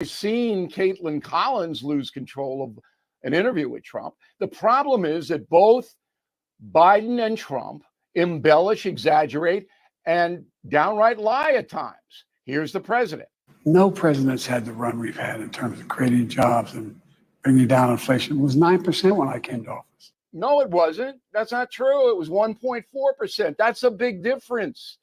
seen Caitlin Collins lose control of an interview with Trump. The problem is that both Biden and Trump embellish, exaggerate, and downright lie at times. Here's the president. No president's had the run we've had in terms of creating jobs and bringing down inflation. It was 9% when I came to office. No, it wasn't. That's not true. It was 1.4%. That's a big difference.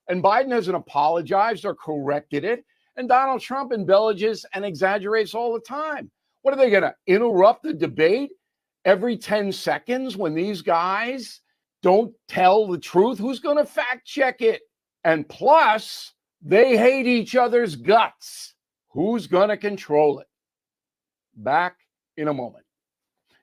And Biden hasn't apologized or corrected it. And Donald Trump embellishes and exaggerates all the time. What are they going to interrupt the debate every 10 seconds when these guys don't tell the truth? Who's going to fact check it? And plus, they hate each other's guts. Who's going to control it? Back in a moment.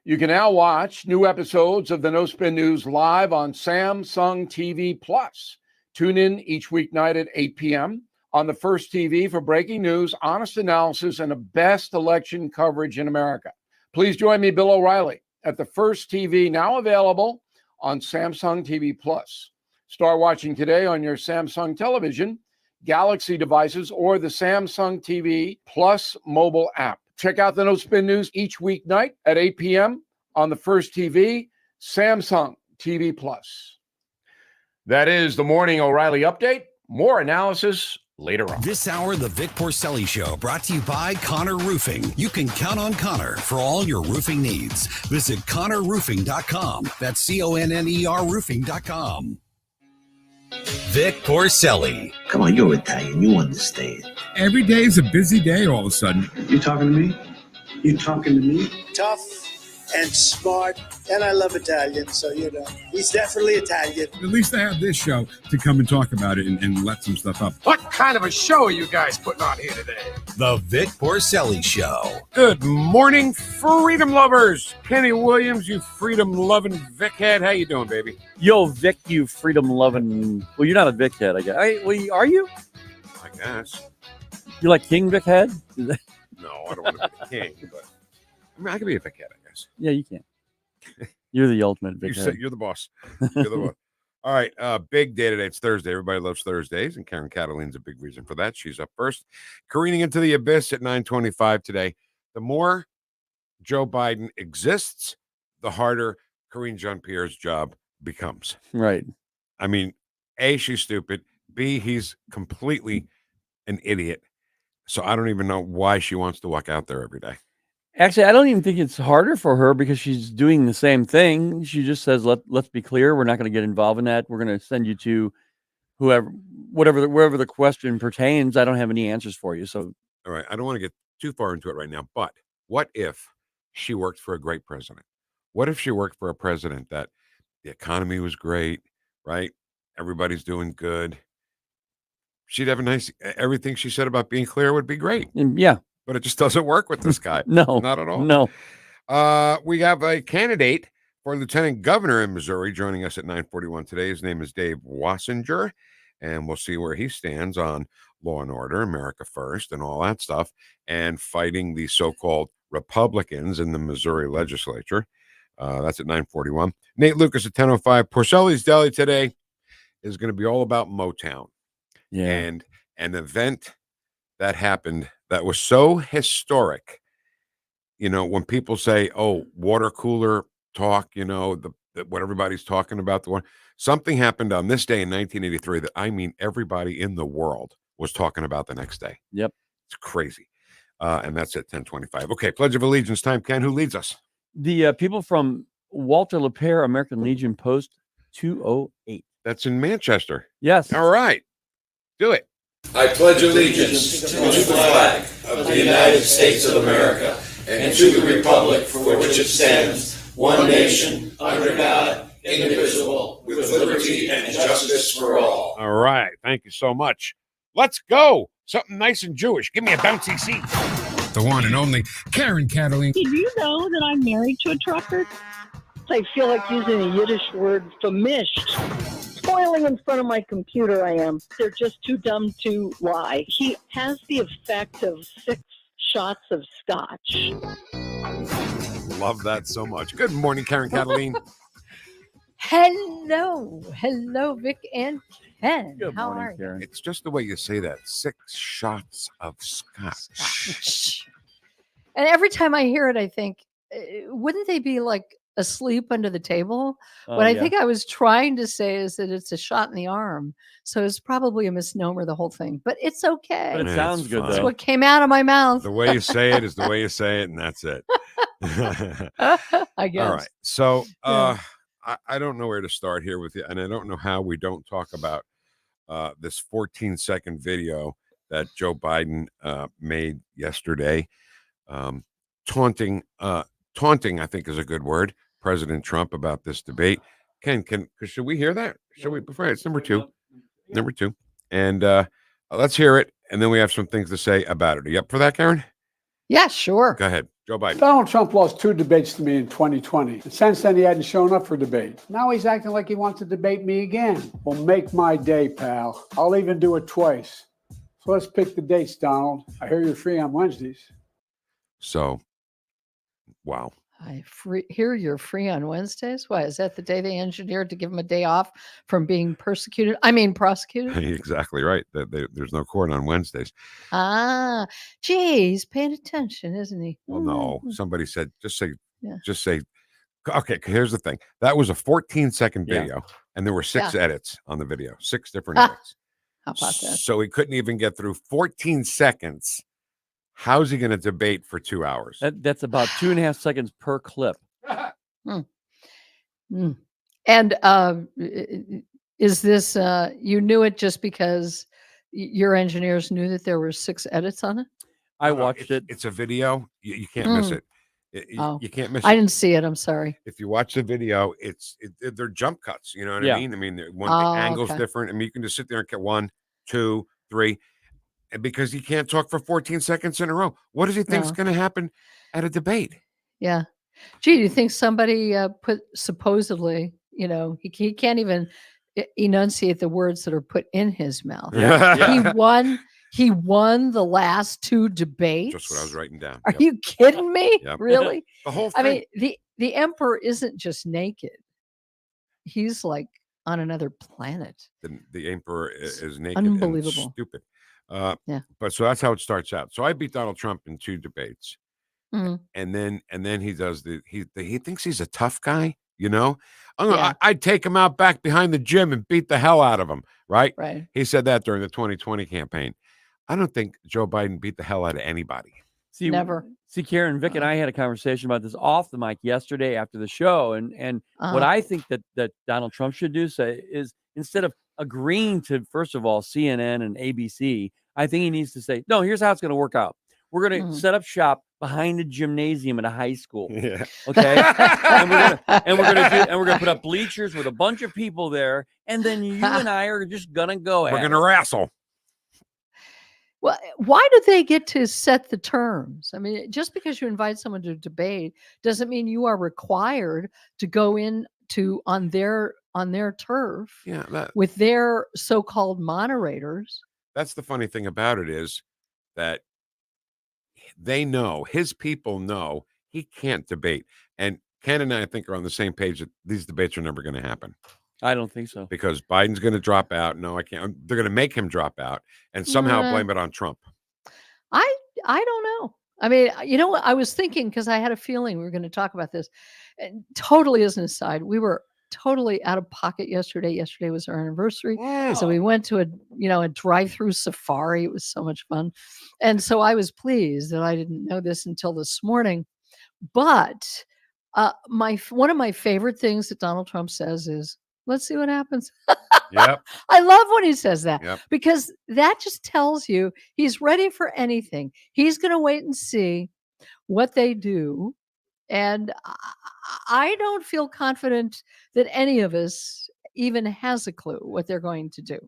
You can now watch new episodes of the No Spin News live on Samsung TV Plus. Tune in each weeknight at 8 p.m. on the First TV for breaking news, honest analysis, and the best election coverage in America. Please join me, Bill O'Reilly, at the First TV, now available on Samsung TV Plus. Start watching today on your Samsung television, Galaxy devices, or the Samsung TV Plus mobile app. Check out the No Spin News each weeknight at 8 p.m. on the First TV, Samsung TV Plus. That is the Morning O'Reilly Update. More analysis later on. This hour, the Vic Porcelli Show, brought to you by Connor Roofing. You can count on Connor for all your roofing needs. Visit ConnorRoofing.com. That's CONNER Roofing.com. Vic Porcelli. Come on, you're Italian. You understand. Every day is a busy day all of a sudden. You talking to me? You talking to me? Tough and smart, and I love Italian, so, he's definitely Italian. At least I have this show to come and talk about it and let some stuff up. What kind of a show are you guys putting on here today? The Vic Porcelli Show. Good morning, freedom lovers. Kenny Williams, you freedom-loving Vic head. How you doing, baby? Yo, Vic, you freedom-loving... Well, you're not a Vic head, I guess. Are you? I guess. You like King Vic head? No, I don't want to be the king, but... I could be a Vic head, I guess. Yeah, you can. You're the ultimate Vic head. You're the boss. You're the boss. All right, big day today. It's Thursday. Everybody loves Thursdays, and Karen Kataline's a big reason for that. She's up first. Careening into the abyss at 9:25 today. The more Joe Biden exists, the harder Karine Jean-Pierre's job becomes. Right. I mean, A, she's stupid. B, he's completely an idiot. So I don't even know why she wants to walk out there every day. Actually, I don't even think it's harder for her because she's doing the same thing. She just says, let's be clear. We're not going to get involved in that. We're going to send you to wherever the question pertains. I don't have any answers for you. So, all right. I don't want to get too far into it right now, but what if she worked for a great president? What if she worked for a president that the economy was great, right? Everybody's doing good. She'd have everything she said about being clear would be great. Yeah. But it just doesn't work with this guy. No. Not at all. No. We have a candidate for lieutenant governor in Missouri joining us at 9:41 today. His name is Dave Wasinger, and we'll see where he stands on law and order, America First, and all that stuff, and fighting the so-called Republicans in the Missouri legislature. That's at 9:41. Nate Lucas at 10:05. Porcelli's Deli today is going to be all about Motown. Yeah. And an event that happened that was so historic, when people say, oh, water cooler talk, what everybody's talking about, something happened on this day in 1983 that everybody in the world was talking about the next day. Yep. It's crazy. And that's at 10:25. Okay, Pledge of Allegiance time. Ken, who leads us? The people from Walter LaPere American Legion Post 208. That's in Manchester. Yes. All right. Do it. I pledge allegiance to the flag of the United States of America and to the republic for which it stands, one nation, under God, indivisible, with liberty and justice for all. All right. Thank you so much. Let's go. Something nice and Jewish. Give me a bouncy seat. The one and only Karen Kataline. Did you know that I'm married to a trucker? I feel like using a Yiddish word, famished. Spoiling in front of my computer, I am. They're just too dumb to lie. He has the effect of 6 shots of scotch. Love that so much. Good morning, Karen Kataline. Hello, Vic and Ken. Good How morning, are you? Karen. It's just the way you say that. 6 shots of scotch. And every time I hear it, I think, wouldn't they be like asleep under the table? What I Yeah. think I was trying to say is that it's a shot in the arm. So it's probably a misnomer, the whole thing. But it's okay. But it It's sounds good, fine. It's though. what came out of my mouth. The way you say it is the way you say it, and that's it. I guess. All right. So Yeah. I don't know where to start here with you, and I don't know how we don't talk about this 14-second video that Joe Biden made yesterday, taunting, I think is a good word, President Trump about this debate. Should we hear that? Should we? Before it's number two, and let's hear it, and then we have some things to say about it. Are you up for that, Karen? Yeah, sure. Go ahead, Joe Biden. Donald Trump lost 2 debates to me in 2020. And since then, he hadn't shown up for debate. Now he's acting like he wants to debate me again. Well, make my day, pal. I'll even do it twice. So let's pick the dates, Donald. I hear you're free on Wednesdays. So, wow. I hear you're free on Wednesdays. Why, is that the day they engineered to give him a day off from being prosecuted? Exactly right. There's no court on Wednesdays. Ah, gee, he's paying attention, isn't he? Well, no. Somebody said, just say. Yeah. Okay, here's the thing. That was a 14-second Yeah. video, and there were 6 Yeah. edits on the video. 6 different edits. How about that? So he couldn't even get through 14 seconds. How's he going to debate for 2 hours? That's about 2.5 seconds per clip. And is this you knew it just because your engineers knew that there were 6 edits on it? I watched it. It's a video. You can't miss it. You can't miss it. I didn't see it. I'm sorry. If you watch the video, they're jump cuts. You know what Yeah. I mean? I mean, the Oh, angle's okay. different. I mean, you can just sit there and get 1, 2, 3, and because he can't talk for 14 seconds in a row. What does he think is No. going to happen at a debate? Yeah. Gee, do you think somebody put supposedly, he can't even enunciate the words that are put in his mouth. He won the last 2 debates. Just what I was writing down. Are Yep. you kidding me? Yep. Really? The whole thing. I mean, the emperor isn't just naked. He's like on another planet. The emperor is naked. Unbelievable. And stupid. Yeah. But so that's how it starts out. So I beat Donald Trump in 2 debates. Mhm. And then he does he thinks he's a tough guy, Yeah. I'd take him out back behind the gym and beat the hell out of him, right? Right. He said that during the 2020 campaign. I don't think Joe Biden beat the hell out of anybody. Never. See, Karen, Vic and I had a conversation about this off the mic yesterday after the show, and what Uh-huh. I think that Donald Trump should do is instead of agreeing to, first of all, CNN and ABC, I think he needs to say, no, here's how it's going to work out. We're going to set up shop behind a gymnasium at a high school. Yeah. Okay. and we're gonna put up bleachers with a bunch of people there, and then you and I are just gonna go. We're gonna wrestle. Well, why do they get to set the terms? I mean, just because you invite someone to debate doesn't mean you are required to go on their turf with their so-called moderators. That's the funny thing about it is that they know, his people know he can't debate. And Ken and I think, are on the same page that these debates are never going to happen. I don't think so. Because Biden's going to drop out. No, I can't. They're going to make him drop out and somehow blame it on Trump. I don't know. I mean, you know what? I was thinking, because I had a feeling we were going to talk about this. And totally as an aside, we were totally out of pocket yesterday. Yesterday was our anniversary. So we went to a drive-through safari. It was so much fun. And so I was pleased that I didn't know this until this morning. But one of my favorite things that Donald Trump says is, let's see what happens. Yep. I love when he says that, Yep. because that just tells you he's ready for anything. He's going to wait and see what they do. And I don't feel confident that any of us even has a clue what they're going to do.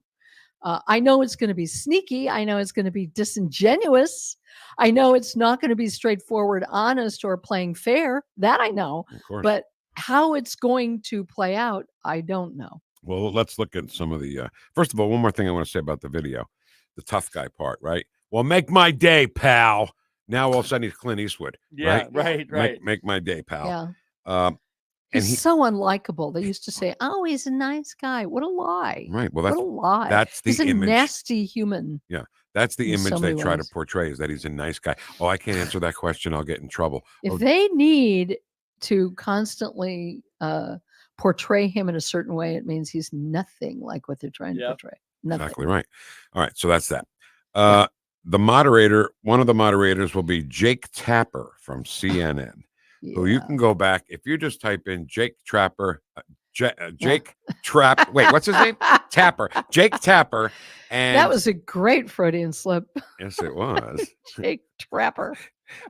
I know it's going to be sneaky. I know it's going to be disingenuous. I know it's not going to be straightforward, honest, or playing fair. That I know. Of course. But how it's going to play out, I don't know. Well, let's look at some of the, first of all, one more thing I want to say about the video, the tough guy part, right? Well, make my day, pal. Now all of a sudden he's Clint Eastwood. Yeah, right. right. Make my day, pal. Yeah. He's so unlikable. They used to say, "Oh, he's a nice guy." What a lie! Right. Well, What a lie. that's the he's a image. nasty human. Yeah, that's the in image so they many try to ways. portray, is that he's a nice guy. Oh, I can't answer that question. I'll get in trouble. If Oh, they need to constantly portray him in a certain way, it means he's nothing like what they're trying to portray. Nothing. exactly right. All right. So that's that. The moderator, one of the moderators will be Jake Tapper from CNN, who you can go back. If you just type in Jake Trapper, Jake Trap. Wait, what's his name? Tapper. Jake Tapper. And that was a great Freudian slip. Yes, it was. Jake Trapper.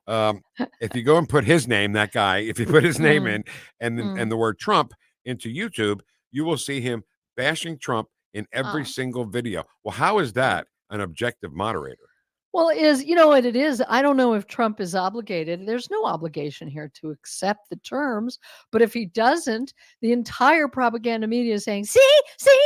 If you go and put his name, that guy, if you put his name in and the word Trump into YouTube, you will see him bashing Trump in every single video. Well, how is that an objective moderator? Well, you know what it is? I don't know if Trump is obligated. There's no obligation here to accept the terms. But if he doesn't, the entire propaganda media is saying, see,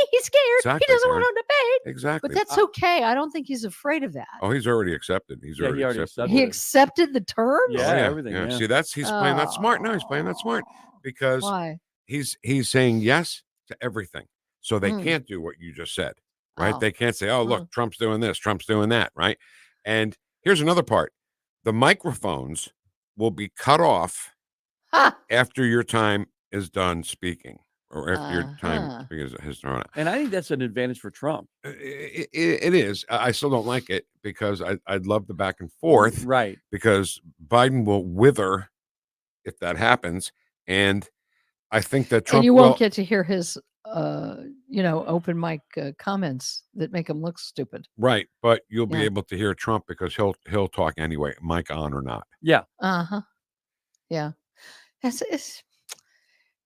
he's scared. Exactly, he doesn't Karen. want to debate. Exactly. But that's okay. I don't think he's afraid of that. Oh, he's already accepted. He's already accepted. He accepted the terms? Yeah, everything. Yeah. See, he's playing that smart. No, he's playing that smart because Why? he's saying yes to everything. So they can't do what you just said, right? They can't say, oh, look, Trump's doing this, Trump's doing that, right? And here's another part. The microphones will be cut off after your time is done speaking, or after your time has thrown out. And I think that's an advantage for Trump. It is. I still don't like it because I'd love the back and forth. Right. Because Biden will wither if that happens. And I think that Trump and you won't get to hear his open mic comments that make him look stupid. Right, but you'll be able to hear Trump because he'll talk anyway, mic on or not. Yeah. Yeah. It's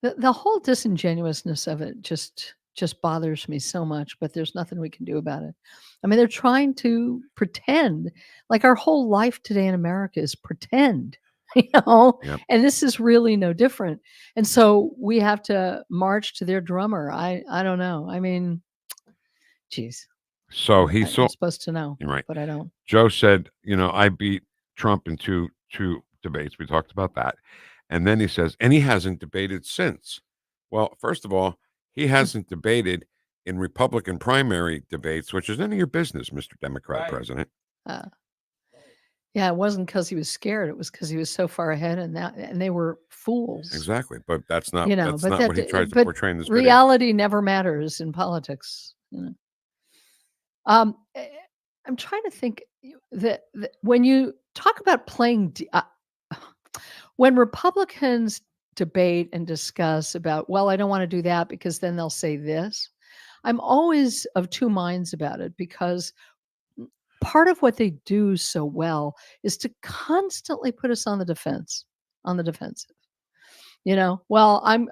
the whole disingenuousness of it just bothers me so much, but there's nothing we can do about it. I mean, they're trying to pretend like our whole life today in America is pretend. And this is really no different. And so we have to march to their drummer. I don't know. I mean, geez. So I'm supposed to know, right, but I don't. Joe said, I beat Trump in two debates. We talked about that. And then he says, and he hasn't debated since. Well, first of all, he hasn't debated in Republican primary debates, which is none of your business, Mr. Democrat president. Yeah, it wasn't because he was scared. It was because he was so far ahead, and they were fools. Exactly, but that's not that's not what he tries to portray in this video. Reality never matters in politics. I'm trying to think that when you talk about playing, when Republicans debate and discuss about, well, I don't want to do that because then they'll say this. I'm always of two minds about it because part of what they do so well is to constantly put us on the defensive.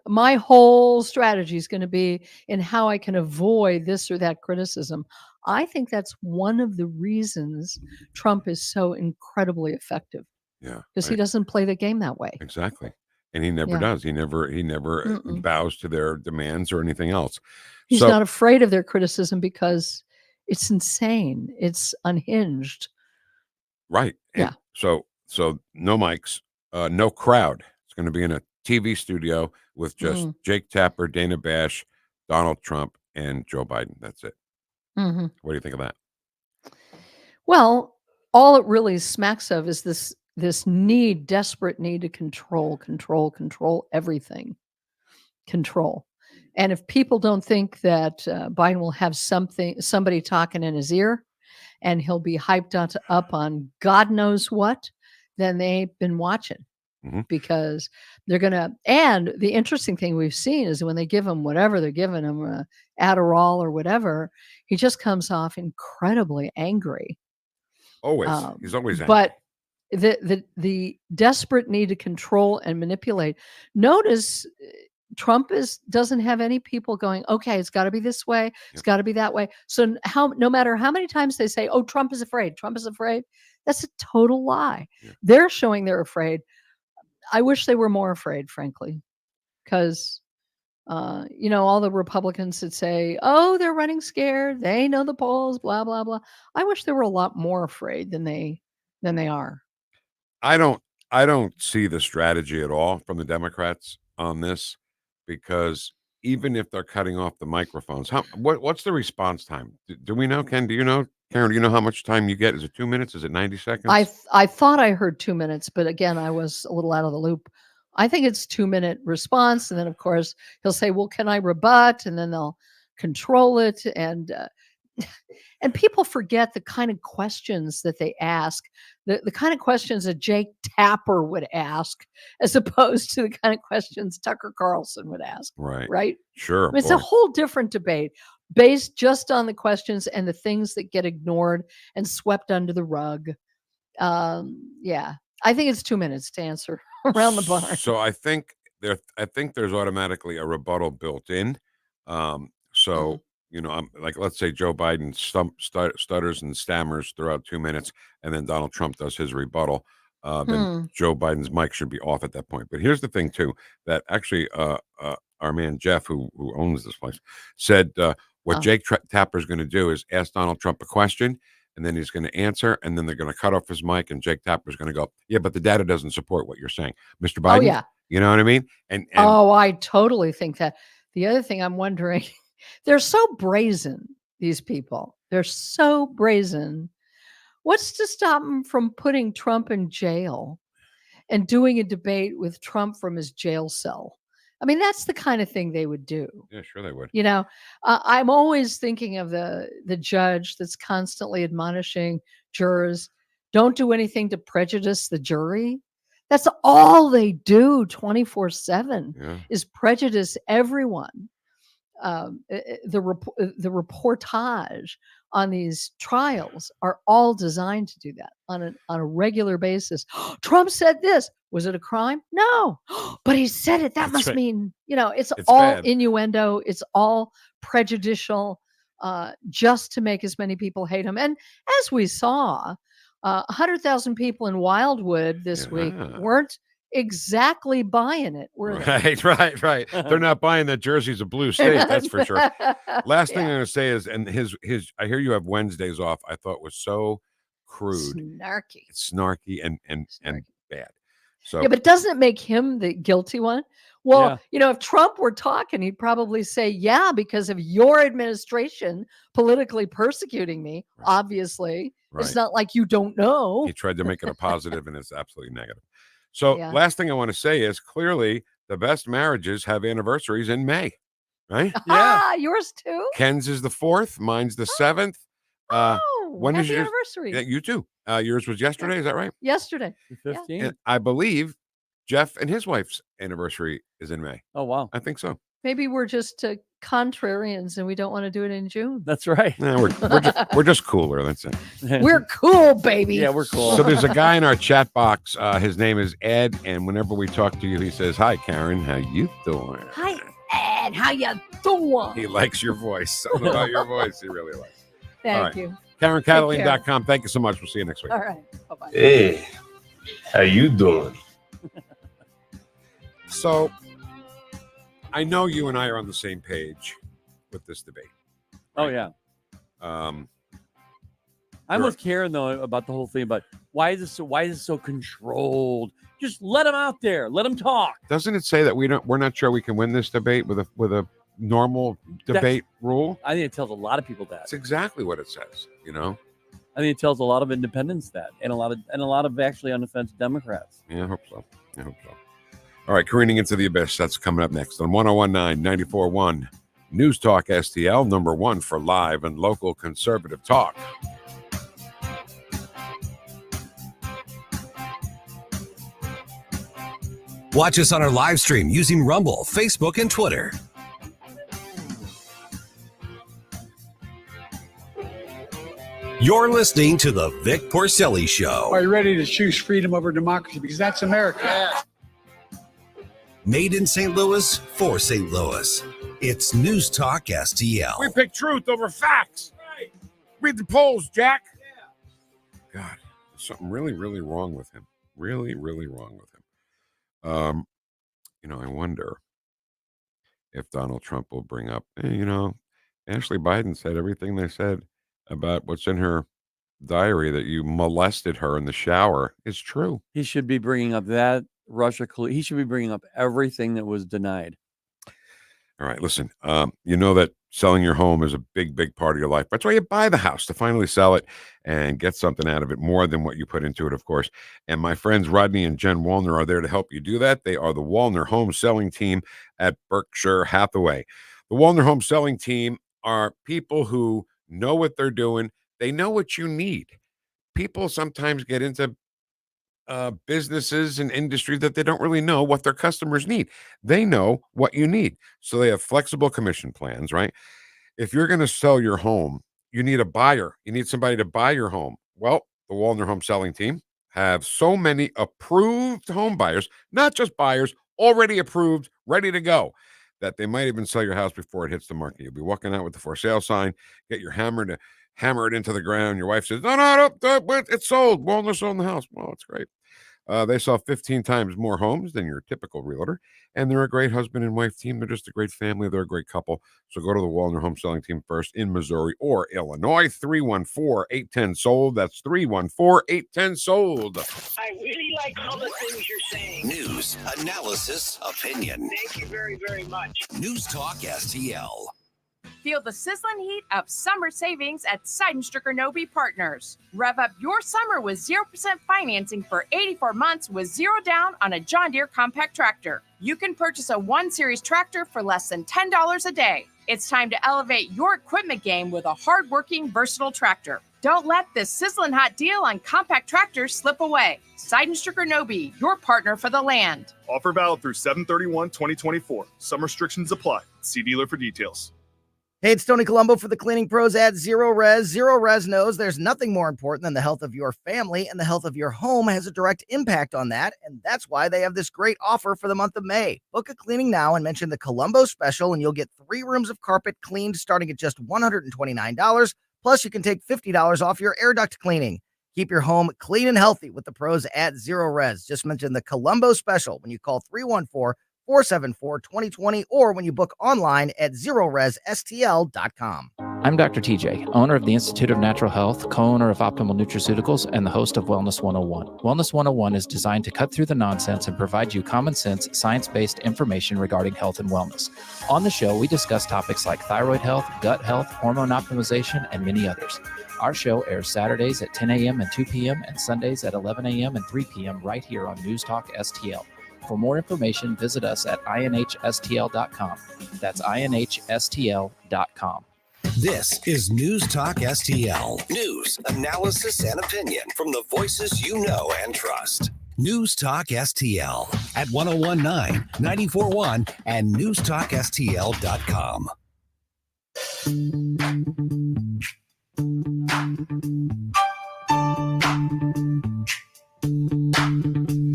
My whole strategy is going to be in how I can avoid this or that criticism. I think that's one of the reasons Trump is so incredibly effective. Yeah. Because he doesn't play the game that way. Exactly. And he never does. He never bows to their demands or anything else. He's not afraid of their criticism because it's insane. It's unhinged. Right. And so no mics, no crowd. It's going to be in a TV studio with just Jake Tapper, Dana Bash, Donald Trump, and Joe Biden. That's it. Mm-hmm. What do you think of that? Well, all it really smacks of is this desperate need to control everything. Control. And if people don't think that Biden will have somebody talking in his ear and he'll be hyped up on God knows what, then they've been watching because they're going to. And the interesting thing we've seen is when they give him whatever they're giving him, Adderall or whatever, he just comes off incredibly angry. Always. He's always angry. But the desperate need to control and manipulate. Notice Trump doesn't have any people going, okay, it's got to be this way. It's got to be that way. So no matter how many times they say, oh, Trump is afraid, that's a total lie. Yeah. They're showing they're afraid. I wish they were more afraid, frankly, because, all the Republicans that say, oh, they're running scared. They know the polls, blah, blah, blah. I wish they were a lot more afraid than they are. I don't see the strategy at all from the Democrats on this. because even if they're cutting off the microphones, what's the response time? Do we know, Ken? Do you know? Karen, do you know how much time you get? Is it 2 minutes? Is it 90 seconds? I thought I heard 2 minutes, but again, I was a little out of the loop. I think it's 2-minute response, and then of course he'll say, "Well, can I rebut?" And then they'll control it, and people forget the kind of questions that they ask, the kind of questions that Jake Tapper would ask, as opposed to the kind of questions Tucker Carlson would ask. Right. Right. Sure. I mean, it's a whole different debate based just on the questions and the things that get ignored and swept under the rug. Yeah, I think it's 2 minutes to answer around the barn. So I think there's automatically a rebuttal built in. So you know, like, let's say Joe Biden stutters and stammers throughout 2 minutes, and then Donald Trump does his rebuttal. Then Joe Biden's mic should be off at that point. But here's the thing too, that actually our man Jeff, who owns this place, said what Jake Tapper is going to do is ask Donald Trump a question, and then he's going to answer, and then they're going to cut off his mic, and Jake Tapper is going to go, "Yeah, but the data doesn't support what you're saying, Mr. Biden." Oh yeah, you know what I mean? And oh, I totally think that. The other thing I'm wondering, they're so brazen. These people, they're so brazen. What's to stop them from putting Trump in jail and doing a debate with Trump from his jail cell? I mean, that's the kind of thing they would do. Yeah, sure they would. You know, I'm always thinking of the judge that's constantly admonishing jurors, don't do anything to prejudice the jury. That's all they do 24/7 is prejudice everyone. The reportage on these trials are all designed to do that on a regular basis. Trump said this. Was it a crime? No, but he said it. That must mean, you know, it's all bad. Innuendo. It's all prejudicial, just to make as many people hate him. And as we saw, 100,000 people in Wildwood this week weren't exactly buying it, were they? Right. They're not buying that jersey's a blue state, that's for sure. Last thing I'm going to say is, and his I hear you have Wednesdays off. I thought was so crude, snarky, and bad. So yeah, but doesn't it make him the guilty one? Well, you know, if Trump were talking, he'd probably say, "Yeah, because of your administration politically persecuting me." Obviously, it's not like you don't know. He tried to make it a positive, and it's absolutely negative. So last thing I want to say is, clearly the best marriages have anniversaries in May, right? Yeah, yours too. Ken's is the 4th, mine's the 7th. When is happy yours? anniversary? Yeah, you too. Yours was yesterday. Is that right? Yesterday, the 15th. And I believe Jeff and his wife's anniversary is in May. Oh wow, I think so. Maybe we're just contrarians and we don't want to do it in June. That's right. No, we're just cooler. That's it. We're cool, baby. Yeah, we're cool. So there's a guy in our chat box. His name is Ed, and whenever we talk to you, he says, "Hi, Karen. How you doing?" Hi, Ed. How you doing? He likes your voice. Something about your voice he really likes. Thank you. Karen Kataline.com. Thank you so much. We'll see you next week. All right. Bye-bye. Hey, how you doing? So I know you and I are on the same page with this debate. Oh yeah. I'm with Karen though about the whole thing about why is it so controlled? Just let them out there. Let them talk. Doesn't it say that we're not sure we can win this debate with a normal debate rule? I think it tells a lot of people that. That's exactly what it says, you know? I think it tells a lot of independents that, and a lot of actually on the fence Democrats. Yeah, I hope so. All right, careening into the abyss. That's coming up next on 101.9, 94.1 News Talk STL, #1 for live and local conservative talk. Watch us on our live stream using Rumble, Facebook, and Twitter. You're listening to the Vic Porcelli Show. Are you ready to choose freedom over democracy? Because that's America. Made in St. Louis for St. Louis. It's News Talk STL. We pick truth over facts. Right. Read the polls, Jack. Yeah. God, there's something really, really wrong with him. Really, really wrong with him. You know, I wonder if Donald Trump will bring up, Ashley Biden said everything they said about what's in her diary, that you molested her in the shower, is true. He should be bringing up that Russia. He should be bringing up everything that was denied. All right, listen, you know that selling your home is a big, big part of your life. That's why you buy the house, to finally sell it and get something out of it more than what you put into it, of course. And my friends Rodney and Jen Wallner are there to help you do that. They are the Wallner Home Selling Team at Berkshire Hathaway. The Wallner Home Selling Team are people who know what they're doing. They know what you need. People sometimes get into businesses and industry that they don't really know what their customers need. They know what you need. So they have flexible commission plans, right? If you're going to sell your home, you need a buyer. You need somebody to buy your home. Well, the Wallner Home Selling Team have so many approved home buyers, not just buyers, already approved, ready to go, that they might even sell your house before it hits the market. You'll be walking out with the for sale sign, get your hammer to hammer it into the ground. Your wife says, no, it's sold. Wallner sold the house. Well, it's great. They sell 15 times more homes than your typical realtor, and they're a great husband and wife team. They're just a great family. They're a great couple. So go to the Wallner Home Selling Team first in Missouri or Illinois, 314-810-SOLD. That's 314-810-SOLD. I really like all the things you're saying. News, analysis, opinion. Thank you very, very much. News Talk STL. Feel the sizzling heat of summer savings at Seidenstricker Nobe Partners. Rev up your summer with 0% financing for 84 months with zero down on a John Deere compact tractor. You can purchase a 1 Series tractor for less than $10 a day. It's time to elevate your equipment game with a hard-working, versatile tractor. Don't let this sizzling hot deal on compact tractors slip away. Seidenstricker Nobe, your partner for the land. Offer valid through 7/31/2024. Some restrictions apply. See dealer for details. Hey, it's Tony Colombo for the Cleaning Pros at Zero Res. Zero Res knows there's nothing more important than the health of your family, and the health of your home has a direct impact on that, and that's why they have this great offer for the month of May. Book a cleaning now and mention the Colombo special, and you'll get 3 rooms of carpet cleaned starting at just $129. Plus, you can take $50 off your air duct cleaning. Keep your home clean and healthy with the pros at Zero Res. Just mention the Colombo special when you call 314-474-2020 or when you book online at ZeroResSTL.com. I'm Dr. TJ, owner of the Institute of Natural Health, co-owner of Optimal Nutraceuticals, and the host of Wellness 101. Wellness 101 is designed to cut through the nonsense and provide you common sense, science-based information regarding health and wellness. On the show, we discuss topics like thyroid health, gut health, hormone optimization, and many others. Our show airs Saturdays at 10 a.m. and 2 p.m. and Sundays at 11 a.m. and 3 p.m. right here on News Talk STL. For more information, visit us at INHSTL.com. That's INHSTL.com. This is News Talk STL. News, analysis, and opinion from the voices you know and trust. News Talk STL at 1019, 94.1, and NewsTalkSTL.com.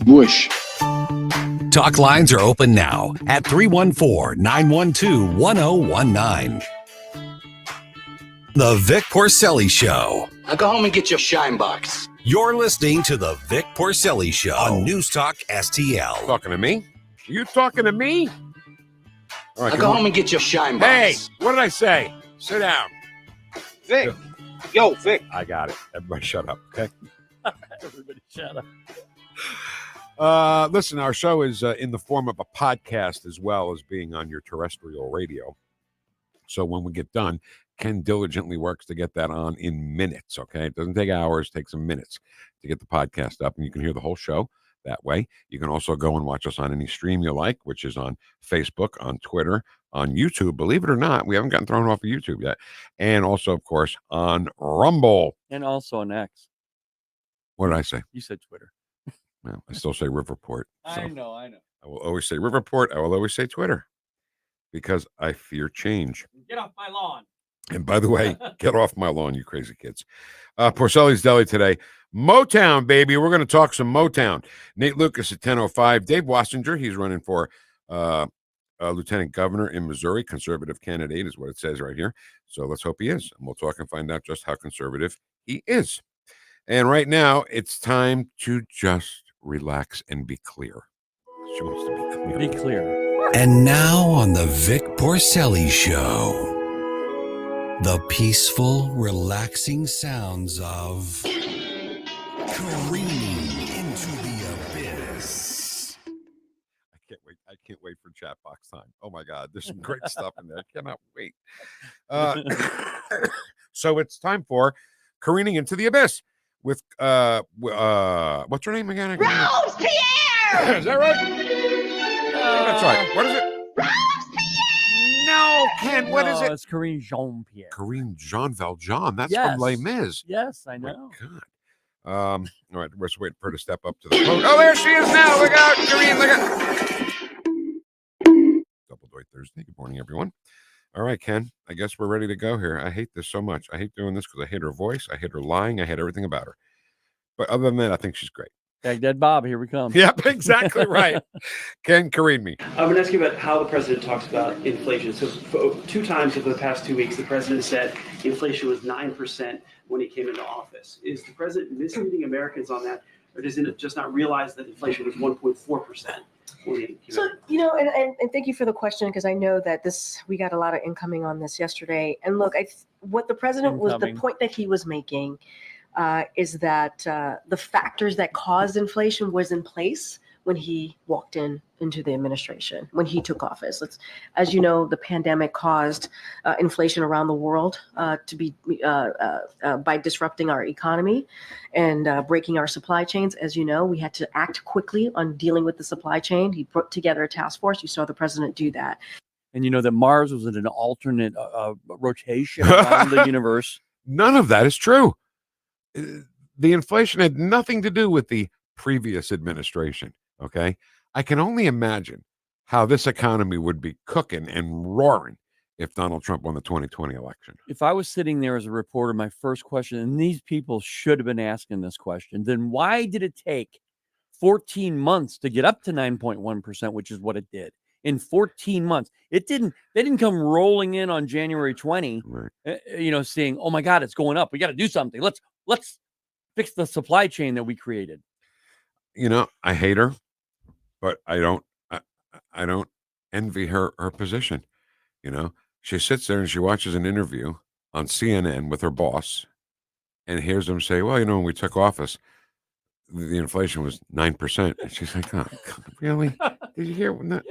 Bush. Talk lines are open now at 314-912-1019. The Vic Porcelli Show. Now go home and get your shine box. You're listening to the Vic Porcelli Show on News Talk STL. Talking to me? You talking to me? All right, now go home and get your shine box. Hey, what did I say? Sit down. Vic. Yo, Vic. I got it. Everybody shut up, okay? Everybody shut up. Listen, our show is in the form of a podcast as well as being on your terrestrial radio. So when we get done, Ken diligently works to get that on in minutes, okay? It doesn't take hours, it takes some minutes to get the podcast up, and you can hear the whole show that way. You can also go and watch us on any stream you like, which is on Facebook, on Twitter, on YouTube. Believe it or not, we haven't gotten thrown off of YouTube yet. And also, of course, on Rumble. And also on X. What did I say? You said Twitter. Well, I still say Riverport. So I know. I will always say Riverport. I will always say Twitter because I fear change. Get off my lawn. And by the way, get off my lawn, you crazy kids. Porcelli's Deli today. Motown, baby. We're going to talk some Motown. Nate Lucas at 10:05. Dave Wasinger, he's running for lieutenant governor in Missouri. Conservative candidate is what it says right here. So let's hope he is. And we'll talk and find out just how conservative he is. And right now, it's time to just relax and be clear. She wants to be clear. Be clear. And now on the Vic Porcelli Show, the peaceful, relaxing sounds of careening into the abyss. I can't wait for chat box time. Oh my God, there's some great stuff in there. I cannot wait. So it's time for Careening into the Abyss with what's her name again? Rose Pierre! Is that right? That's right. What is it? No, Ken, what is it? It's Karine Jean-Pierre. Karine Jean Valjean. That's Yes. from Les Mis. Yes, I Oh know. my God. All right, we're just waiting for her to step up to the podium. Oh, there she is now. Look out, Karine. Look out. Double Doy Thursday. Good morning, everyone. All right, Ken, I guess we're ready to go here. I hate this so much. I hate doing this because I hate her voice. I hate her lying. I hate everything about her. But other than that, I think she's great. Baghdad Bob, here we come. Yep, exactly right. Ken, Karine me. I'm going to ask you about how the president talks about inflation. So 2 times over the past 2 weeks, the president said inflation was 9% when he came into office. Is the president misleading Americans on that, or does it just not realize that inflation was 1.4%? So, and thank you for the question, because I know that we got a lot of incoming on this yesterday. And look, what the president the point that he was making is that the factors that caused inflation was in place when he walked into the administration, when he took office. As you know, the pandemic caused inflation around the world to be by disrupting our economy and breaking our supply chains. As you know, we had to act quickly on dealing with the supply chain. He put together a task force. You saw the president do that. And you know that Mars was in an alternate rotation around the universe. None of that is true. The inflation had nothing to do with the previous administration. Okay. I can only imagine how this economy would be cooking and roaring if Donald Trump won the 2020 election. If I was sitting there as a reporter, my first question, and these people should have been asking this question, then why did it take 14 months to get up to 9.1%, which is what it did? In 14 months, they didn't come rolling in on January 20, right. Saying, oh my God, it's going up. We got to do something. Let's fix the supply chain that we created. I hate her, but I don't envy her position. She sits there and she watches an interview on CNN with her boss and hears him say, well, when we took office, the inflation was 9%. And she's like, oh, God, really? Did you hear that?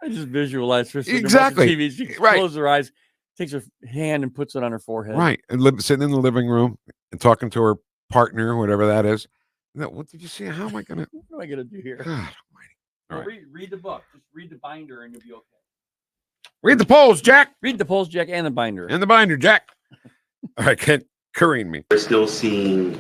I just visualized her exactly. TV. She closes her eyes, takes her hand and puts it on her forehead. Right. And sitting in the living room and talking to her partner, whatever that is. What did you see? How am I going to? What am I going to do here? God almighty. All right. Read the book. Just read the binder and you'll be okay. Read the polls, Jack. Read the polls, Jack, and the binder. And the binder, Jack. All right, Karine me. We're still seeing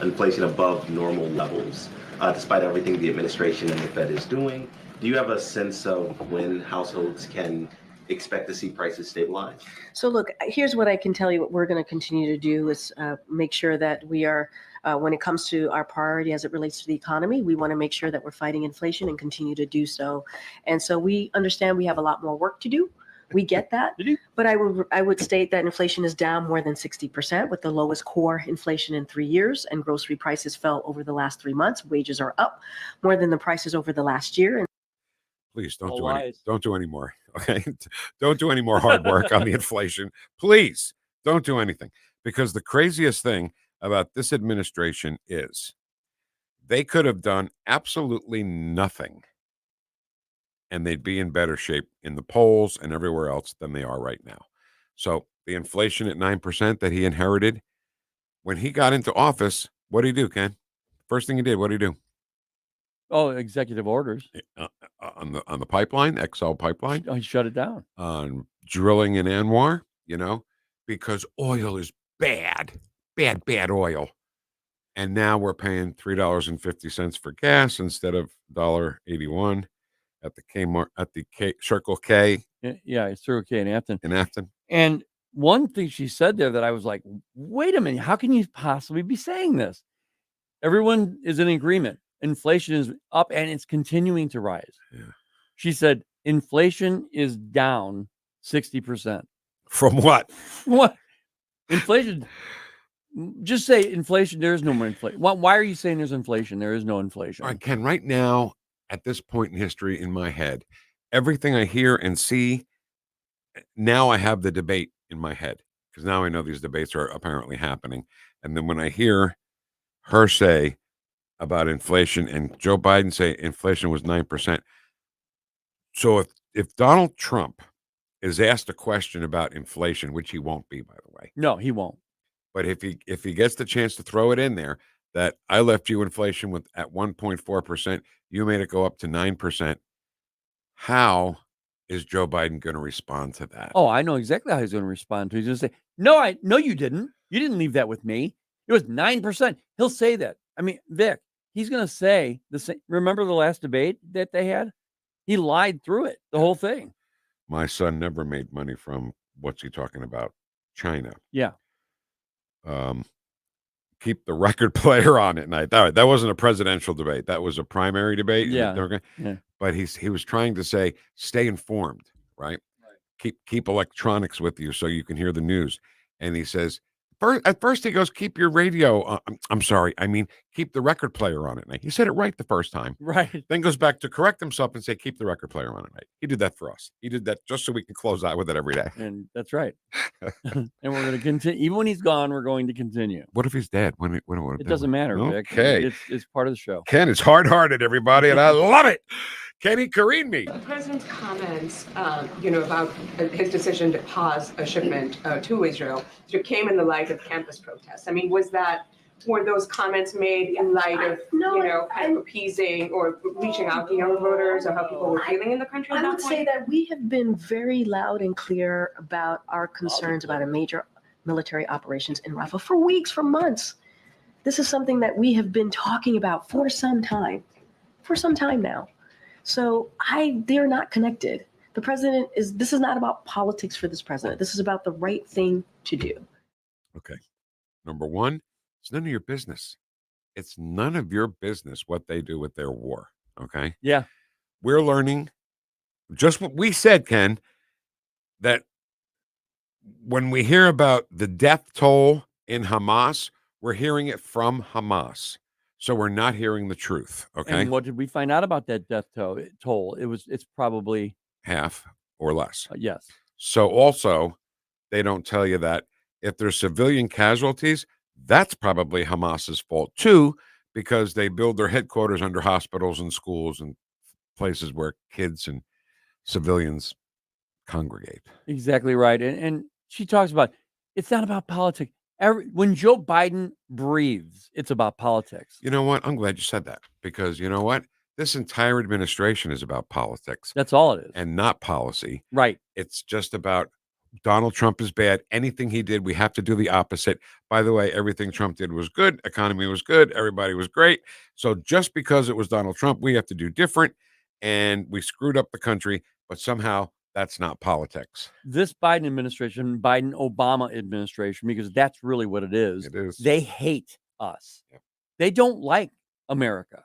inflation above normal levels, despite everything the administration and the Fed is doing. Do you have a sense of when households can expect to see prices stabilize? So look, here's what I can tell you. What we're going to continue to do is make sure that we are, when it comes to our priority as it relates to the economy, we want to make sure that we're fighting inflation and continue to do so. And so we understand we have a lot more work to do. We get that, but I would state that inflation is down more than 60%, with the lowest core inflation in 3 years, and grocery prices fell over the last 3 months. Wages are up more than the prices over the last year. Please don't do any more. Okay, don't do any more hard work on the inflation. Please don't do anything, because the craziest thing about this administration is they could have done absolutely nothing, and they'd be in better shape in the polls and everywhere else than they are right now. So the inflation at 9% that he inherited when he got into office, what did he do, Ken? First thing he did, what did he do? Oh, executive orders on the pipeline, XL pipeline. Oh, he shut it down. On drilling in Anwar, because oil is bad oil. And now we're paying $3.50 for gas instead of $1.81 at the Kmart, at the Circle K. Yeah, it's Circle K in Afton. And one thing she said there that I was like, wait a minute, how can you possibly be saying this? Everyone is in agreement. Inflation is up and it's continuing to rise. Yeah. She said inflation is down 60%. From what? What? Inflation. Just say inflation. There is no more inflation. Why are you saying there's inflation? There is no inflation. All right, Ken, right now, at this point in history in my head, everything I hear and see, now I have the debate in my head, because now I know these debates are apparently happening. And then when I hear her say about inflation and Joe Biden say inflation was 9%. So if if Donald Trump is asked a question about inflation, which he won't be, by the way. No, he won't. But if he gets the chance to throw it in there, that I left you inflation at 1.4%, you made it go up to 9%. How is Joe Biden going to respond to that? Oh, I know exactly how he's going to respond to it. He's going to say, no, you didn't. You didn't leave that with me. It was 9%. He'll say that. I mean, Vic, he's going to say the same. Remember the last debate that they had? He lied through it, the whole thing. My son never made money from, what's he talking about? China. Yeah. Keep the record player on at night. That wasn't a presidential debate. That was a primary debate. Yeah. But he was trying to say, stay informed, right? Keep electronics with you so you can hear the news. And he says, at first he goes, keep your radio. I'm sorry. I mean, keep the record player on at night. He said it right the first time. Right. Then goes back to correct himself and say, keep the record player on at night. He did that for us. He did that just so we can close out with it every day. And that's right. And we're going to continue. Even when he's gone, we're going to continue. What if he's dead? When it doesn't matter, Vic. Okay. It's part of the show. Ken is hard-hearted, everybody, and I love it. Kenny, Karine me. The president's comments, about his decision to pause a shipment to Israel came in the light of campus protests. I mean, were those comments made in light of, kind of appeasing or reaching out to younger voters or how people were feeling in the country at I that would point? say that we have been very loud and clear about our concerns about a major military operations in Rafah for weeks, for months. This is something that we have been talking about for some time now. So they're not connected. This is not about politics for this president. This is about the right thing to do. Okay. Number one, it's none of your business. It's none of your business what they do with their war. Okay. Yeah. We're learning just what we said, Ken, that when we hear about the death toll in Hamas, we're hearing it from Hamas. So we're not hearing the truth. Okay. And what did we find out about that death toll? It's probably half or less. Yes. So also, they don't tell you that if there's civilian casualties, that's probably Hamas's fault too, because they build their headquarters under hospitals and schools and places where kids and civilians congregate. Exactly right. And she talks about it's not about politics. When Joe Biden breathes, it's about politics. You know what? I'm glad you said that, because you know what? This entire administration is about politics. That's all it is. And not policy. Right. It's just about Donald Trump is bad. Anything he did, we have to do the opposite. By the way, everything Trump did was good. Economy was good. Everybody was great. So just because it was Donald Trump, we have to do different. And we screwed up the country, but somehow that's not politics. This Biden administration, Biden-Obama administration, because that's really what it is. It is. They hate us. Yep. They don't like America.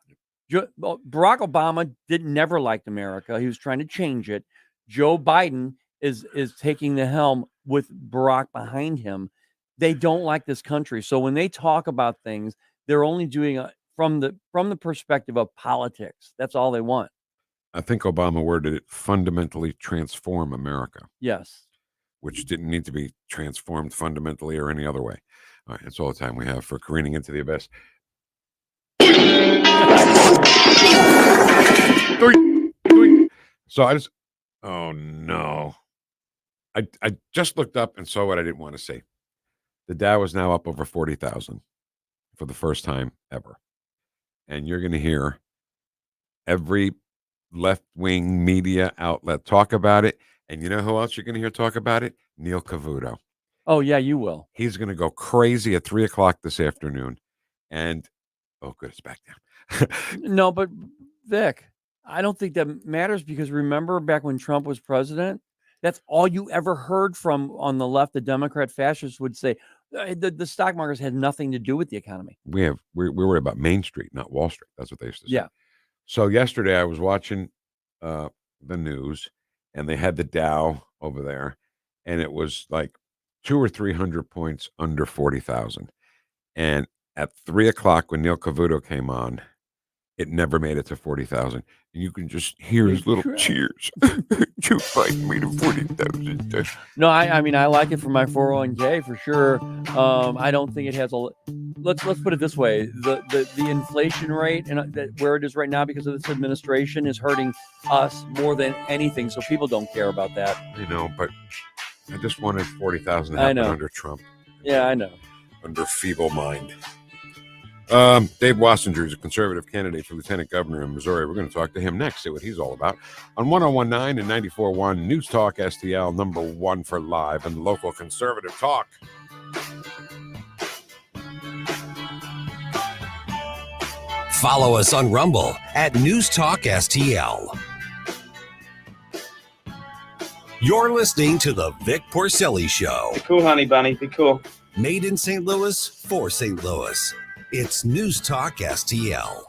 Barack Obama never liked America. He was trying to change it. Joe Biden is taking the helm with Barack behind him. They don't like this country. So when they talk about things, they're only doing it from the perspective of politics. That's all they want. I think Obama worded it fundamentally transform America. Yes. Which didn't need to be transformed fundamentally or any other way. All right, that's all the time we have for Careening into the Abyss. So oh no. I just looked up and saw what I didn't want to see. The Dow is now up over 40,000 for the first time ever. And you're going to hear every left-wing media outlet talk about it. And you know who else you're going to hear talk about it? Neil Cavuto. Oh, yeah, you will. He's going to go crazy at 3 o'clock this afternoon. And, oh, good, it's back down. No, but Vic, I don't think that matters, because remember back when Trump was president, that's all you ever heard from on the left. The Democrat fascists would say the stock markets had nothing to do with the economy. We worry about Main Street, not Wall Street. That's what they used to say. Yeah. So yesterday I was watching the news, and they had the Dow over there, and it was like 200 or 300 points under 40,000. And at 3 o'clock when Neil Cavuto came on, it never made it to 40,000. And you can just hear his little cheers. You fight me to 40,000. No, I mean, I like it for my 401k for sure. I don't think it has let's put it this way: the inflation rate and where it is right now because of this administration is hurting us more than anything. So people don't care about that. I know, but I just wanted 40,000 to I happen know. under Trump. Yeah, I know. Under feeble mind. Dave Wasinger is a conservative candidate for lieutenant governor in Missouri. We're going to talk to him next, see what he's all about. On 101.9 and 94.1 News Talk STL, number one for live and local conservative talk. Follow us on Rumble at News Talk STL. You're listening to the Vic Porcelli Show. Be cool, honey bunny. Be cool. Made in St. Louis for St. Louis. It's News Talk STL.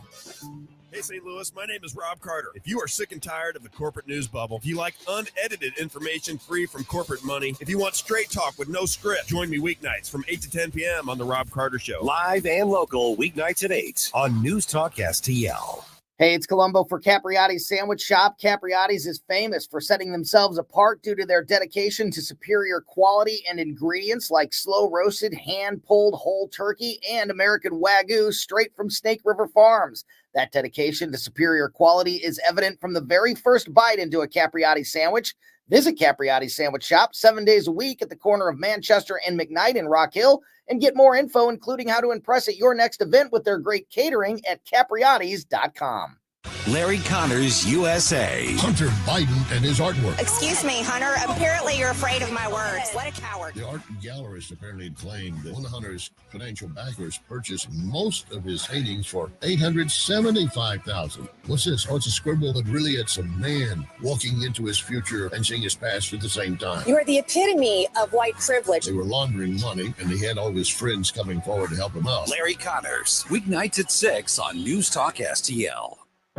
Hey, St. Louis, my name is Rob Carter. If you are sick and tired of the corporate news bubble, if you like unedited information free from corporate money, if you want straight talk with no script, join me weeknights from 8 to 10 p.m. on The Rob Carter Show. Live and local, weeknights at 8 on News Talk STL. Hey, it's Columbo for Capriotti's Sandwich Shop. Capriotti's is famous for setting themselves apart due to their dedication to superior quality and ingredients like slow-roasted, hand-pulled whole turkey and American Wagyu straight from Snake River Farms. That dedication to superior quality is evident from the very first bite into a Capriotti sandwich. Visit Capriotti's Sandwich Shop 7 days a week at the corner of Manchester and McKnight in Rock Hill and get more info, including how to impress at your next event with their great catering at capriottis.com. Larry Connors, USA. Hunter Biden and his artwork. Excuse me, Hunter. Apparently you're afraid of my words. What a coward. The art gallerist apparently claimed that one of Hunter's financial backers purchased most of his paintings for $875,000. What's this? Oh, it's a scribble, but really it's a man walking into his future and seeing his past at the same time. You are the epitome of white privilege. They were laundering money, and he had all of his friends coming forward to help him out. Larry Connors, weeknights at 6 on News Talk STL.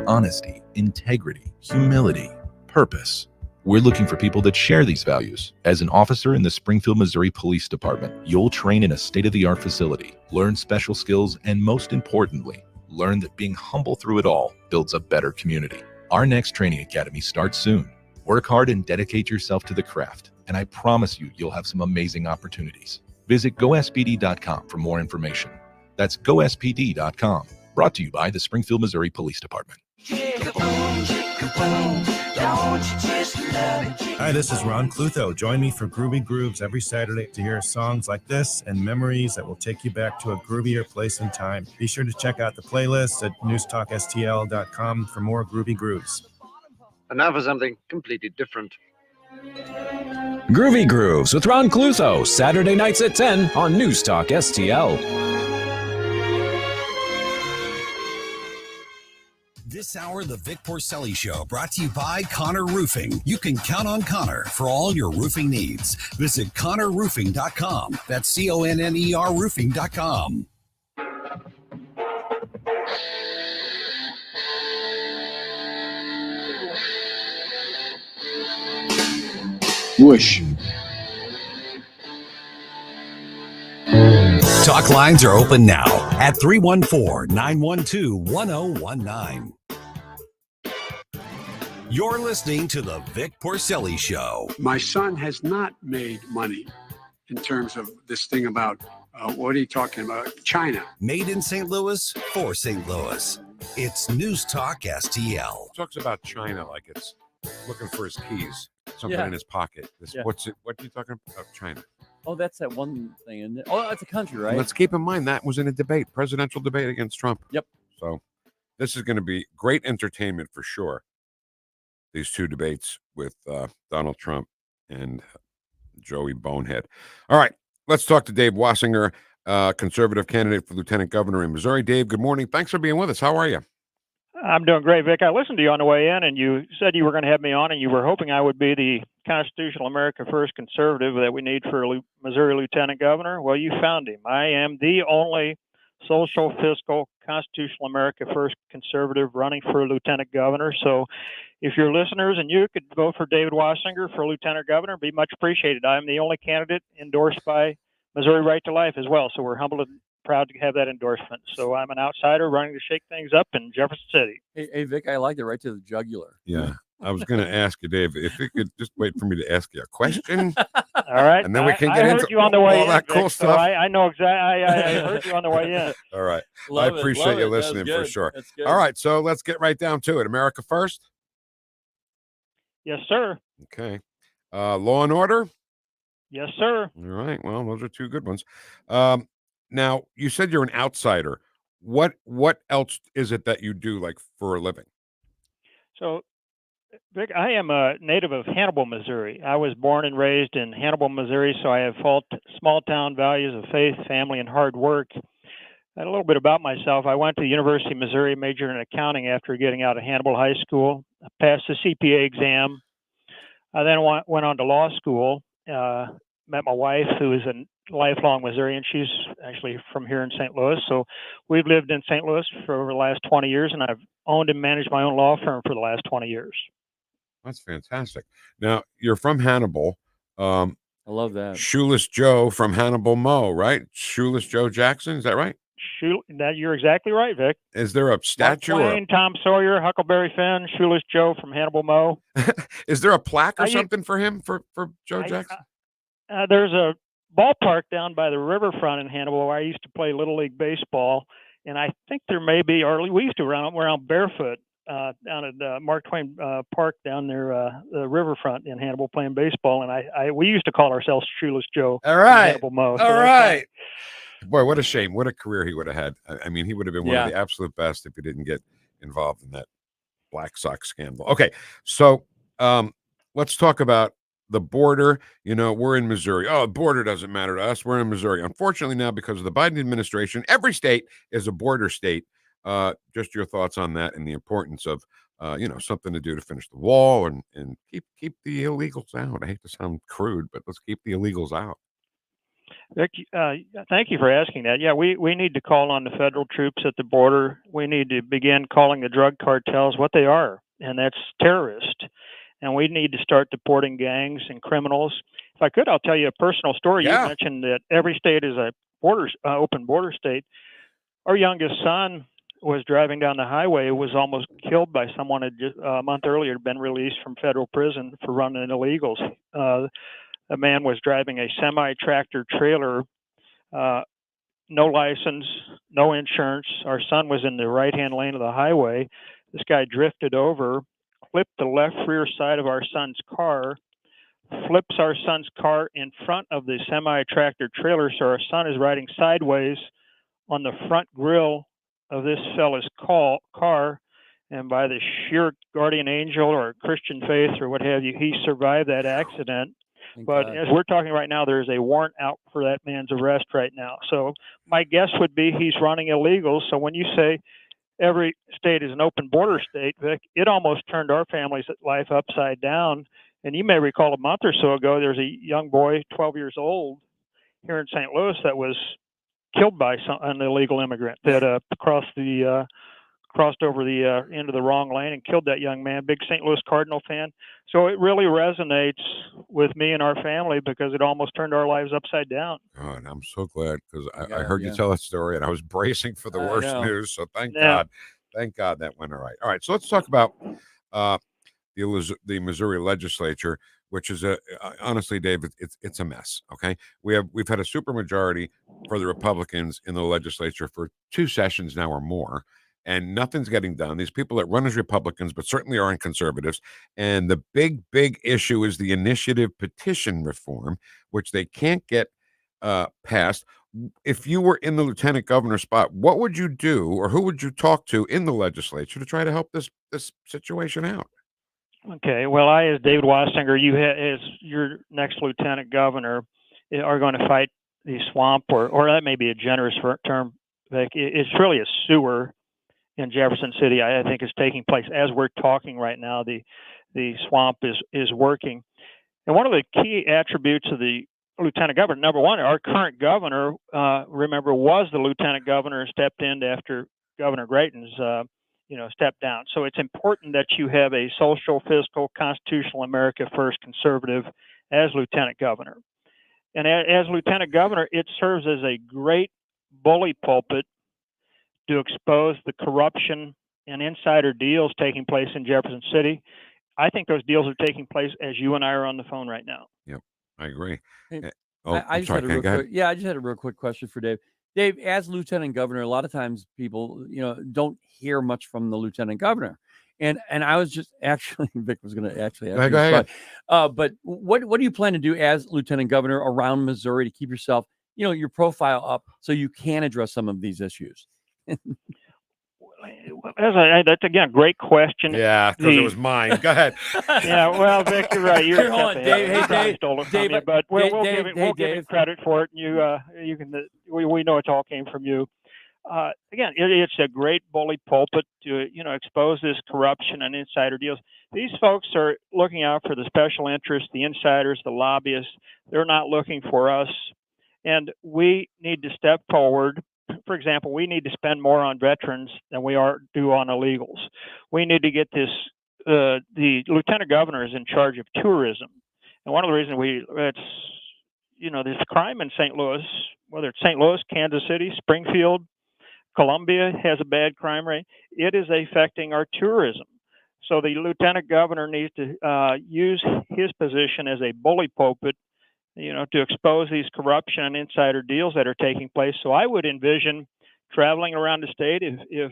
Honesty, integrity, humility, purpose. We're looking for people that share these values. As an officer in the Springfield, Missouri Police Department, you'll train in a state-of-the-art facility, learn special skills, and most importantly, learn that being humble through it all builds a better community. Our next training academy starts soon. Work hard and dedicate yourself to the craft, and I promise you'll have some amazing opportunities. Visit gospd.com for more information. That's gospd.com. Brought to you by the Springfield, Missouri Police Department. Hi, this is Ron Clutho. Join me for Groovy Grooves every Saturday to hear songs like this and memories that will take you back to a groovier place and time. Be sure to check out the playlist at newstalkstl.com for more Groovy Grooves. And now for something completely different. Groovy Grooves with Ron Clutho, Saturday nights at 10 on News Talk STL. This hour, the Vic Porcelli Show, brought to you by Connor Roofing. You can count on Connor for all your roofing needs. Visit ConnorRoofing.com. That's CONNER Roofing.com. Whoosh. Talk lines are open now at 314-912-1019. You're listening to the Vic Porcelli Show. My son has not made money in terms of this thing about, what are you talking about? China. Made in St. Louis for St. Louis. It's News Talk STL. Talks about China like it's looking for his keys, something in his pocket. What are you talking about, China? Oh, that's that one thing, isn't it? Oh, it's a country, right? Let's keep in mind that was in a debate, presidential debate against Trump. Yep. So this is going to be great entertainment for sure. These two debates with Donald Trump and Joey Bonehead. All right, let's talk to Dave Wasinger, conservative candidate for lieutenant governor in Missouri. Dave, good morning. Thanks for being with us. How are you? I'm doing great, Vic. I listened to you on the way in, and you said you were going to have me on, and you were hoping I would be the constitutional America First conservative that we need for a Missouri lieutenant governor. Well, you found him. I am the only social, fiscal, constitutional America First conservative running for lieutenant governor. So if your listeners and you could vote for David Wasinger for lieutenant governor, it'd be much appreciated. I'm the only candidate endorsed by Missouri Right to Life as well. So we're humbled and proud to have that endorsement. So I'm an outsider running to shake things up in Jefferson City. Hey, Vic, I liked it right to the jugular. Yeah. I was going to ask you, Dave, if you could just wait for me to ask you a question. All right. And then we can I get heard into you on the way all in, that cool Vic, stuff. So I know exactly. I heard you on the way in. All right. Love I it, appreciate love you it. That's listening for good. sure. That's good. All right. So let's get right down to it. America first. Yes, sir. Okay. Law and Order. Yes, sir. All right. Well, those are two good ones. Now, you said you're an outsider. What else is it that you do, like, for a living? So, Vic, I am a native of Hannibal, Missouri. I was born and raised in Hannibal, Missouri, so I have small town values of faith, family, and hard work. And a little bit about myself. I went to the University of Missouri, majored in accounting after getting out of Hannibal High School. I passed the CPA exam. I then went on to law school. Met my wife, who is a lifelong Missourian. She's actually from here in St. Louis. So we've lived in St. Louis for over the last 20 years, and I've owned and managed my own law firm for the last 20 years. That's fantastic. Now, you're from Hannibal. I love that. Shoeless Joe from Hannibal Mo, right? Shoeless Joe Jackson, is that right? You're exactly right, Vic. Is there a statue? Mark Twain, Tom Sawyer, Huckleberry Finn, Shoeless Joe from Hannibal Mo. Is there a plaque or something for him, for Joe Jackson? There's a ballpark down by the riverfront in Hannibal where I used to play Little League Baseball, and I think there may be, or we used to run around barefoot down at Mark Twain Park down there, the riverfront in Hannibal playing baseball, and we used to call ourselves Shoeless Joe. All right. Hannibal Mo. All right. Boy, what a shame. What a career he would have had. I mean, he would have been one of the absolute best if he didn't get involved in that Black Sox scandal. Okay, so let's talk about the border. You know, we're in Missouri. Oh, the border doesn't matter to us. We're in Missouri. Unfortunately, now, because of the Biden administration, every state is a border state. Just your thoughts on that and the importance of, something to do to finish the wall and keep the illegals out. I hate to sound crude, but let's keep the illegals out. Vic, thank you for asking that. Yeah, we need to call on the federal troops at the border. We need to begin calling the drug cartels what they are, and that's terrorists. And we need to start deporting gangs and criminals. If I could, I'll tell you a personal story. Yeah. You mentioned that every state is a open border state. Our youngest son was driving down the highway, was almost killed by someone who just a month earlier had been released from federal prison for running illegals. A man was driving a semi-tractor trailer, no license, no insurance. Our son was in the right-hand lane of the highway. This guy drifted over, clipped the left rear side of our son's car, flips our son's car in front of the semi-tractor trailer, so our son is riding sideways on the front grille of this fella's car, and by the sheer guardian angel or Christian faith or what have you, he survived that accident. But as we're talking right now, there's a warrant out for that man's arrest right now. So my guess would be he's running illegal. So when you say every state is an open border state, Vic, it almost turned our family's life upside down. And you may recall a month or so ago, there's a young boy, 12 years old, here in St. Louis that was killed by an illegal immigrant that crossed over the into the wrong lane and killed that young man. Big St. Louis Cardinal fan. So it really resonates with me and our family because it almost turned our lives upside down. Oh, and I'm so glad because I heard you tell that story and I was bracing for the worst news. So thank God that went all right. All right, so let's talk about the Missouri legislature, which is honestly, Dave, it's a mess. Okay, we've had a supermajority for the Republicans in the legislature for 2 sessions now or more. And nothing's getting done. These people that run as Republicans, but certainly aren't conservatives. And the big issue is the initiative petition reform, which they can't get passed. If you were in the lieutenant governor spot, what would you do, or who would you talk to in the legislature to try to help this situation out? Okay. Well, I, as David Wasinger, as your next lieutenant governor, are going to fight the swamp, or that may be a generous term. Like it's really a sewer in Jefferson City, I think, is taking place as we're talking right now. The swamp is working, and one of the key attributes of the lieutenant governor, number one, our current governor, remember, was the lieutenant governor and stepped in after Governor Grayton's, stepped down. So it's important that you have a social, fiscal, constitutional, America First conservative as lieutenant governor, and as lieutenant governor, it serves as a great bully pulpit to expose the corruption and insider deals taking place in Jefferson City. I think those deals are taking place as you and I are on the phone right now. Yep. I agree. Hey, Oh, I I'm just sorry, had a Ken, real go ahead. quick, yeah, I just had a real quick question for Dave. Dave, as lieutenant governor, a lot of times people, don't hear much from the lieutenant governor. And I was just actually, Vic was going to actually ask Go you ahead. but what do you plan to do as lieutenant governor around Missouri to keep yourself, your profile up so you can address some of these issues? That's again a great question. Yeah, because it was mine. Go ahead. Yeah, well, Vic, you're right. You're Here, hold on, Dave. Hey, Dave. Stole it from Dave, you, but we'll Dave, give it credit for it. You can. We know it all came from you. Again, it's a great bully pulpit to expose this corruption and insider deals. These folks are looking out for the special interests, the insiders, the lobbyists. They're not looking for us, and we need to step forward. For example, we need to spend more on veterans than we do on illegals. We need to get this. The lieutenant governor is in charge of tourism, and one of the reasons this crime in St. Louis, whether it's St. Louis, Kansas City, Springfield, Columbia has a bad crime rate. It is affecting our tourism. So the lieutenant governor needs to use his position as a bully pulpit, to expose these corruption and insider deals that are taking place. So I would envision traveling around the state. If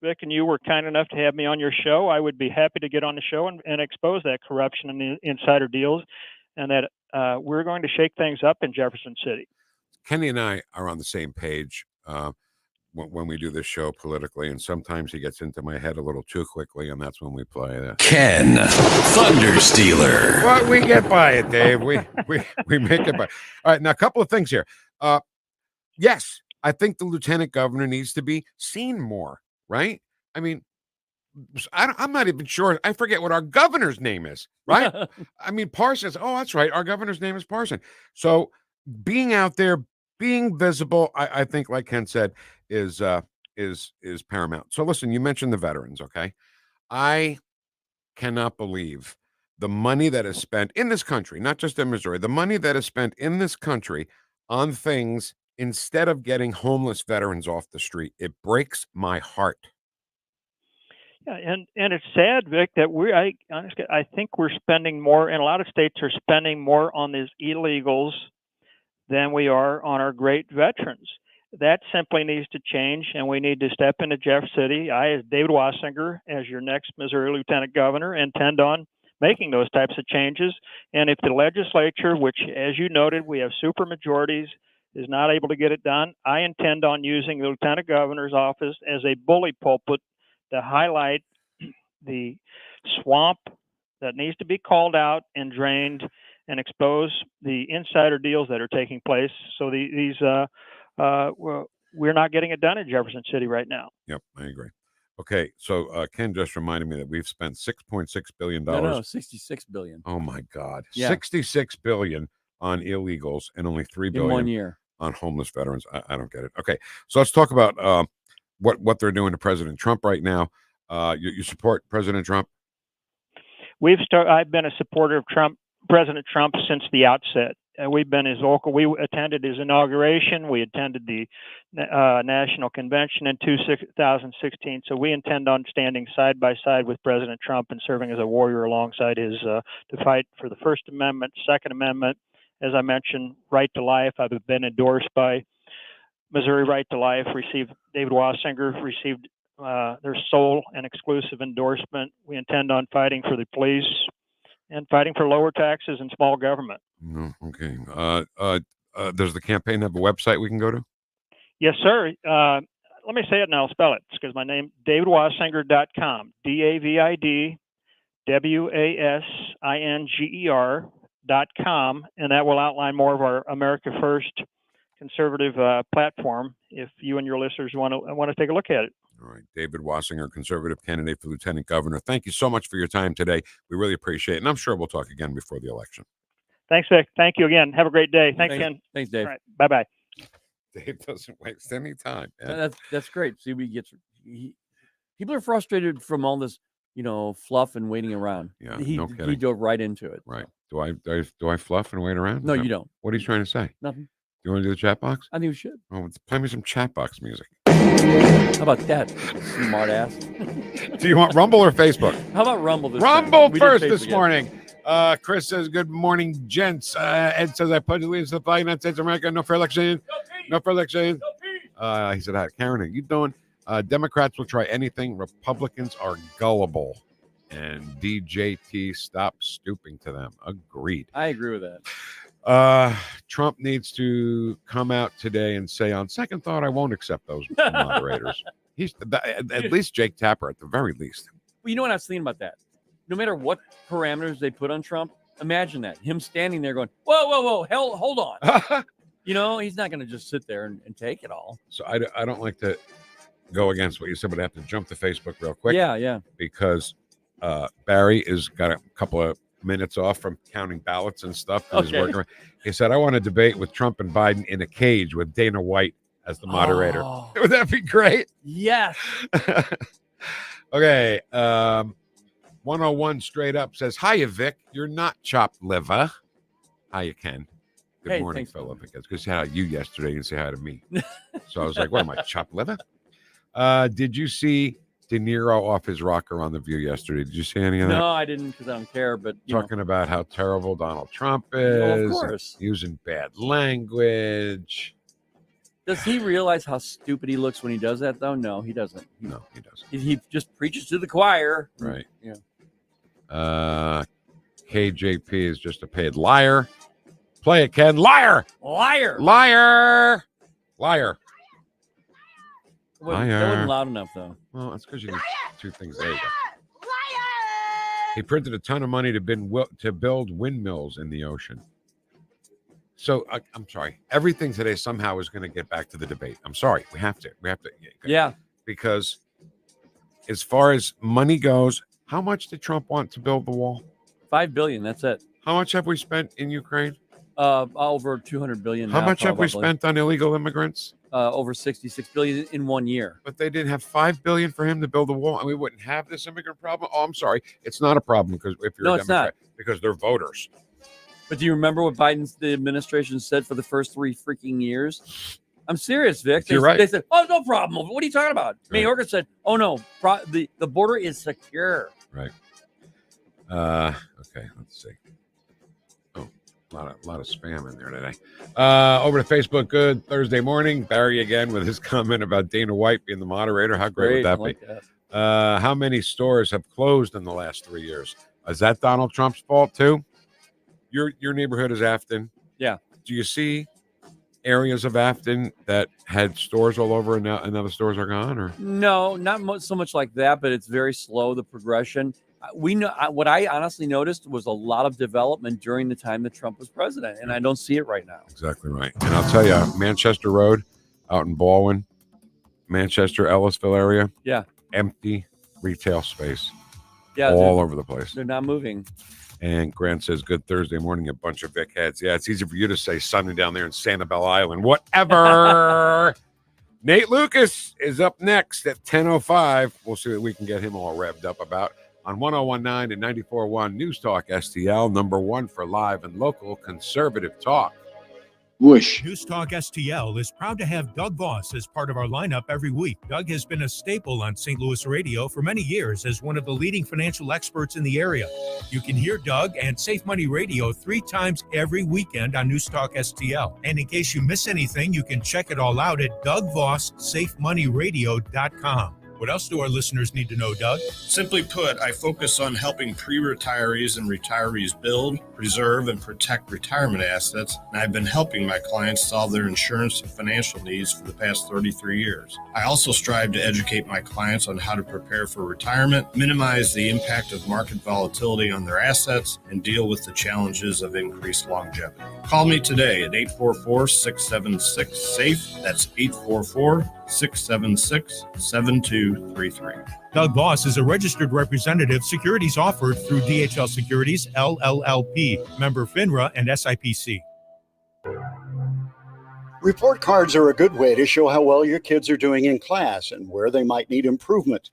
Vic and you were kind enough to have me on your show, I would be happy to get on the show and expose that corruption and the insider deals, and that we're going to shake things up in Jefferson City. Kenny and I are on the same page when we do this show politically, and sometimes he gets into my head a little too quickly, and that's when we play this. Ken Thunderstealer. Well, we get by it, Dave. We make it by. All right, now a couple of things here. Yes, I think the lieutenant governor needs to be seen more, right? I mean, I'm not even sure. I forget what our governor's name is, right? I mean, Parsons. Oh, that's right. Our governor's name is Parson. So being out there, being visible, I think, like Ken said, is paramount. So listen, you mentioned the veterans, okay? I cannot believe the money that is spent in this country, not just in Missouri, the money that is spent in this country on things instead of getting homeless veterans off the street. It breaks my heart. Yeah, and it's sad, Vic, that I think we're spending more, and a lot of states are spending more on these illegals than we are on our great veterans. That simply needs to change, and we need to step into Jeff City. I, as David Wasinger, as your next Missouri Lieutenant Governor, intend on making those types of changes. And if the legislature, which, as you noted, we have super majorities, is not able to get it done, I intend on using the Lieutenant Governor's office as a bully pulpit to highlight the swamp that needs to be called out and drained, and expose the insider deals that are taking place. So we're not getting it done in Jefferson City right now. Yep, I agree. Okay, so Ken just reminded me that we've spent $6.6 billion. No, $66 billion. Oh my God, yeah. $66 billion on illegals and only $3 billion in 1 year on homeless veterans. I don't get it. Okay, so let's talk about what they're doing to President Trump right now. You support President Trump? I've been a supporter of President Trump since the outset. We've been his vocal. We attended his inauguration. We attended the national convention in 2016. So we intend on standing side by side with President Trump and serving as a warrior alongside his to fight for the First Amendment, Second Amendment. As I mentioned, right to life. I've been endorsed by Missouri Right to Life. David Wasinger received their sole and exclusive endorsement. We intend on fighting for the police and fighting for lower taxes and small government. No, okay. Does the campaign have a website we can go to? Yes, sir. Let me say it and I'll spell it. It's because my name, davidwasinger.com, DAVIDWASINGER.com, and that will outline more of our America First conservative platform if you and your listeners want to take a look at it. All right. David Wasinger, conservative candidate for lieutenant governor. Thank you so much for your time today. We really appreciate it. And I'm sure we'll talk again before the election. Thanks, Vic. Thank you again. Have a great day. Thanks, Ken. Thanks, Dave. All right. Bye-bye. Dave doesn't waste any time. That's great. See, people are frustrated from all this, fluff and waiting around. Yeah, no kidding. He dove right into it. Right. Do I fluff and wait around? No, you don't. What are you trying to say? Nothing. Do you want to do the chat box? I think we should. Oh, play me some chat box music. How about that, smart ass? Do you want Rumble or Facebook? How about Rumble? Rumble first this morning. Chris says, good morning, gents. Ed says, I pledge allegiance to the flag of the United States of America. No for election. No for election. He said, hi, Karen, how you doing? Democrats will try anything. Republicans are gullible. And DJT, stop stooping to them. Agreed. I agree with that. Trump needs to come out today and say, on second thought, I won't accept those moderators. He's at least Jake Tapper, at the very least. Well, you know what I was thinking about that? No matter what parameters they put on Trump, imagine that. Him standing there going, whoa, hell, hold on. He's not going to just sit there and take it all. So I don't like to go against what you said, but I have to jump to Facebook real quick. Yeah. Because Barry has got a couple of minutes off from counting ballots and stuff. He's working around. He said, I want to debate with Trump and Biden in a cage with Dana White as the moderator. Oh. Would that be great? Yes. Okay. 101 straight up says, hiya, Vic. You're not chopped liver. Hiya, Ken. Good morning, Philip. Because good to say hi to you yesterday and say hi to me. So I was like, what am I, chopped liver? Did you see De Niro off his rocker on The View yesterday? Did you see any of that? No, I didn't because I don't care. But talking about how terrible Donald Trump is. Of course. Using bad language. Does he realize how stupid he looks when he does that, though? No, he doesn't. No, he doesn't. He just preaches to the choir. Right. Yeah. KJP is just a paid liar. Play it, Ken. Liar. Liar. Liar. Liar. That wasn't loud enough, though. Well, that's because you need two things. There you go. He printed a ton of money to build windmills in the ocean. So I'm sorry. Everything today somehow is going to get back to the debate. I'm sorry. We have to. Yeah. Because as far as money goes, how much did Trump want to build the wall? $5 billion. That's it. How much have we spent in Ukraine? Over $200 billion. How much have we spent on illegal immigrants? Over $66 billion in 1 year. But they didn't have $5 billion for him to build a wall, and we wouldn't have this immigrant problem. Oh, I'm sorry, it's not a problem because if you're a Democrat, because they're voters. But do you remember what the administration said for the first 3 freaking years? I'm serious, Vic. You're right. They said, "Oh, no problem. What are you talking about?" Right. Mayorkas said, "Oh no, the border is secure." Right. Okay. Let's see. Oh, a lot of spam in there today. Over to Facebook. Good Thursday morning. Barry again with his comment about Dana White being the moderator. How great would that be? That. How many stores have closed in the last 3 years? Is that Donald Trump's fault too? Your neighborhood is Afton. Yeah. Do you see areas of Afton that had stores all over and now the stores are gone? Or no, not so much like that, but it's very slow, the progression. We know what I honestly noticed was a lot of development during the time that Trump was president, and I don't see it right now. Exactly right. And I'll tell you, Manchester Road out in Baldwin, Manchester, Ellisville area. Yeah. Empty retail space. Yeah. All over the place. They're not moving. And Grant says, good Thursday morning, a bunch of Vic Heads. Yeah, it's easy for you to say sunny down there in Sanibel Island. Whatever. Nate Lucas is up next at 10:05. We'll see what we can get him all revved up about on 1019 and 94.1 News Talk STL, number one for live and local conservative talk. Whoosh. News Talk STL is proud to have Doug Voss as part of our lineup every week. Doug has been a staple on St. Louis radio for many years as one of the leading financial experts in the area. You can hear Doug and Safe Money Radio 3 times every weekend on News Talk STL. And in case you miss anything, you can check it all out at DougVossSafeMoneyRadio.com. What else do our listeners need to know, Doug? Simply put, I focus on helping pre-retirees and retirees build, preserve, and protect retirement assets, and I've been helping my clients solve their insurance and financial needs for the past 33 years. I also strive to educate my clients on how to prepare for retirement, minimize the impact of market volatility on their assets, and deal with the challenges of increased longevity. Call me today at 844-676-SAFE. That's 844-676-7233. Doug Voss is a registered representative. Securities offered through DHL Securities, LLLP, member FINRA and SIPC. Report cards are a good way to show how well your kids are doing in class and where they might need improvement.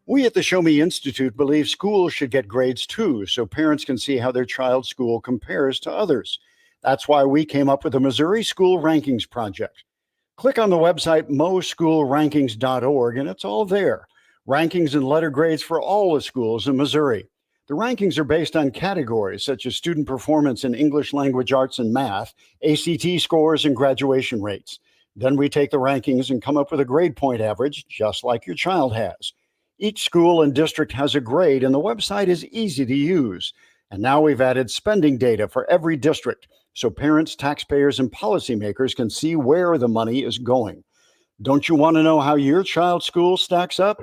We at the Show Me Institute believe schools should get grades too, so parents can see how their child's school compares to others. That's why we came up with the Missouri School Rankings Project. Click on the website moschoolrankings.org and it's all there. Rankings and letter grades for all the schools in Missouri. The rankings are based on categories such as student performance in English language arts and math, ACT scores, and graduation rates. Then we take the rankings and come up with a grade point average, just like your child has. Each school and district has a grade, and the website is easy to use. And now we've added spending data for every district, so parents, taxpayers, and policymakers can see where the money is going. Don't you want to know how your child's school stacks up?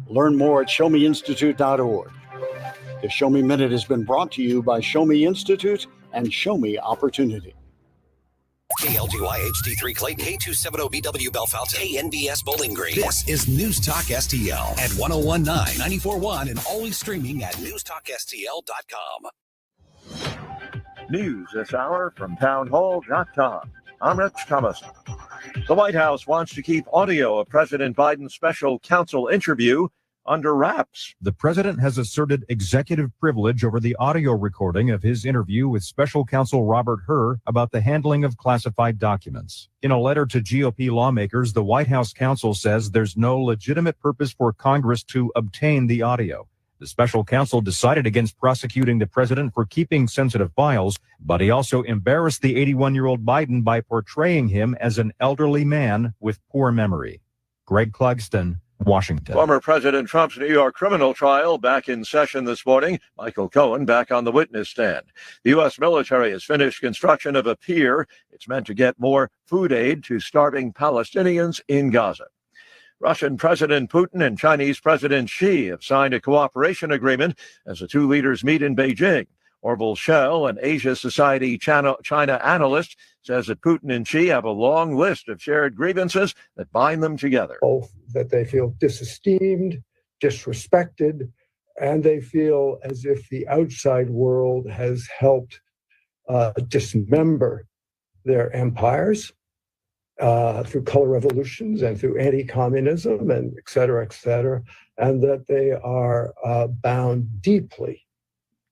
Learn more at showmeinstitute.org. The Show Me Minute has been brought to you by Show Me Institute and Show Me Opportunity. KLGY HD3 Clayton, K270BW Bellefonte, KNBS Bowling Green. This is News Talk STL at 1019, 94.1, and always streaming at newstalkstl.com. News this hour from townhall.com. I'm Rich Thomas. The White House wants to keep audio of President Biden's special counsel interview under wraps. The president has asserted executive privilege over the audio recording of his interview with special counsel Robert Hur about the handling of classified documents. In a letter to GOP lawmakers, the White House counsel says there's no legitimate purpose for Congress to obtain the audio. The special counsel decided against prosecuting the president for keeping sensitive files, but he also embarrassed the 81-year-old Biden by portraying him as an elderly man with poor memory. Greg Clugston, Washington. Former President Trump's New York criminal trial back in session this morning. Michael Cohen back on the witness stand. The U.S. military has finished construction of a pier. It's meant to get more food aid to starving Palestinians in Gaza. Russian President Putin and Chinese President Xi have signed a cooperation agreement as the two leaders meet in Beijing. Orville Schell, an Asia Society China analyst, says that Putin and Xi have a long list of shared grievances that bind them together. Both that they feel disesteemed, disrespected, and they feel as if the outside world has helped dismember their empires through color revolutions and through anti-communism and et cetera, and that they are bound deeply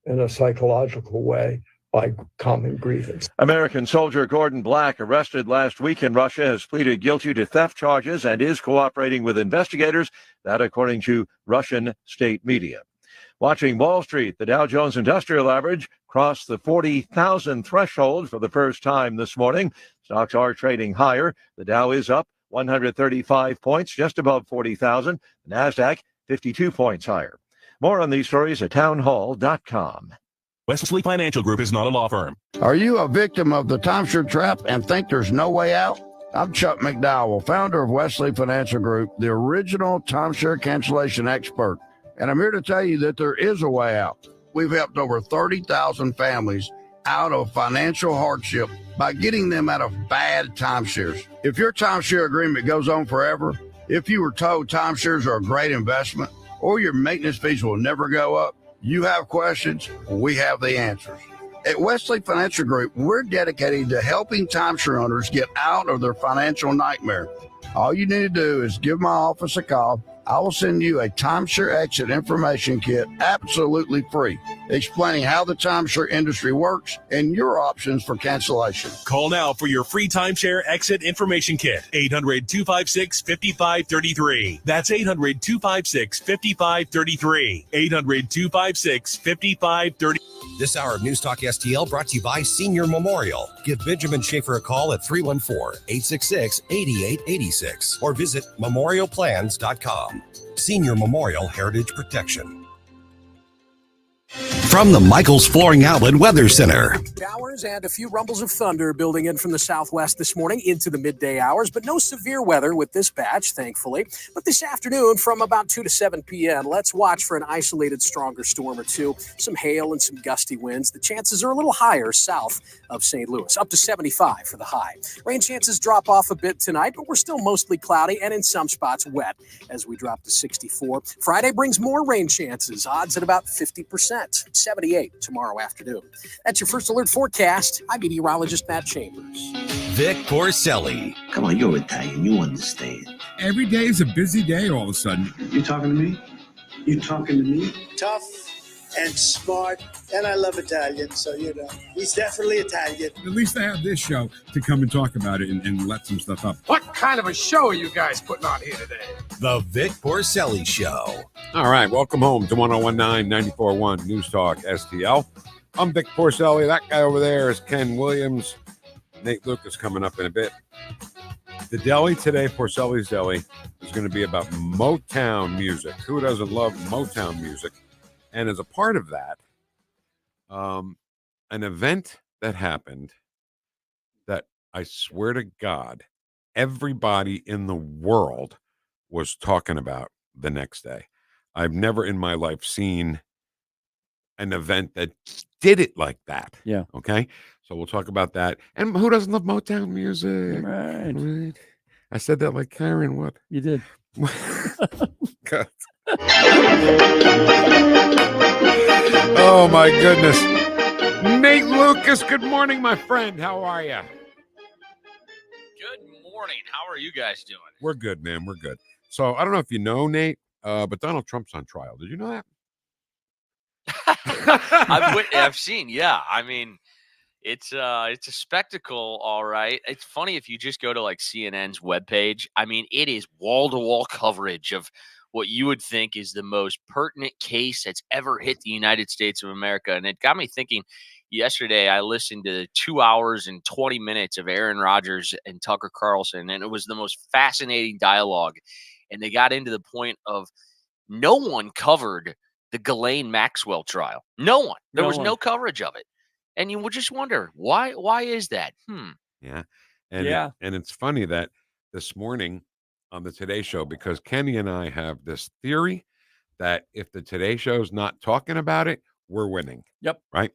in a psychological way by common grievance. American soldier Gordon Black, arrested last week in Russia, has pleaded guilty to theft charges and is cooperating with investigators, that according to Russian state media. Watching Wall Street, the Dow Jones Industrial Average crossed the 40,000 threshold for the first time this morning. Stocks are trading higher. The Dow is up 135 points, just above 40,000. The NASDAQ 52 points higher. More on these stories at townhall.com. Wesley Financial Group is not a law firm. Are you a victim of the timeshare trap and think there's no way out? I'm Chuck McDowell, founder of Wesley Financial Group, the original timeshare cancellation expert. And I'm here to tell you that there is a way out. We've helped over 30,000 families out of financial hardship by getting them out of bad timeshares. If your timeshare agreement goes on forever, if you were told timeshares are a great investment, or your maintenance fees will never go up, you have questions, we have the answers. At Wesley Financial Group, we're dedicated to helping timeshare owners get out of their financial nightmare. All you need to do is give my office a call. I will send you a timeshare exit information kit absolutely free, explaining how the timeshare industry works and your options for cancellation. Call now for your free timeshare exit information kit. 800-256-5533. That's 800-256-5533. 800-256-5533. This hour of News Talk STL brought to you by Senior Memorial. Give Benjamin Schaefer a call at 314-866-8886 or visit memorialplans.com. Senior Memorial Heritage Protection. From the Michaels Flooring Outlet Weather Center. Showers and a few rumbles of thunder building in from the southwest this morning into the midday hours, but no severe weather with this batch, thankfully. But this afternoon from about 2 to 7 p.m., let's watch for an isolated stronger storm or two, some hail and some gusty winds. The chances are a little higher south of St. Louis, up to 75 for the high. Rain chances drop off a bit tonight, but we're still mostly cloudy and in some spots wet as we drop to 64. Friday brings more rain chances, odds at about 50%. 78 tomorrow afternoon. That's your first alert forecast. I'm meteorologist Matt Chambers. Vic Porcelli. Come on, you're Italian. You understand. Every day is a busy day all of a sudden. You talking to me? You talking to me? Tough and smart, and I love Italian, so, he's definitely Italian. At least I have this show to come and talk about it and let some stuff up. What kind of a show are you guys putting on here today? The Vic Porcelli Show. All right, welcome home to 1019 94.1 News Talk STL. I'm Vic Porcelli. That guy over there is Ken Williams. Nate Lucas coming up in a bit. The deli today, Porcelli's Deli, is going to be about Motown music. Who doesn't love Motown music? And as a part of that, an event that happened that I swear to God, everybody in the world was talking about the next day. I've never in my life seen an event that did it like that. Yeah. Okay. So we'll talk about that. And who doesn't love Motown music? Right. I said that like Karen. What? You did. God. Oh my goodness. Nate Lucas, good morning, my friend. How are you? Good morning. How are you guys doing? We're good, man. We're good. So I don't know if you know, Nate, but Donald Trump's on trial. Did you know that? I've seen, yeah. I mean, it's a spectacle, all right. It's funny if you just go to like CNN's webpage. I mean, it is wall-to-wall coverage of what you would think is the most pertinent case that's ever hit the United States of America. And it got me thinking. Yesterday, I listened to 2 hours and 20 minutes of Aaron Rodgers and Tucker Carlson, and it was the most fascinating dialogue. And they got into the point of no one covered the Ghislaine Maxwell trial. No one. There was no coverage of it. And you would just wonder, why is that? Yeah. And it's funny that this morning on the Today Show, because Kenny and I have this theory that if the Today Show's not talking about it, we're winning. Yep. Right?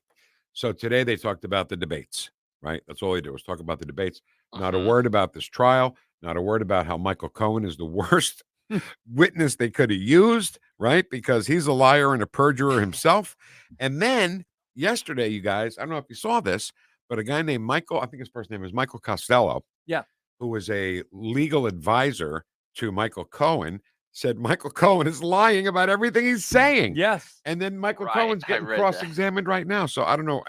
So today they talked about the debates, right? That's all they do is talk about the debates. Not a word about this trial. Not a word about how Michael Cohen is the worst witness they could have used, right? Because he's a liar and a perjurer himself. And then yesterday, you guys, I don't know if you saw this, but a guy named Michael, I think his first name is Michael Costello. Yeah. Who was a legal advisor to Michael Cohen, said Michael Cohen is lying about everything he's saying. Yes. And then Michael Cohen's getting cross-examined right now. So I don't know,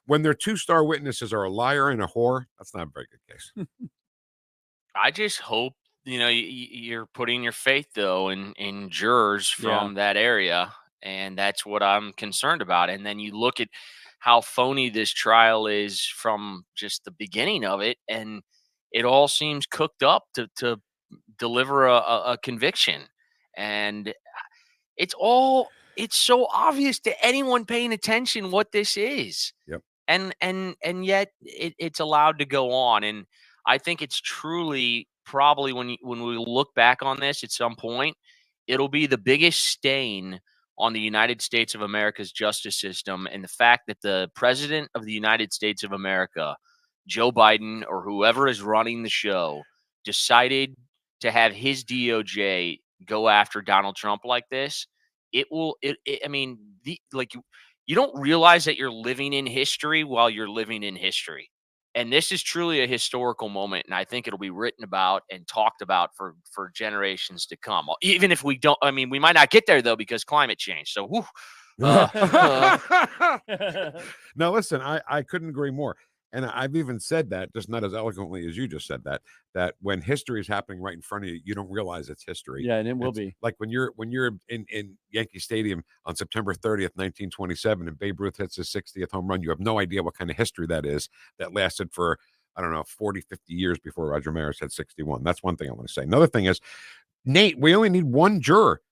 when their two-star witnesses are a liar and a whore, that's not a very good case. I just hope, you're putting your faith, though, in jurors from that area. And that's what I'm concerned about. And then you look at how phony this trial is from just the beginning of it. And it all seems cooked up to deliver a conviction. And it's so obvious to anyone paying attention what this is. Yep. And yet it's allowed to go on. And I think it's truly probably when we look back on this at some point, it'll be the biggest stain on the United States of America's justice system. And the fact that the president of the United States of America, Joe Biden, or whoever is running the show, decided to have his DOJ go after Donald Trump like this. You don't realize that you're living in history while you're living in history. And this is truly a historical moment. And I think it'll be written about and talked about for generations to come. Even if we don't, we might not get there, though, because climate change. So, Now, listen, I couldn't agree more. And I've even said that, just not as eloquently as you just said that when history is happening right in front of you, you don't realize it's history. Yeah, and it will be. Like when you're in Yankee Stadium on September 30th, 1927, and Babe Ruth hits his 60th home run, you have no idea what kind of history that is that lasted for, 40, 50 years before Roger Maris had 61. That's one thing I want to say. Another thing is, Nate, we only need one juror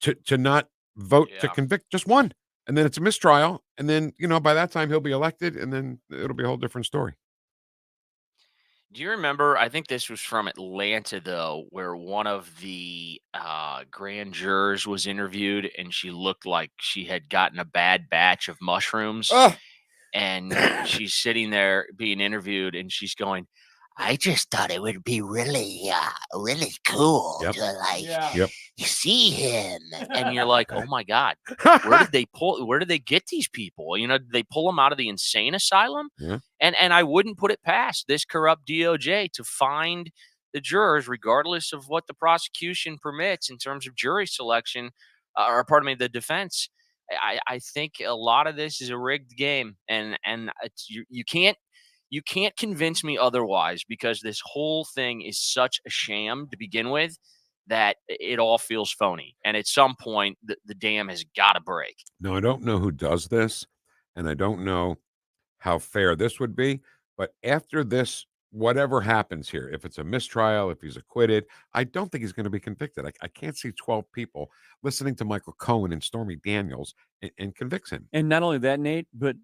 to not vote to convict, just one. And then it's a mistrial. And then, by that time he'll be elected, and then it'll be a whole different story. Do you remember, I think this was from Atlanta, though, where one of the grand jurors was interviewed, and she looked like she had gotten a bad batch of mushrooms. And she's sitting there being interviewed, and she's going, I just thought it would be really cool to see him. And you're like, oh my God, where did they get these people? Did they pull them out of the insane asylum? Yeah. And I wouldn't put it past this corrupt DOJ to find the jurors, regardless of what the prosecution permits in terms of jury selection, the defense, I think a lot of this is a rigged game, and it's, you can't convince me otherwise, because this whole thing is such a sham to begin with that it all feels phony. And at some point, the dam has got to break. Now, I don't know who does this, and I don't know how fair this would be, but after this, whatever happens here, if it's a mistrial, if he's acquitted, I don't think he's going to be convicted. I can't see 12 people listening to Michael Cohen and Stormy Daniels and convicts him. And not only that, Nate, but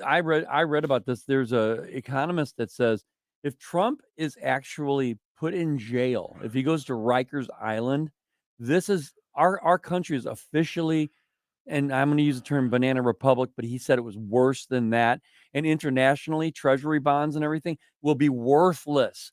I read about this. There's a economist that says if Trump is actually put in jail, if he goes to Rikers Island, this is our country is officially, and I'm going to use the term banana republic, but he said it was worse than that. And internationally, treasury bonds and everything will be worthless.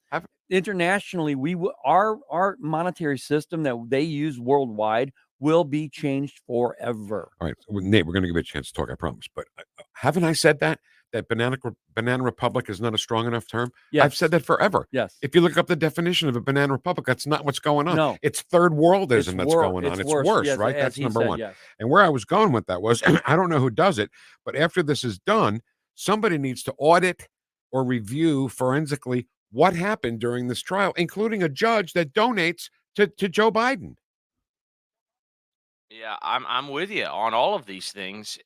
Internationally, our monetary system that they use worldwide will be changed forever. All right, Nate, we're going to give you a chance to talk, I promise. But haven't I said that banana republic is not a strong enough term? Yes. I've said that forever. Yes. If you look up the definition of a banana republic, that's not what's going on. No. It's third worldism It's that's going on. It's worse, yes, right? as That's he number said, one. yes. And where I was going with that was, I don't know who does it, but after this is done, somebody needs to audit or review forensically what happened during this trial, including a judge that donates to Joe Biden. Yeah, I'm with you on all of these things.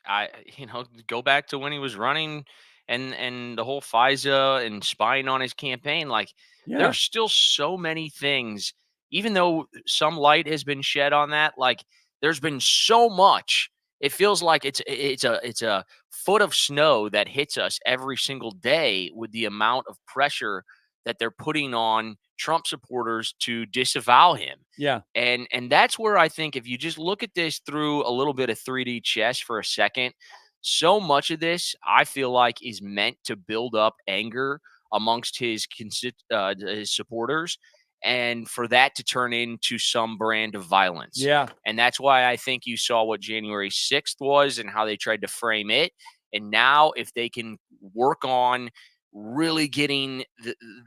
Go back to when he was running and the whole FISA and spying on his campaign. Like, there's still so many things, even though some light has been shed on that. Like, there's been so much. It feels like it's a foot of snow that hits us every single day with the amount of pressure that they're putting on Trump supporters to disavow him. Yeah. And that's where I think if you just look at this through a little bit of 3D chess for a second, so much of this I feel like is meant to build up anger amongst his supporters, and for that to turn into some brand of violence. Yeah. And that's why I think you saw what January 6th was and how they tried to frame it. And now if they can work on really getting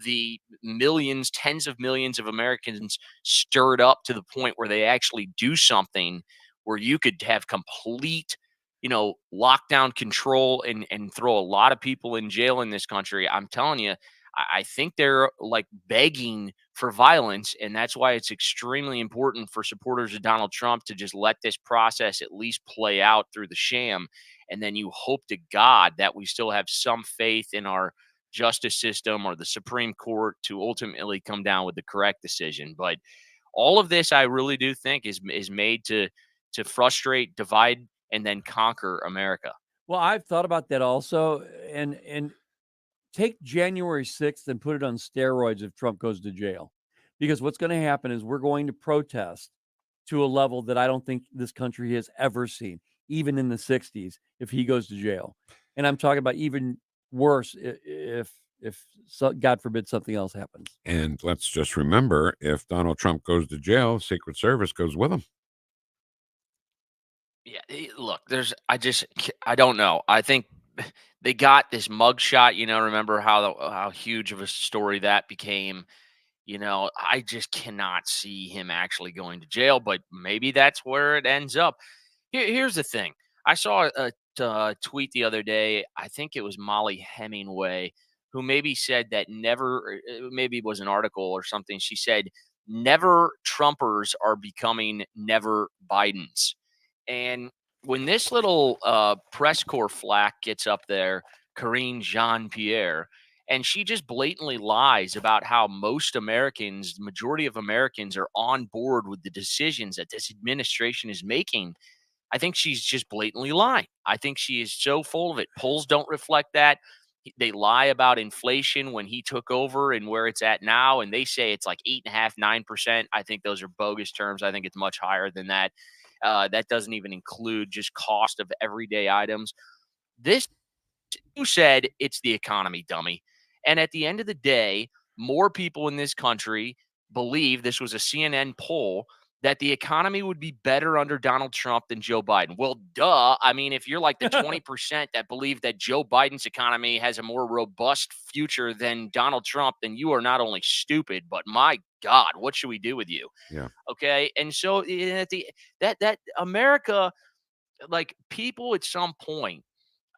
the millions, tens of millions of Americans stirred up to the point where they actually do something where you could have complete, lockdown control and throw a lot of people in jail in this country. I'm telling you, I think they're like begging for violence. And that's why it's extremely important for supporters of Donald Trump to just let this process at least play out through the sham. And then you hope to God that we still have some faith in our justice system or the Supreme Court to ultimately come down with the correct decision. But all of this, I really do think is made to frustrate, divide, and then conquer America. Well, I've thought about that also, and take January 6th and put it on steroids if Trump goes to jail, because what's going to happen is we're going to protest to a level that I don't think this country has ever seen, even in the 60s, if he goes to jail. And I'm talking about even worse if God forbid something else happens. And let's just remember, if Donald Trump goes to jail, Secret Service goes with him. Yeah, look, I don't know. I think they got this mugshot, remember how huge of a story that became. I just cannot see him actually going to jail, but maybe that's where it ends up. Here's the thing. I saw a tweet the other day. I think it was Molly Hemingway, who maybe said that maybe it was an article or something. She said, never Trumpers are becoming never Bidens. And when this little press corps flack gets up there, Karine Jean-Pierre, and she just blatantly lies about how most Americans, the majority of Americans, are on board with the decisions that this administration is making, I think she's just blatantly lying. I think she is so full of it. Polls don't reflect that. They lie about inflation when he took over and where it's at now, and they say it's like 8.5%, 9%. I think those are bogus terms. I think it's much higher than that. That doesn't even include just cost of everyday items. You said it's the economy, dummy. And at the end of the day, more people in this country believe, this was a CNN poll, that the economy would be better under Donald Trump than Joe Biden. Well, duh. I mean, if you're like the 20% that believe that Joe Biden's economy has a more robust future than Donald Trump, then you are not only stupid, but my God, what should we do with you? Yeah. Okay. And so that America, like people at some point,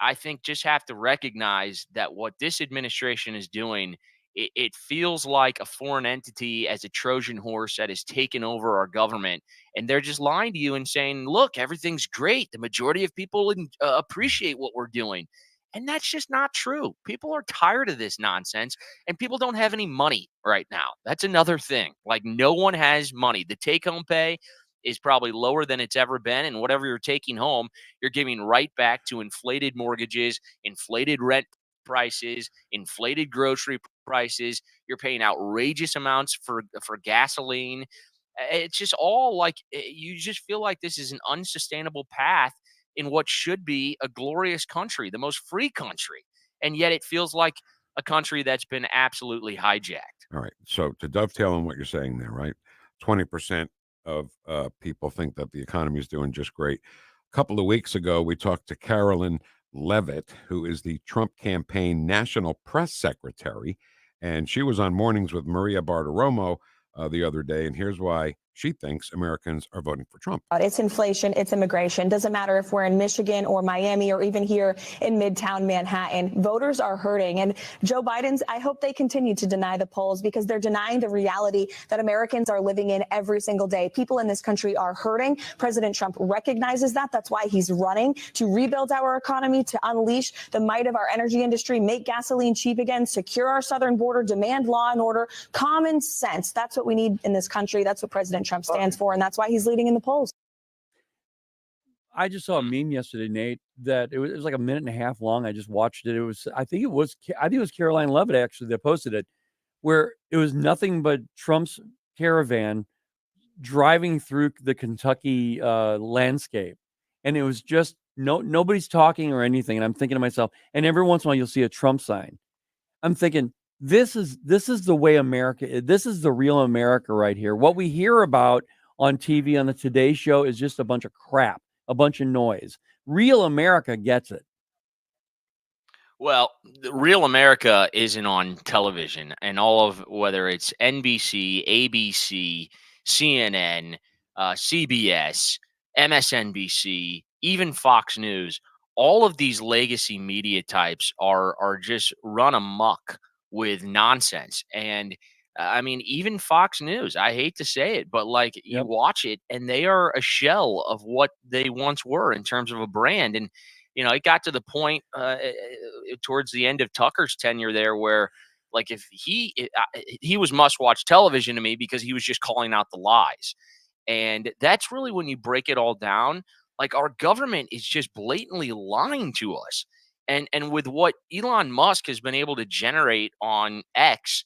I think, just have to recognize that what this administration is doing, it feels like a foreign entity as a Trojan horse that has taken over our government. And they're just lying to you and saying, look, everything's great. The majority of people appreciate what we're doing. And that's just not true. People are tired of this nonsense, and people don't have any money right now. That's another thing. Like, no one has money. The take home pay is probably lower than it's ever been. And whatever you're taking home, you're giving right back to inflated mortgages, inflated rent prices, inflated grocery prices. You're paying outrageous amounts for gasoline. It's just all like, you just feel like this is an unsustainable path in what should be a glorious country, the most free country. And yet it feels like a country that's been absolutely hijacked. All right. So to dovetail on what you're saying there, right? 20% of people think that the economy is doing just great. A couple of weeks ago, we talked to Carolyn Levitt, who is the Trump campaign national press secretary, and she was on Mornings with Maria Bartiromo the other day, and here's why she thinks Americans are voting for Trump. It's inflation, it's immigration. Doesn't matter if we're in Michigan or Miami or even here in Midtown Manhattan. Voters are hurting. And Joe Biden's, I hope they continue to deny the polls, because they're denying the reality that Americans are living in every single day. People in this country are hurting. President Trump recognizes that. That's why he's running to rebuild our economy, to unleash the might of our energy industry, make gasoline cheap again, secure our southern border, demand law and order, common sense. That's what we need in this country. That's what President Trump stands for, and that's why he's leading in the polls. I just saw a meme yesterday, Nate, that it was like a minute and a half long. I just watched it. I think it was Caroline Levitt actually that posted it, where it was nothing but Trump's caravan driving through the Kentucky landscape, and it was just nobody's talking or anything. And I'm thinking to myself, and every once in a while you'll see a Trump sign. I'm thinking, this is the way America. This is the real America right here. What we hear about on TV on the Today Show is just a bunch of crap, a bunch of noise. Real America gets it. Well, the real America isn't on television, and all of, whether it's NBC, ABC, CNN, CBS, MSNBC, even Fox News, all of these legacy media types are just run amok with nonsense. And I mean, even Fox News, I hate to say it, but like, you watch it and they are a shell of what they once were in terms of a brand. And, it got to the point towards the end of Tucker's tenure there where, like, if he was must-watch television to me because he was just calling out the lies. And that's really when you break it all down. Like, our government is just blatantly lying to us. And with what Elon Musk has been able to generate on X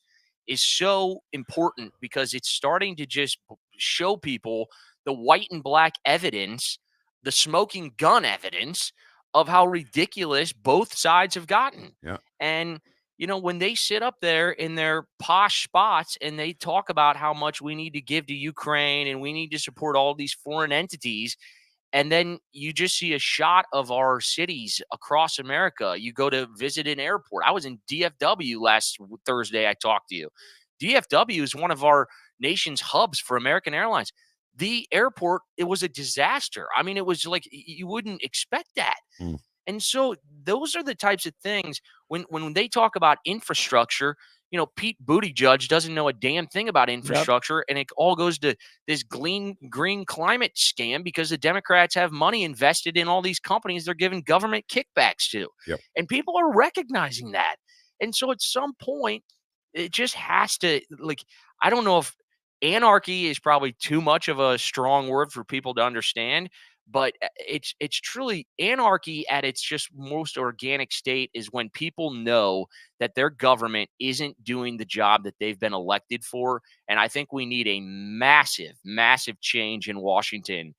is so important, because it's starting to just show people the white and black evidence, the smoking gun evidence of how ridiculous both sides have gotten. Yeah. And, when they sit up there in their posh spots and they talk about how much we need to give to Ukraine and we need to support all these foreign entities, and then you just see a shot of our cities across America. You go to visit an airport. I was in DFW last Thursday. I talked to you. DFW is one of our nation's hubs for American Airlines. The airport, it was a disaster. I mean, it was like, you wouldn't expect that. Mm. And so those are the types of things when they talk about infrastructure. Pete Buttigieg doesn't know a damn thing about infrastructure, and it all goes to this green climate scam because the Democrats have money invested in all these companies they're giving government kickbacks to. Yep. And people are recognizing that. And so at some point, it just has to, like, I don't know if anarchy is probably too much of a strong word for people to understand, but it's truly anarchy at its just most organic state is when people know that their government isn't doing the job that they've been elected for. And I think we need a massive, massive change in Washington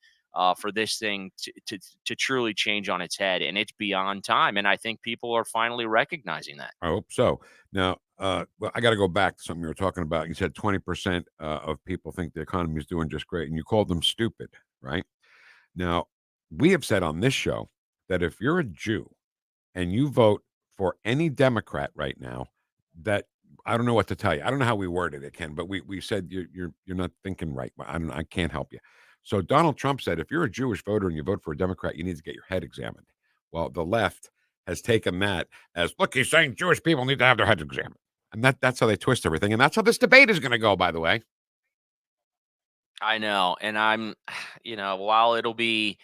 for this thing to truly change on its head. And it's beyond time. And I think people are finally recognizing that. I hope so. Now, well, I got to go back to something you were talking about. You said 20% of people think the economy is doing just great, and you called them stupid, right? Now, we have said on this show that if you're a Jew and you vote for any Democrat right now, that I don't know what to tell you. I don't know how we worded it, Ken, but we said you're not thinking right. I can't help you. So Donald Trump said, if you're a Jewish voter and you vote for a Democrat, you need to get your head examined. Well, the left has taken that as, look, he's saying Jewish people need to have their heads examined. And that's how they twist everything. And that's how this debate is going to go, by the way. I know. And I'm, while it'll be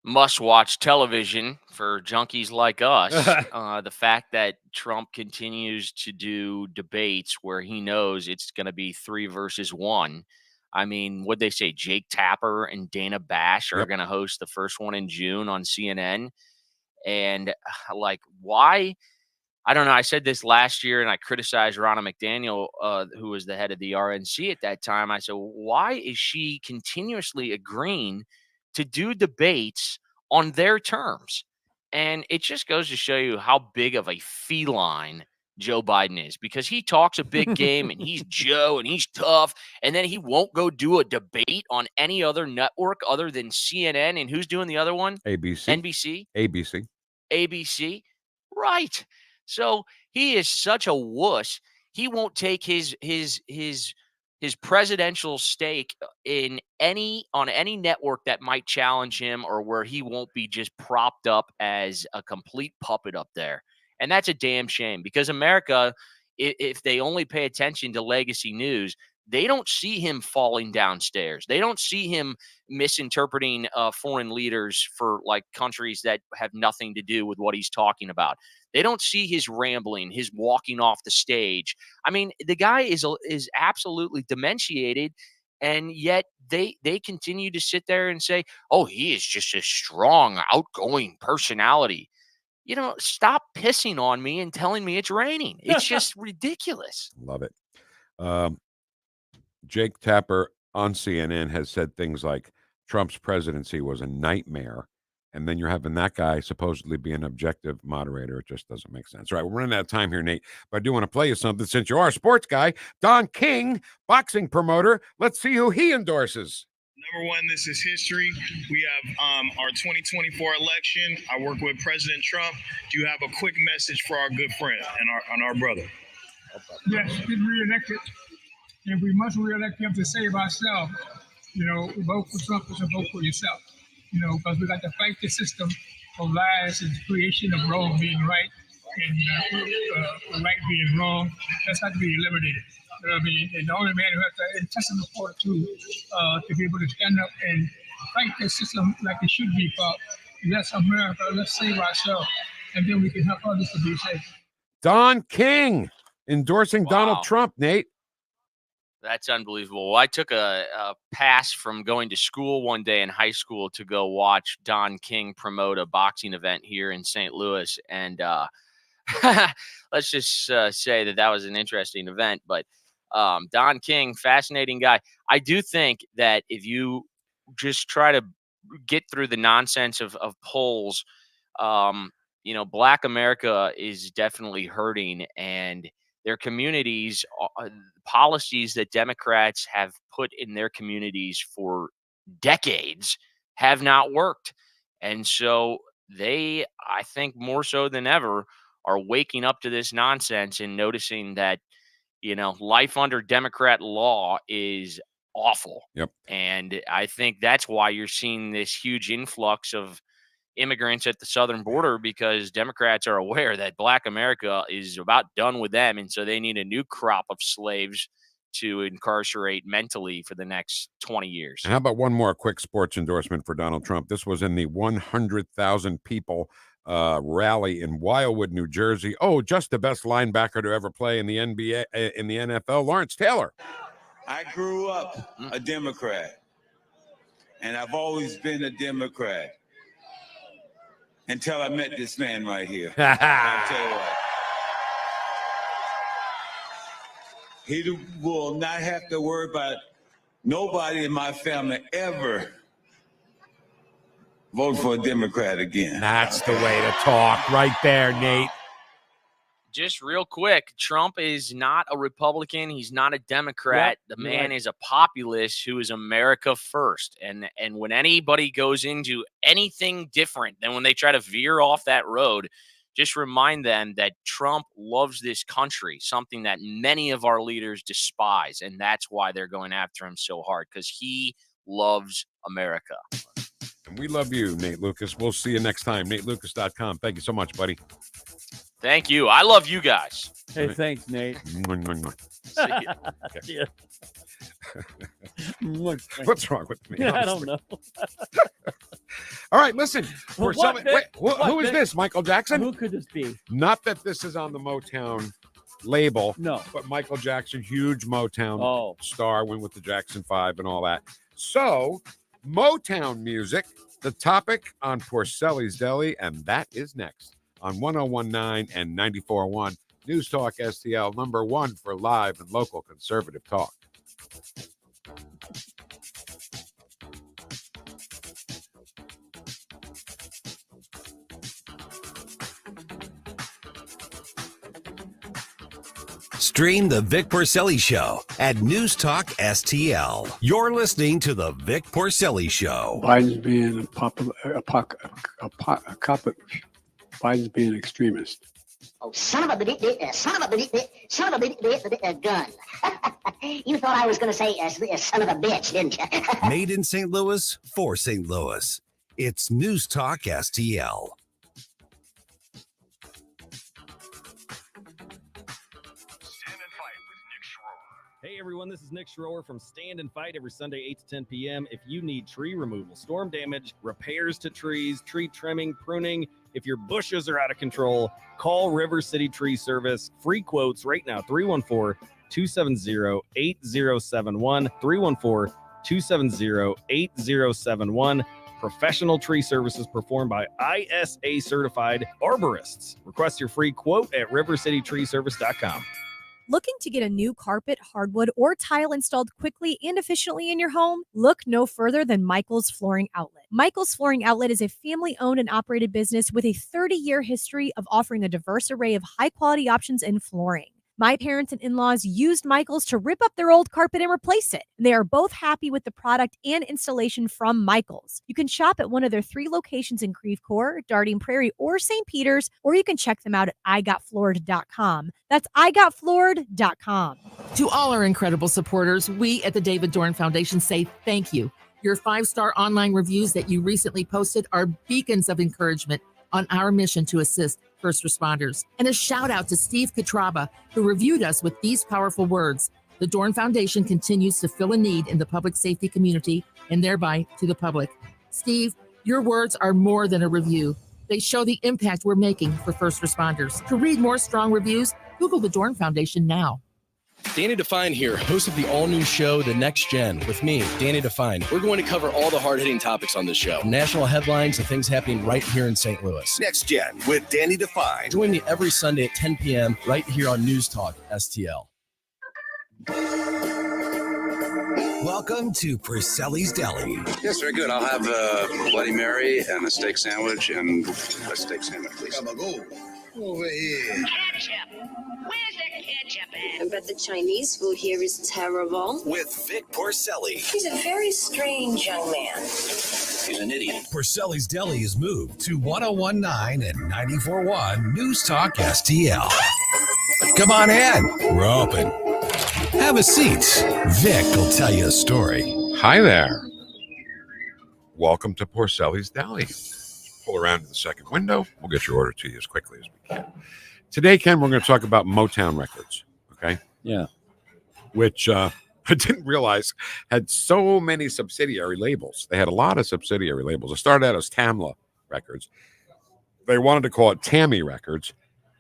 must-watch television for junkies like us, the fact that Trump continues to do debates where he knows it's going to be 3 versus 1. I mean, what'd they say? Jake Tapper and Dana Bash are going to host the first one in June on CNN. And why? I don't know. I said this last year, and I criticized Ronna McDaniel, who was the head of the RNC at that time. I said, why is she continuously agreeing to do debates on their terms? And it just goes to show you how big of a feline Joe Biden is, because he talks a big game and he's Joe and he's tough, and then he won't go do a debate on any other network other than CNN. And who's doing the other one? ABC. NBC? ABC. Right. So he is such a wuss. He won't take his presidential stake on any network that might challenge him, or where he won't be just propped up as a complete puppet up there. And that's a damn shame, because America, if they only pay attention to legacy news, they don't see him falling downstairs. They don't see him misinterpreting foreign leaders for countries that have nothing to do with what he's talking about. They don't see his rambling, his walking off the stage. I mean, the guy is absolutely dementiated, and yet they continue to sit there and say, "Oh, he is just a strong, outgoing personality." Stop pissing on me and telling me it's raining. It's just ridiculous. Love it. Jake Tapper on CNN has said things like Trump's presidency was a nightmare. And then you're having that guy supposedly be an objective moderator. It just doesn't make sense. All right, we're running out of time here, Nate. But I do want to play you something since you are a sports guy. Don King, boxing promoter. Let's see who he endorses. Number one, this is history. We have our 2024 election. I work with President Trump. Do you have a quick message for our good friend and our brother? Yes, get reelected. And we must reelect him to save ourselves. Vote for Trump is a vote for yourself. Because we got to fight the system of lies and creation of wrong being right and right being wrong. That's got to be eliminated. And the only man who has the intestinal fortitude to be able to stand up and fight the system like it should be fought. Yes, America, let's save ourselves, and then we can help others to be safe. Don King endorsing Donald Trump, Nate. That's unbelievable. Well, I took a pass from going to school one day in high school to go watch Don King promote a boxing event here in St. Louis. And let's just say that was an interesting event. But Don King, fascinating guy. I do think that if you just try to get through the nonsense of polls, Black America is definitely hurting, and their communities, policies that Democrats have put in their communities for decades have not worked. And so they, I think more so than ever, are waking up to this nonsense and noticing that, life under Democrat law is awful. Yep. And I think that's why you're seeing this huge influx of immigrants at the southern border, because Democrats are aware that Black America is about done with them. And so they need a new crop of slaves to incarcerate mentally for the next 20 years. And how about one more quick sports endorsement for Donald Trump? This was in the 100,000 people rally in Wildwood, New Jersey. Oh, just the best linebacker to ever play in the NBA, in the NFL, Lawrence Taylor. I grew up a Democrat, and I've always been a Democrat until I met this man right here. I'll tell you what. He will not have to worry about nobody in my family ever vote for a Democrat again. That's the way to talk right there, Nate. Just real quick, Trump is not a Republican. He's not a Democrat. Yep, the man is a populist who is America first. And when anybody goes into anything different than when they try to veer off that road, just remind them that Trump loves this country, something that many of our leaders despise. And that's why they're going after him so hard, because he loves America. And we love you, Nate Lucas. We'll see you next time. NateLucas.com. Thank you so much, buddy. Thank you. I love you guys. Hey, thanks, Nate. See ya. Yeah. What's wrong with me? I don't know. All right, listen. Well, Who is this? Michael Jackson? Who could this be? Not that this is on the Motown label. No. But Michael Jackson, huge Motown star, went with the Jackson 5 and all that. So, Motown music, the topic on Porcelli's Deli, and that is next on 101.9 and 94.1 News Talk STL, number one for live and local conservative talk. Stream the Vic Porcelli Show at Newstalk STL. You're listening to the Vic Porcelli Show. Biden's being Biden's being extremist. Oh, son of a gun. You thought I was going to say son of a bitch, didn't you? Made in St. Louis for St. Louis. It's Newstalk STL. Hey everyone, this is Nick Schroer from Stand and Fight every Sunday 8 to 10 p.m. If you need tree removal, storm damage, repairs to trees, tree trimming, pruning, if your bushes are out of control, call River City Tree Service. Free quotes right now, 314-270-8071, 314-270-8071. Professional tree services performed by ISA certified arborists. Request your free quote at rivercitytreeservice.com. Looking to get a new carpet, hardwood, or tile installed quickly and efficiently in your home? Look no further than Michael's Flooring Outlet. Michael's Flooring Outlet is a family-owned and operated business with a 30-year history of offering a diverse array of high-quality options in flooring. My parents and in-laws used Michael's to rip up their old carpet and replace it. They are both happy with the product and installation from Michael's. You can shop at one of their 3 locations in Creve Coeur, Darting Prairie, or St. Peters, or you can check them out at igotfloored.com. That's igotfloored.com. To all our incredible supporters, we at the David Dorn Foundation say thank you. Your 5-star online reviews that you recently posted are beacons of encouragement on our mission to assist first responders. And a shout out to Steve Katraba, who reviewed us with these powerful words. The Dorn Foundation continues to fill a need in the public safety community and thereby to the public. Steve, your words are more than a review. They show the impact we're making for first responders. To read more strong reviews, Google the Dorn Foundation now. Danny Define here, host of the all-new show, The Next Gen, with me, Danny Define. We're going to cover all the hard-hitting topics on this show, from national headlines to things happening right here in St. Louis. Next Gen with Danny Define. Join me every Sunday at 10 p.m. right here on News Talk STL. Welcome to Porcelli's Deli. Yes, very good. I'll have a Bloody Mary and a steak sandwich and a steak sandwich, please. Over here. Ketchup. Where's the ketchup at? I bet the Chinese food here is terrible. With Vic Porcelli. He's a very strange young man. He's an idiot. Porcelli's Deli is moved to 101.9 and 94.1 News Talk STL. Come on in. We're open. Have a seat. Vic will tell you a story. Hi there. Welcome to Porcelli's Deli. Pull around to the second window. We'll get your order to you as quickly as we can. Today, Ken, we're going to talk about Motown Records, okay? Yeah. Which I didn't realize had so many subsidiary labels. They had a lot of subsidiary labels. It started out as Tamla Records. They wanted to call it Tammy Records,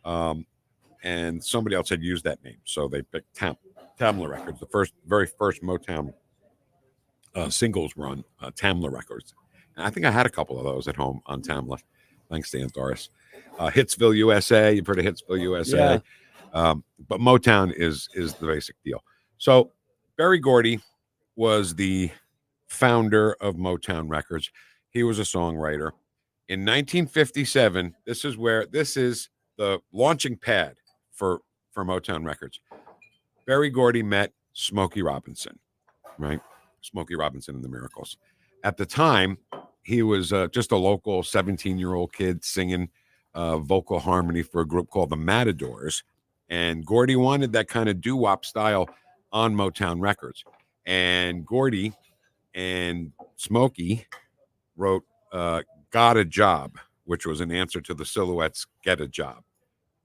and somebody else had used that name, so they picked Tamla Records. The very first Motown singles were on Tamla Records. And I think I had a couple of those at home on Tamla, thanks to Aunt Doris. Hitsville, USA. You've heard of Hitsville, USA. Yeah. But Motown is the basic deal. So Berry Gordy was the founder of Motown Records. He was a songwriter. In 1957, this is the launching pad for Motown Records. Berry Gordy met Smokey Robinson, right? Smokey Robinson and the Miracles. At the time, he was just a local 17-year-old kid singing vocal harmony for a group called the Matadors. And Gordy wanted that kind of doo-wop style on Motown Records. And Gordy and Smokey wrote "Got a Job," which was an answer to the Silhouettes' "Get a Job."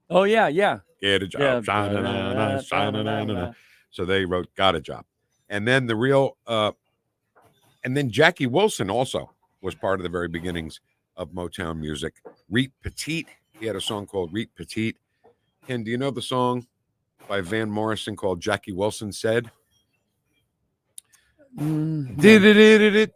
Oh yeah, yeah. Get a job. Yeah. Sha-na-na-na, sha-na-na-na-na. So they wrote "Got a Job," and then the real, and then Jackie Wilson also was part of the very beginnings of Motown music. Reet Petite, he had a song called Reet Petite. Ken, do you know the song by Van Morrison called "Jackie Wilson Said"? Anyway,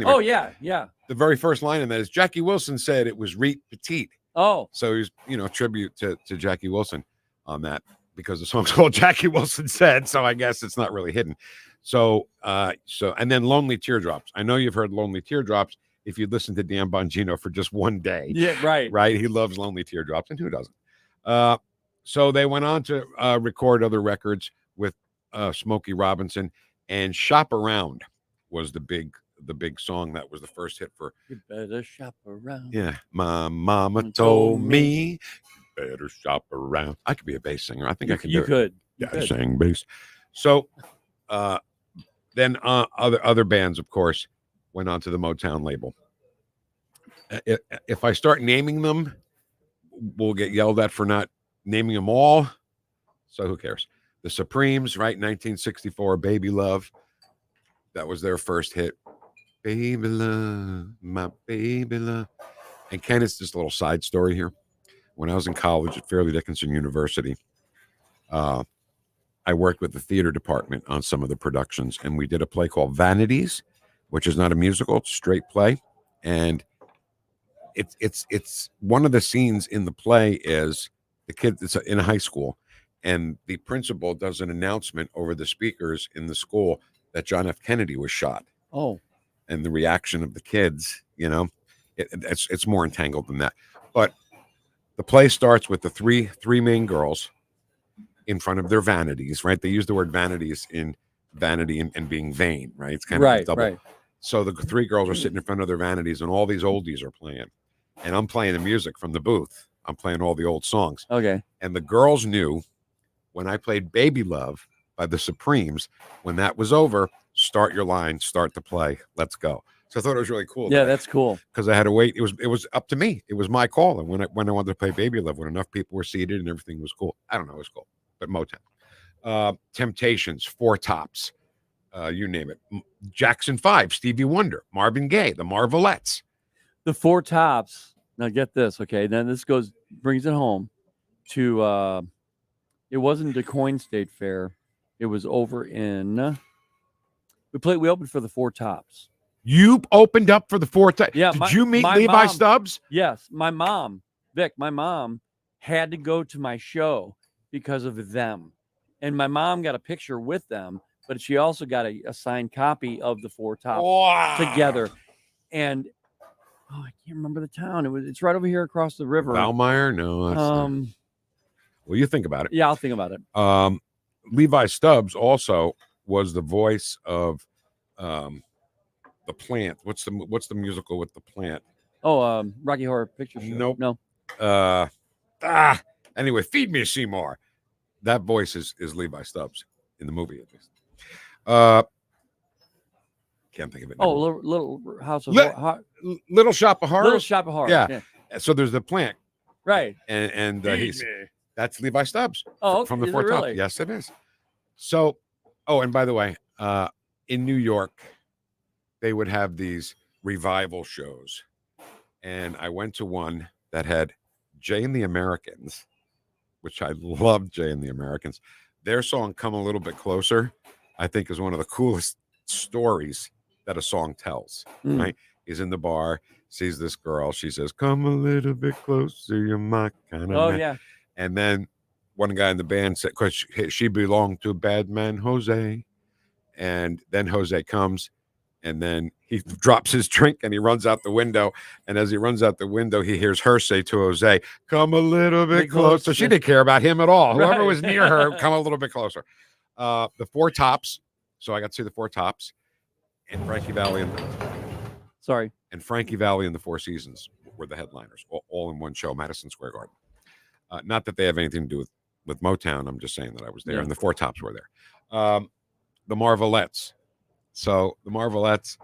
Oh yeah, yeah. the very first line in that is Jackie Wilson said it was Reet Petite. Oh, so he's tribute to Jackie Wilson on that, because the song's called Jackie Wilson Said. So I guess it's not really hidden. So and then Lonely Teardrops. I know you've heard Lonely Teardrops if you listen to Dan Bongino for just one day. Yeah, right. Right. He loves Lonely Teardrops, and who doesn't? So they went on to record other records with Smokey Robinson, and Shop Around was the big song that was the first hit for. You better shop around. Yeah. My mama told me better shop around. I could be a bass singer. I think I could do it. Could. Yeah, I sang bass. So then other bands, of course, went on to the Motown label. If I start naming them, we'll get yelled at for not naming them all. So who cares? The Supremes, right? 1964, Baby Love. That was their first hit. Baby love, my baby love. And Ken, it's just a little side story here. When I was in college at Fairleigh Dickinson University, I worked with the theater department on some of the productions, and we did a play called Vanities, which is not a musical, it's a straight play. And it's one of the scenes in the play is the kid that's in a high school, and the principal does an announcement over the speakers in the school that John F. Kennedy was shot. Oh. And the reaction of the kids, it's more entangled than that. But the play starts with the three main girls in front of their vanities, right? They use the word vanities in vanity and being vain, right? It's kind of a double. Right. So the three girls are sitting in front of their vanities, and all these oldies are playing. And I'm playing the music from the booth. I'm playing all the old songs. Okay. And the girls knew when I played Baby Love by the Supremes, when that was over, start your line, start the play, let's go. So I thought it was really cool. Yeah, that's cool. Because I had to wait. It was up to me. It was my call. And when I wanted to play Baby Love, when enough people were seated and everything was cool. I don't know, it was cool. But Motown. Temptations, Four Tops, you name it. Jackson 5, Stevie Wonder, Marvin Gaye, the Marvelettes. The Four Tops. Now get this, okay? Then this brings it home to it wasn't DeCoin State Fair. It was over in we opened for the Four Tops. You opened up for the Four Tops? Yeah. Did you meet Levi Stubbs? Yes. My mom, Vic, had to go to my show because of them. And my mom got a picture with them, but she also got a signed copy of the Four Tops together. And I can't remember the town. It's right over here across the river. Valmeyer? No. That's not. Well, you think about it. Yeah, I'll think about it. Levi Stubbs also was the voice of The Plant. What's the musical with The Plant? Oh, Rocky Horror Picture Show. Nope. No. Anyway, Feed Me Seymour. That voice is Levi Stubbs in the movie, at least. Can't think of it. Oh, Little House of Little Shop of Horrors. Little Shop of Horrors. Yeah. So there's The Plant. Right. And that's Levi Stubbs. Oh, from the is Four it Tops. really? Yes, it is. So, and by the way, in New York, they would have these revival shows. And I went to one that had Jay and the Americans, which I loved Jay and the Americans. Their song, Come a Little Bit Closer, I think is one of the coolest stories that a song tells, right? He's in the bar, sees this girl. She says, come a little bit closer, you're my kind of man. Yeah. And then one guy in the band said, because she belonged to bad man Jose. And then Jose comes, and then he drops his drink and he runs out the window. And as he runs out the window, he hears her say to Jose, come a little bit closer. So she didn't care about him at all. Right. Whoever was near her, come a little bit closer. The Four Tops. So I got to see the Four Tops and Frankie Valli and the Four Seasons were the headliners, all in one show, Madison Square Garden. Not that they have anything to do with Motown. I'm just saying that I was there, and the Four Tops were there. The Marvelettes, So the Marvelettes,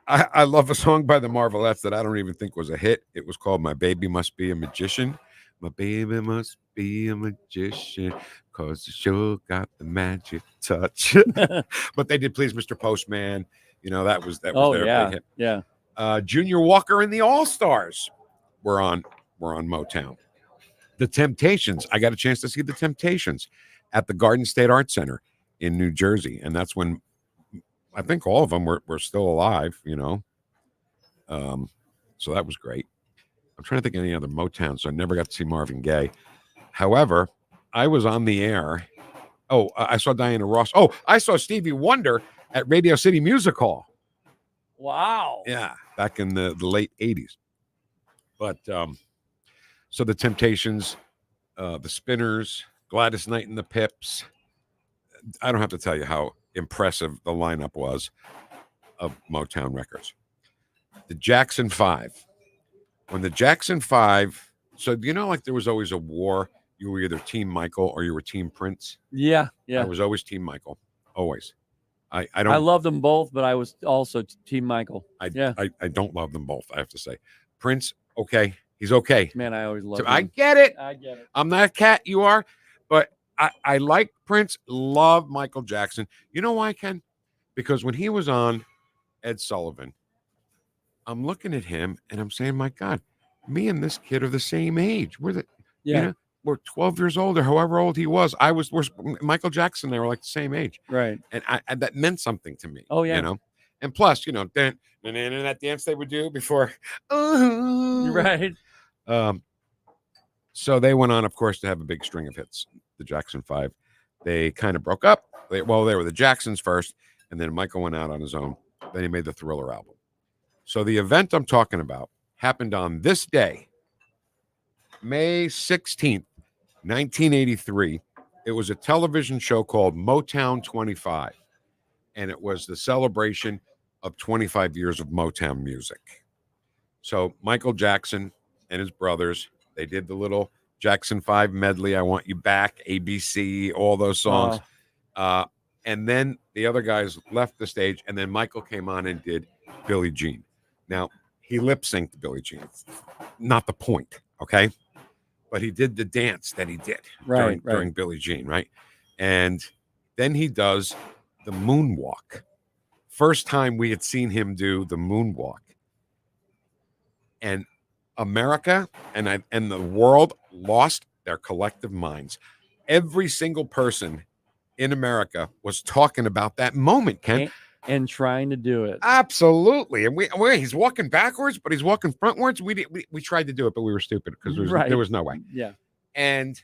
I love a song by the Marvelettes that I don't even think was a hit. It was called My Baby Must Be a Magician. My baby must be a magician because she sure got the magic touch. But they did Please Mr. Postman. You know, that was their big hit. Yeah. Junior Walker and the All-Stars were on Motown. The Temptations. I got a chance to see the Temptations at the Garden State Art Center in New Jersey. And that's when I think all of them were still alive, you know. So that was great. I'm trying to think of any other Motown, so I never got to see Marvin Gaye. However, I was on the air. I saw Diana Ross. I saw Stevie Wonder at Radio City Music Hall. Wow. Yeah, back in the late 80s. But so the Temptations, the Spinners, Gladys Knight and the Pips. I don't have to tell you how impressive the lineup was of Motown records. The Jackson 5. When the Jackson 5, so you know, like there was always a war. You were either Team Michael or you were Team Prince. Yeah. I was always Team Michael. Always. I love them both, but I was also Team Michael. I don't love them both, I have to say. Prince, okay. He's okay. Man, I always loved him. I get it. I get it. I'm not a cat, you are. But I like Prince, love Michael Jackson. You know why, Ken? Because when he was on Ed Sullivan, I'm looking at him and I'm saying, my God, me and this kid are the same age. We're 12 years old or however old he was. We're Michael Jackson, they were like the same age. Right. And that meant something to me. Oh, yeah. You know? And plus, you know, that dance they would do before. Right. So they went on, of course, to have a big string of hits. The Jackson 5. They kind of broke up. They were the Jacksons first, and then Michael went out on his own. Then he made the Thriller album. So the event I'm talking about happened on this day, May 16th, 1983. It was a television show called Motown 25, and it was the celebration of 25 years of Motown music. So Michael Jackson and his brothers, they did the little Jackson 5 medley, I Want You Back, ABC, all those songs. And then the other guys left the stage, and then Michael came on and did Billie Jean. Now, he lip-synced Billie Jean. Not the point, okay? But he did the dance that he did during Billie Jean, right? And then he does the moonwalk. First time we had seen him do the moonwalk. And America and the world lost their collective minds. Every single person in America was talking about that moment, Ken. And trying to do it. Absolutely. And he's walking backwards, but he's walking frontwards. We tried to do it, but we were stupid because there was no way. Yeah. And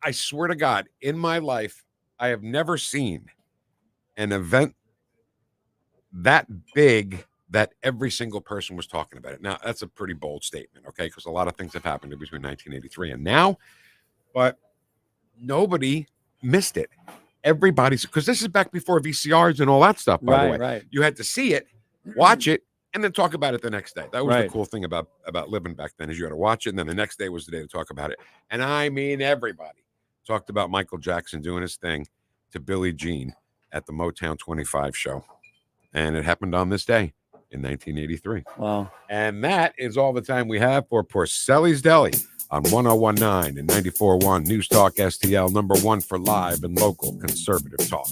I swear to God, in my life, I have never seen an event that big that every single person was talking about it. Now, that's a pretty bold statement, okay? Because a lot of things have happened between 1983 and now, but nobody missed it. Everybody's, because this is back before VCRs and all that stuff, by the way. Right. You had to see it, watch it, and then talk about it the next day. That was Right. the cool thing about living back then, is you had to watch it, and then the next day was the day to talk about it. And I mean, everybody talked about Michael Jackson doing his thing to Billie Jean at the Motown 25 show. And it happened on this day in 1983. Wow. And that is all the time we have for Porcelli's Deli on 1019 and 94.1 News Talk STL, number one for live and local conservative talk.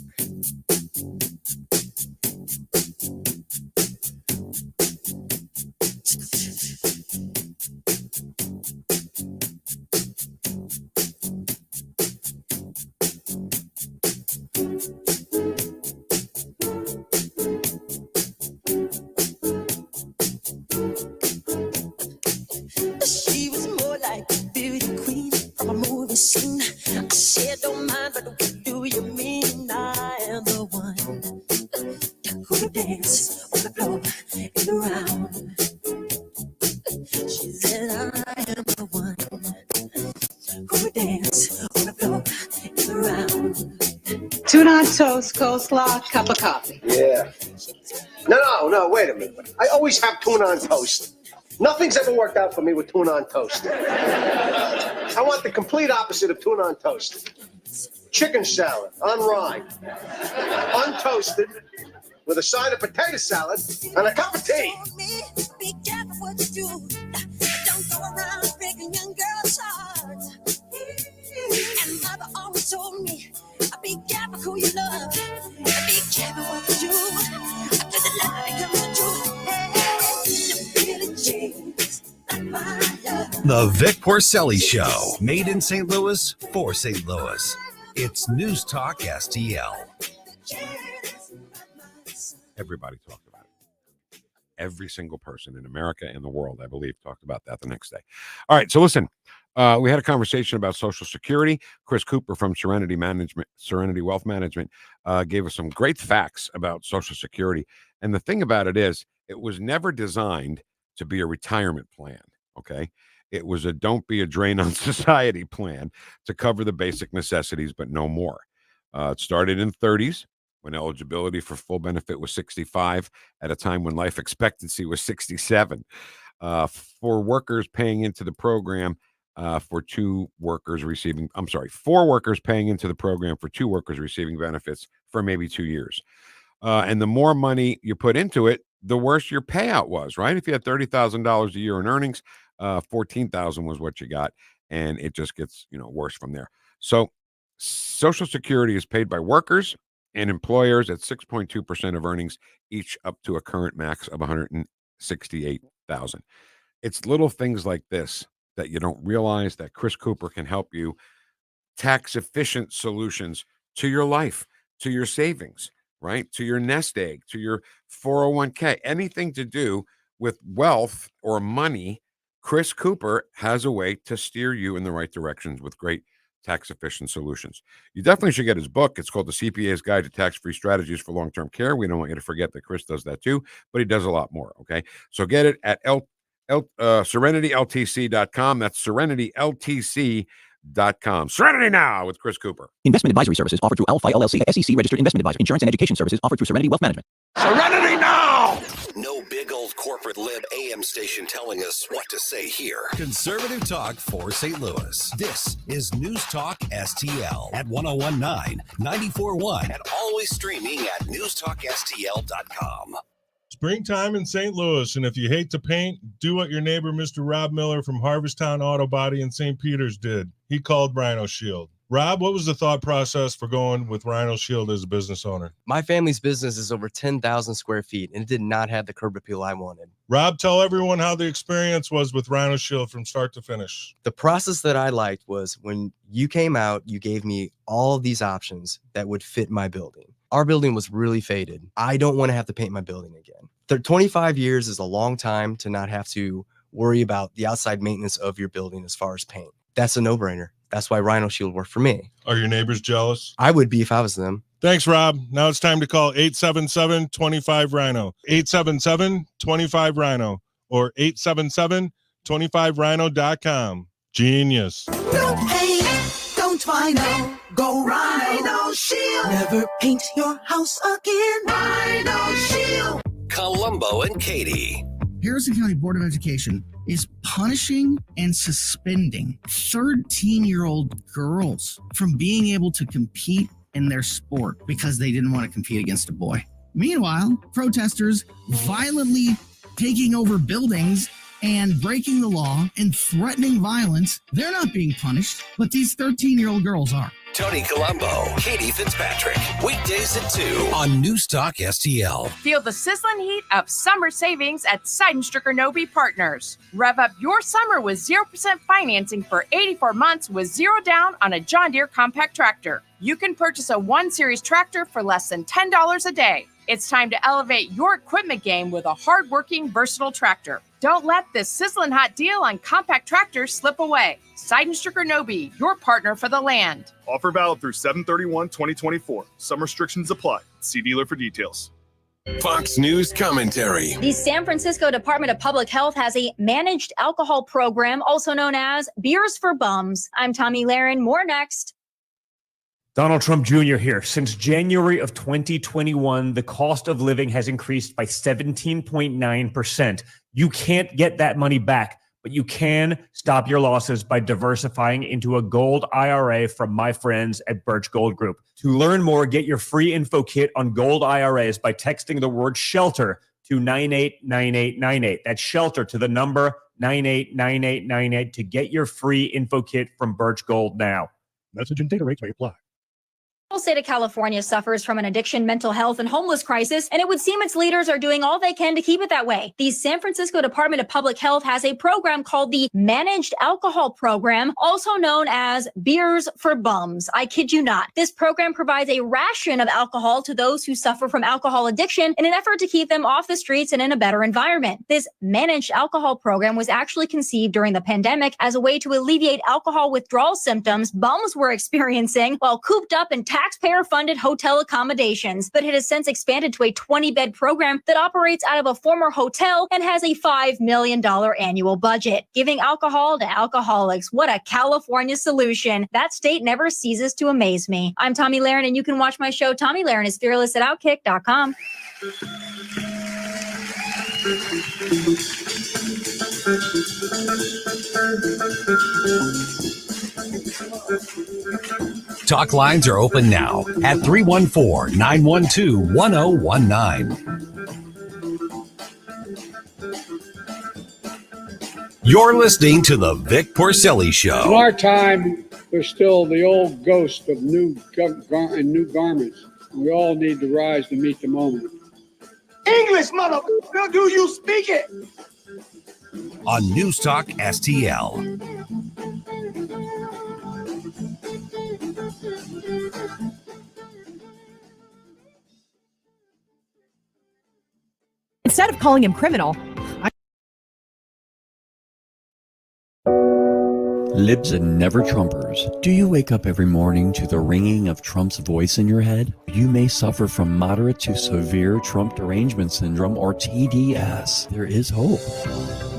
She was more like a beauty queen from a movie scene. I said, don't mind, but what do you mean? I am the one who would dance on the floor and around. She said, I am the one who would dance on the floor and around. Tuna on toast, coleslaw, cup of coffee. Yeah. No, wait a minute. I always have tuna on toast. Nothing's ever worked out for me with tuna on toast. I want the complete opposite of tuna on toast. Chicken salad on rye, untoasted, with a side of potato salad and a cup of tea. Be careful what you do. Don't go around breaking young girls' hearts. And mother always told me, be careful who you love. Be careful what you do. After the lie comes the truth. Really change my love. The Vic Porcelli Show, made in St. Louis for St. Louis. It's News Talk STL. Everybody talked about it. Every single person in America and the world, I believe, talked about that the next day. All right, so listen, we had a conversation about Social Security. Chris Cooper from Serenity Wealth Management gave us some great facts about Social Security. And the thing about it is, it was never designed to be a retirement plan, okay? It was a don't be a drain on society plan to cover the basic necessities, but no more. It started in the 30s when eligibility for full benefit was 65 at a time when life expectancy was 67. For workers paying into the program for four workers paying into the program for 2 workers receiving benefits for maybe 2 years. And the more money you put into it, the worse your payout was, right? If you had $30,000 a year in earnings, $14,000 was what you got, and it just gets, worse from there. So Social Security is paid by workers and employers at 6.2% of earnings, each up to a current max of $168,000. It's little things like this that you don't realize that Chris Cooper can help you tax efficient solutions to your life, to your savings, right? To your nest egg, to your 401k, anything to do with wealth or money. Chris Cooper has a way to steer you in the right directions with great tax-efficient solutions. You definitely should get his book. It's called The CPA's Guide to Tax-Free Strategies for Long-Term Care. We don't want you to forget that Chris does that too, but he does a lot more, okay? So get it at SerenityLTC.com. That's SerenityLTC.com. Serenity Now with Chris Cooper. Investment advisory services offered through Alpha LLC, SEC registered investment advisor. Insurance and education services offered through Serenity Wealth Management. Serenity Now! No big old corporate lib AM station telling us what to say here. Conservative talk for St. Louis. This is News Talk STL at 1019, 94.1, and always streaming at newstalkstl.com. Springtime in St. Louis, and if you hate to paint, do what your neighbor Mr. Rob Miller from Harvesttown Auto Body in St. Peters did. He called Rhino Shield. Rob, what was the thought process for going with Rhino Shield as a business owner? My family's business is over 10,000 square feet, and it did not have the curb appeal I wanted. Rob, tell everyone how the experience was with Rhino Shield from start to finish. The process that I liked was when you came out, you gave me all of these options that would fit my building. Our building was really faded. I don't want to have to paint my building again. 25 years is a long time to not have to worry about the outside maintenance of your building as far as paint. That's a no-brainer. That's why Rhino Shield worked for me. Are your neighbors jealous? I would be if I was them. Thanks, Rob. Now it's time to call 877-25-RHINO. 877-25-RHINO or 877-25rhino.com. Genius. Don't paint, don't Rhino, go Rhino Shield. Never paint your house again. Rhino Shield. Columbo and Katie. Harrison County Board of Education is punishing and suspending 13-year-old girls from being able to compete in their sport because they didn't want to compete against a boy. Meanwhile, protesters violently taking over buildings and breaking the law and threatening violence, they're not being punished, but these 13-year-old girls are. Tony Colombo, Katie Fitzpatrick, weekdays at 2 on News Talk STL. Feel the sizzling heat of summer savings at Seidenstricker Nobe Partners. Rev up your summer with 0% financing for 84 months with 0 down on a John Deere compact tractor. You can purchase a 1 Series tractor for less than $10 a day. It's time to elevate your equipment game with a hard-working, versatile tractor. Don't let this sizzling hot deal on compact tractors slip away. Seidenstricker Nobe, your partner for the land. Offer valid through 7/31/2024. Some restrictions apply. See dealer for details. Fox News commentary. The San Francisco Department of Public Health has a managed alcohol program, also known as Beers for Bums. I'm Tommy Lahren. More next. Donald Trump Jr. here. Since January of 2021, the cost of living has increased by 17.9%. You can't get that money back, but you can stop your losses by diversifying into a gold IRA from my friends at Birch Gold Group. To learn more, get your free info kit on gold IRAs by texting the word shelter to 989898. That's shelter to the number 989898 to get your free info kit from Birch Gold now. Message and data rates may apply. The state of California suffers from an addiction, mental health, and homeless crisis, and it would seem its leaders are doing all they can to keep it that way. The San Francisco Department of Public Health has a program called the Managed Alcohol Program, also known as Beers for Bums. I kid you not. This program provides a ration of alcohol to those who suffer from alcohol addiction in an effort to keep them off the streets and in a better environment. This Managed Alcohol Program was actually conceived during the pandemic as a way to alleviate alcohol withdrawal symptoms bums were experiencing while cooped up in taxpayer-funded hotel accommodations, but it has since expanded to a 20-bed program that operates out of a former hotel and has a $5 million annual budget. Giving alcohol to alcoholics. What a California solution. That state never ceases to amaze me. I'm Tommy Lahren, and you can watch my show, Tommy Lahren is Fearless at Outkick.com. Talk lines are open now at 314-912-1019. You're listening to the Vic Porcelli Show. In our time, there's still the old ghost of new garments. We all need to rise to meet the moment. English, motherfucker, do you speak it? On NewstalkSTL. Instead of calling him criminal, Libs and never Trumpers. Do you wake up every morning to the ringing of Trump's voice in your head? You may suffer from moderate to severe Trump derangement syndrome or TDS. There is hope.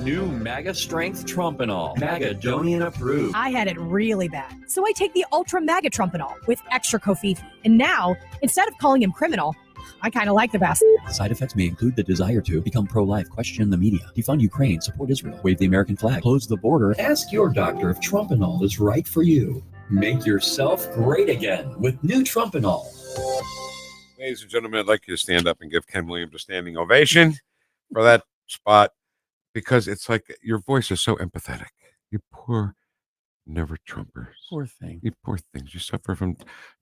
New MAGA Strength Trumpinol. Magadonian approved. I had it really bad. So I take the Ultra Mega Trumpinol with extra Kofifi. And now, instead of calling him criminal, I kind of like the bastard. Side effects may include the desire to become pro-life, question the media, defund Ukraine, support Israel, wave the American flag, close the border. Ask your doctor if Trumpinol is right for you. Make yourself great again with new Trumpinol. Ladies and gentlemen, I'd like you to stand up and give Ken Williams a standing ovation for that spot, because it's like your voice is so empathetic. You poor never Trumpers. Poor thing. You poor things. You suffer from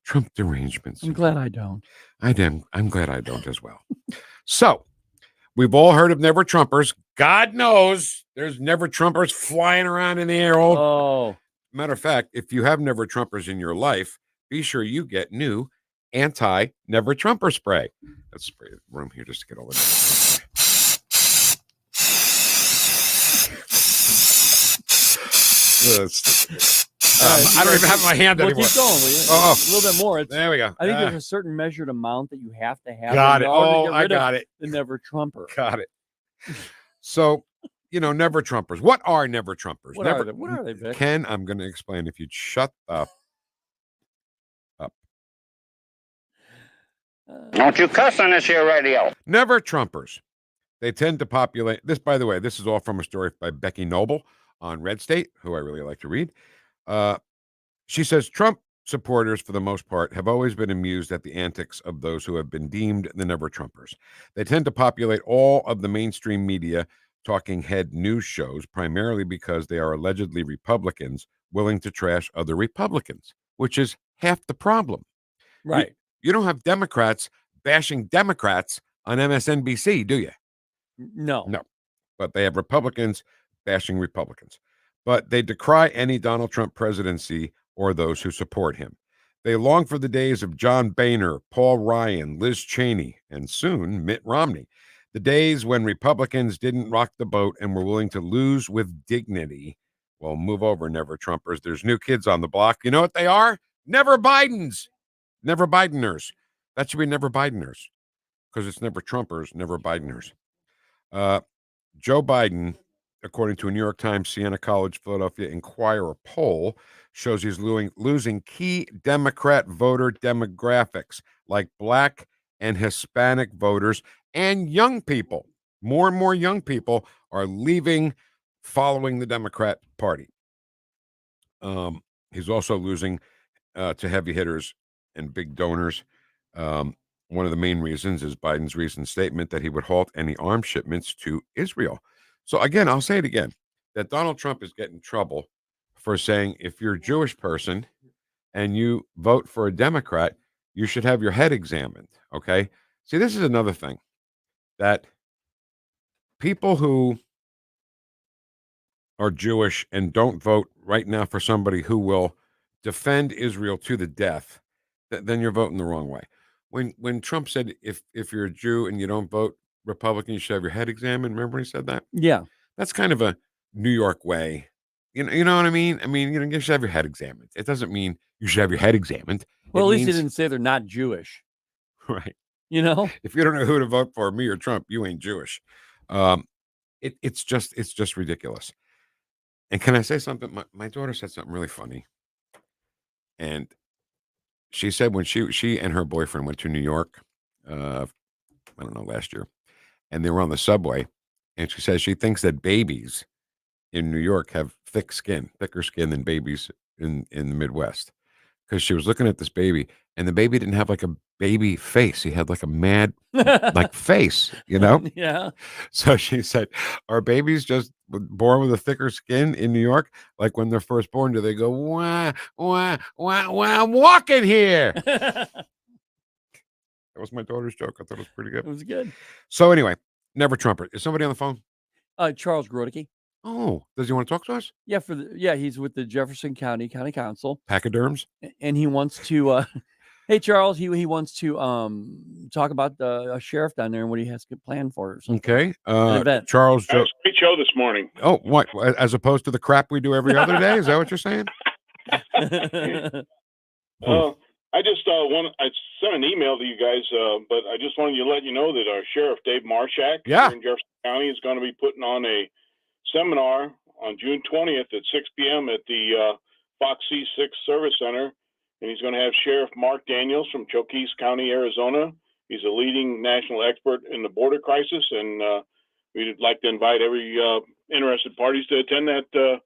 Trump derangements. I'm glad I don't. I'm glad I don't as well. So, we've all heard of never Trumpers. God knows there's never Trumpers flying around in the air. Matter of fact, if you have never Trumpers in your life, be sure you get new anti-never Trumper spray. Let's spray the room here just to get all the I don't even have my hand anymore. Keep going, will you? Oh, a little bit more. There we go. I think there's a certain measured amount that you have to have. Got it. I got it. The never Trumper. Got it. So, never Trumpers. What are never Trumpers? What are they, Vic? Ken, I'm going to explain if you'd shut up. Don't you cuss on this here radio. Never Trumpers. They tend to populate this. By the way, this is all from a story by Becky Noble on Red State, who I really like to read. She says Trump supporters, for the most part, have always been amused at the antics of those who have been deemed the never Trumpers. They tend to populate all of the mainstream media talking head news shows, primarily because they are allegedly Republicans willing to trash other Republicans, which is half the problem. Right. You don't have Democrats bashing Democrats on MSNBC, do you? No. But they have Republicans bashing Republicans. But they decry any Donald Trump presidency or those who support him. They long for the days of John Boehner, Paul Ryan, Liz Cheney, and soon Mitt Romney. The days when Republicans didn't rock the boat and were willing to lose with dignity. Well, move over, never Trumpers. There's new kids on the block. You know what they are? Never Bidens. Never Bideners. That should be never Bideners, because it's never Trumpers, never Bideners. Joe Biden, according to a New York Times, Siena College, Philadelphia Inquirer poll, shows he's losing key Democrat voter demographics like Black and Hispanic voters and young people. More and more young people are leaving following the Democrat Party. He's also losing to heavy hitters and big donors. One of the main reasons is Biden's recent statement that he would halt any arms shipments to Israel. So again, I'll say it again, that Donald Trump is getting in trouble for saying if you're a Jewish person and you vote for a Democrat, you should have your head examined, okay? See, this is another thing, that people who are Jewish and don't vote right now for somebody who will defend Israel to the death, then you're voting the wrong way. When Trump said if you're a Jew and you don't vote Republican, you should have your head examined. Remember when he said that? Yeah. That's kind of a New York way. You know what I mean? I mean, you should have your head examined. It doesn't mean you should have your head examined. Well, It at least he means- didn't say they're not Jewish. Right. You know? If you don't know who to vote for, me or Trump, you ain't Jewish. It's just ridiculous. And can I say something? My daughter said something really funny. And she said when she and her boyfriend went to New York, I don't know, last year, and they were on the subway, and she says she thinks that babies in New York have thicker skin than babies in the Midwest. Because she was looking at this baby, and the baby didn't have like a baby face. He had like a mad like face, you know? Yeah. So she said, are babies just born with a thicker skin in New York? Like when they're first born, do they go, wah, wah, wah, wah, I'm walking here? That was my daughter's joke. I thought it was pretty good. It was good. So anyway, never Trumper. Is somebody on the phone? Charles Grodicke. Oh, does he want to talk to us? Yeah, he's with the Jefferson County Council. Pachyderms? And he wants to hey Charles, he wants to talk about a sheriff down there and what he has planned for. Okay. An event. Charles. Great show this morning. Oh, what? As opposed to the crap we do every other day? Is that what you're saying? I just I sent an email to you guys, but I just wanted to let you know that our sheriff Dave Marshak Yeah. here in Jefferson County is going to be putting on a seminar on June 20th at 6 p.m. at the Fox C6 Service Center, and he's going to have Sheriff Mark Daniels from Choquis County, Arizona. He's a leading national expert in the border crisis, and we'd like to invite every interested parties to attend that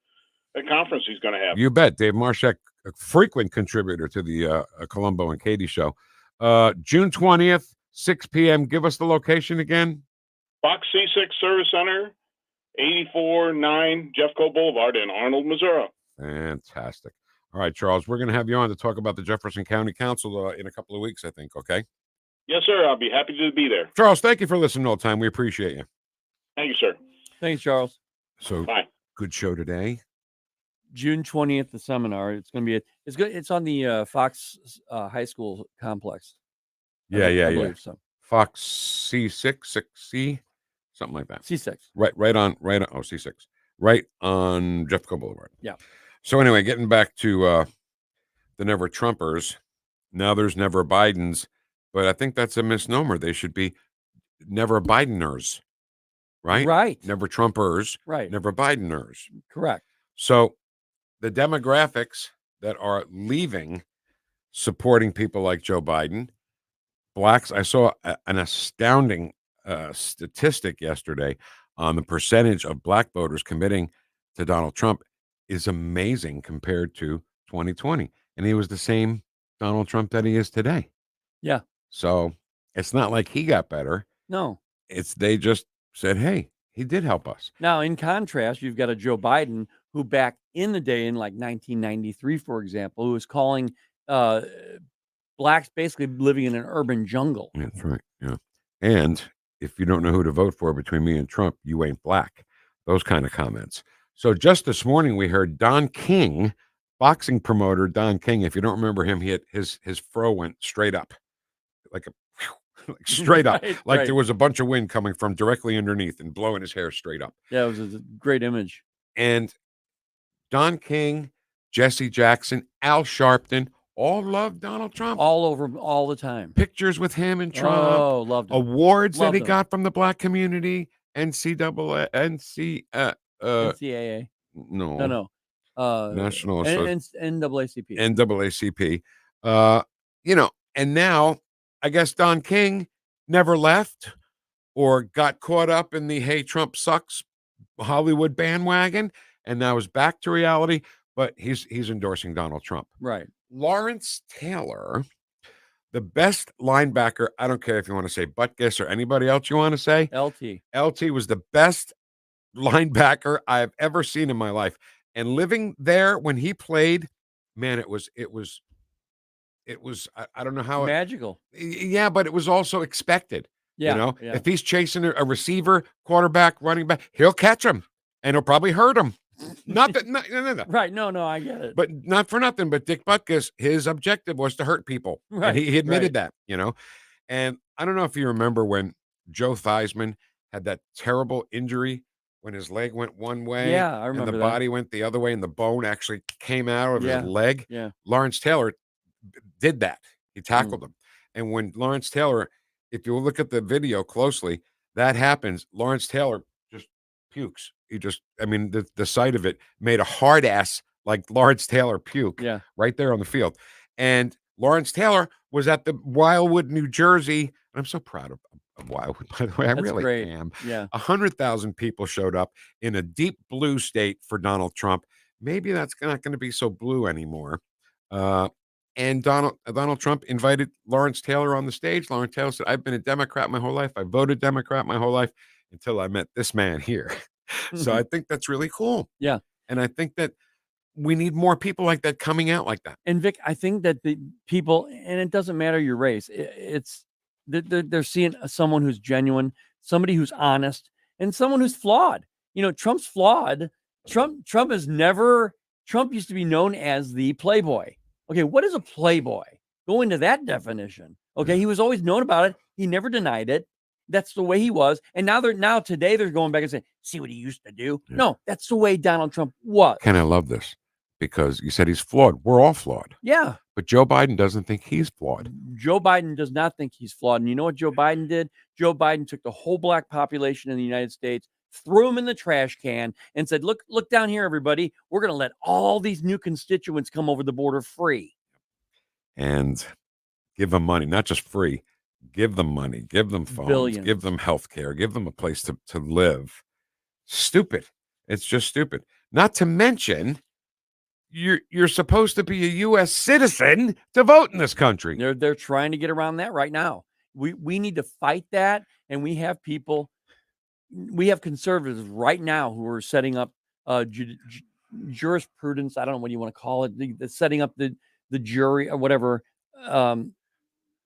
conference he's going to have. You bet. Dave Marshak, a frequent contributor to the Columbo and Katie show. June 20th, 6 p.m. Give us the location again. Fox C6 Service Center, 84-9 Jeffco Boulevard in Arnold, Missouri. Fantastic. All right, Charles, we're going to have you on to talk about the Jefferson County Council in a couple of weeks, I think, okay? Yes, sir. I'll be happy to be there. Charles, thank you for listening all the time. We appreciate you. Thank you, sir. Thanks, Charles. So, Bye. Good show today. June 20th, the seminar. It's going to be it's good. It's on the Fox High School complex. Yeah. I believe so. Fox C6, 6C, something like that. C6. Right on. Oh, C6. Right on Jeffco Boulevard. Yeah. So anyway, getting back to the Never Trumpers. Now there's Never Bidens, but I think that's a misnomer. They should be Never Bideners, right? Right. Never Trumpers. Right. Never Bideners. Correct. So the demographics that are leaving supporting people like Joe Biden, blacks, I saw an astounding statistic yesterday on the percentage of black voters committing to Donald Trump is amazing compared to 2020. And he was the same Donald Trump that he is today. Yeah. So it's not like he got better. No. They just said, hey, he did help us. Now, in contrast, you've got a Joe Biden who back in the day in like 1993, for example, who was calling blacks basically living in an urban jungle. That's right. Yeah. And if you don't know who to vote for between me and Trump, you ain't black. Those kind of comments. So just this morning, we heard Don King, boxing promoter Don King. If you don't remember him, he had his fro went straight up, like straight up, like there was a bunch of wind coming from directly underneath and blowing his hair straight up. Yeah, it was a great image. And Don King, Jesse Jackson, Al Sharpton, all loved Donald Trump. All over, all the time. Pictures with him and Trump. Oh, loved him. Awards Loved that he him. got from the black community. NCAA. NCAA. No. National NAACP. NAACP. And now I guess Don King never left or got caught up in the hey, Trump sucks Hollywood bandwagon and now is back to reality, but he's endorsing Donald Trump. Right. Lawrence Taylor, the best linebacker, I don't care if you want to say Butkus or anybody else you want to say. LT was the best linebacker I've ever seen in my life. And living there when he played, man, it was I don't know how magical. Yeah, but it was also expected. Yeah, You know, yeah. if he's chasing a receiver, quarterback, running back, he'll catch him and he'll probably hurt him. Not that, no. Right. No, I get it. But not for nothing. But Dick Butkus, his objective was to hurt people. Right, And he admitted right. that, you know. And I don't know if you remember when Joe Theismann had that terrible injury when his leg went one way. Yeah, I and remember the that. body went the other way and the bone actually came out of Yeah, his leg. yeah. Lawrence Taylor did that. He Mm. tackled him. And when Lawrence Taylor, if you look at the video closely, that happens. Lawrence Taylor just pukes. He just, I mean, the sight of it made a hard ass like Lawrence Taylor puke right there on the field. And Lawrence Taylor was at the Wildwood, New Jersey. I'm so proud of Wildwood, by the way. I That's really great. am. Yeah. 100,000 people showed up in a deep blue state for Donald Trump. Maybe that's not going to be so blue anymore. And Donald Trump invited Lawrence Taylor on the stage. Lawrence Taylor said, I've been a Democrat my whole life. I voted Democrat my whole life until I met this man here. So I think that's really cool. Yeah. And I think that we need more people like that coming out like that. And Vic, I think that the people, and it doesn't matter your race, it's they're seeing someone who's genuine, somebody who's honest, and someone who's flawed. You know, Trump's flawed. Trump used to be known as the playboy. Okay, what is a playboy? Go into that definition. Okay, he was always known about it. He never denied it. That's the way he was. And now today they're going back and saying, see what he used to do. Yeah. No, that's the way Donald Trump was. Ken, I love this because you said he's flawed. We're all flawed. Yeah. But Joe Biden doesn't think he's flawed. Joe Biden does not think he's flawed. And you know what Joe Biden did? Joe Biden took the whole black population in the United States, threw them in the trash can, and said, look down here, everybody. We're going to let all these new constituents come over the border free. And give them money, not just free. Give them money, give them phones, Billions. give them health care, give them a place to live. Stupid. It's just stupid. Not to mention, you're supposed to be a U.S. citizen to vote in this country. They're trying to get around that right now. We need to fight that, and we have conservatives right now who are setting up jurisprudence. I don't know what you want to call it. Setting up the jury or whatever.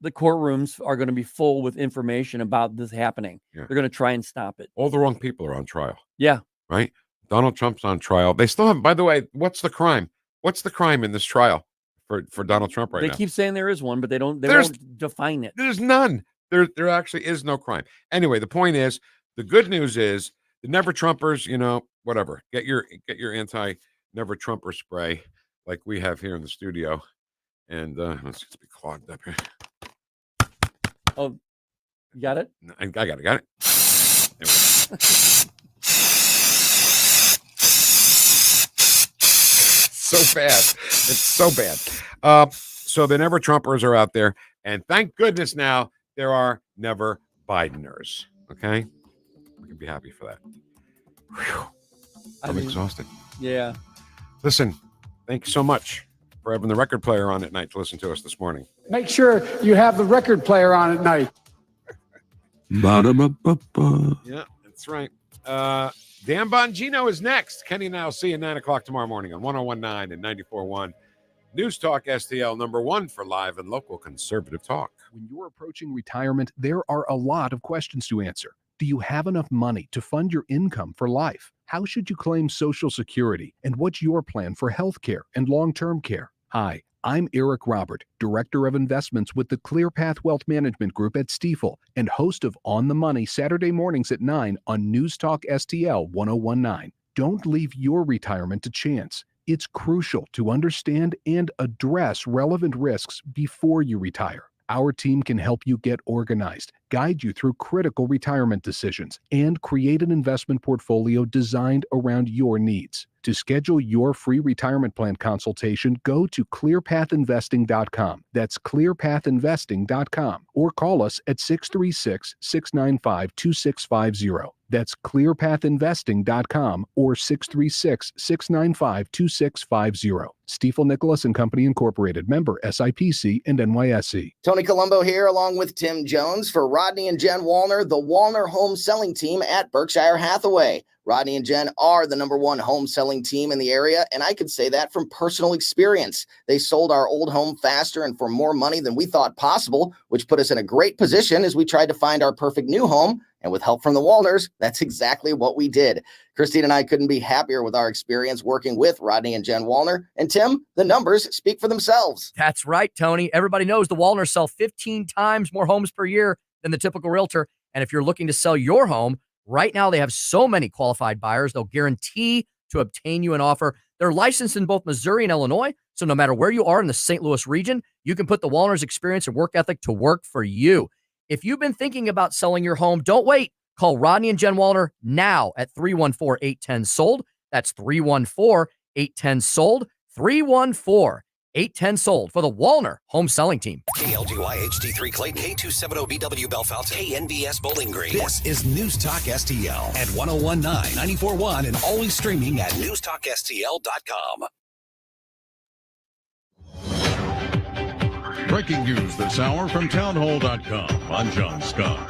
The courtrooms are going to be full with information about this happening. Yeah. They're going to try and stop it. All the wrong people are on trial. Yeah. Right? Donald Trump's on trial. They still haven't, by the way, what's the crime? What's the crime in this trial for Donald Trump right now? They keep saying there is one, but they won't define it. There's none. There actually is no crime. Anyway, the point is, the good news is the Never Trumpers, you know, whatever. Get your anti-Never Trumper spray like we have here in the studio. And let's just be clogged up here. Oh, you got it? I got it. There we go. So bad. It's so bad. So the Never Trumpers are out there. And thank goodness now there are Never Bideners. Okay? We can be happy for that. Whew. I'm exhausted. Yeah. Listen, thank you so much for having the record player on at night to listen to us this morning. Make sure you have the record player on at night. Yeah, that's right. Dan Bongino is next. Kenny and I will see you at 9 o'clock tomorrow morning on 101.9 and 94.1. News Talk STL, #1 for live and local conservative talk. When you're approaching retirement, there are a lot of questions to answer. Do you have enough money to fund your income for life? How should you claim Social Security? And what's your plan for health care and long-term care? Hi, I'm Eric Robert, Director of Investments with the ClearPath Wealth Management Group at Stifel and host of On the Money Saturday mornings at 9 on News Talk STL 101.9. Don't leave your retirement to chance. It's crucial to understand and address relevant risks before you retire. Our team can help you get organized, guide you through critical retirement decisions, and create an investment portfolio designed around your needs. To schedule your free retirement plan consultation, go to clearpathinvesting.com. That's clearpathinvesting.com, or call us at 636-695-2650. That's clearpathinvesting.com or 636-695-2650. Stiefel Nicholas and Company Incorporated, member SIPC and NYSE. Tony Colombo here, along with Tim Jones, for Rodney and Jen Wallner, the Wallner home selling team at Berkshire Hathaway. Rodney and Jen are the #1 home selling team in the area, and I can say that from personal experience. They sold our old home faster and for more money than we thought possible, which put us in a great position as we tried to find our perfect new home. And with help from the Wallners, that's exactly what we did. Christine and I couldn't be happier with our experience working with Rodney and Jen Wallner. And Tim, the numbers speak for themselves. That's right, Tony. Everybody knows the Wallners sell 15 times more homes per year than the typical realtor. And if you're looking to sell your home, right now they have so many qualified buyers, they'll guarantee to obtain you an offer. They're licensed in both Missouri and Illinois, so no matter where you are in the St. Louis region, you can put the Wallners experience and work ethic to work for you. If you've been thinking about selling your home, don't wait. Call Rodney and Jen Wallner now at 314-810-SOLD. That's 314-810-SOLD. 314-810-SOLD for the Wallner home selling team. KLGY HD3 Clayton, K270BW Bellefonte, KNBS Bowling Green. This is News Talk STL at 1019, 94.1, and always streaming at NewstalkSTL.com. Breaking news this hour from townhall.com. I'm John Scott.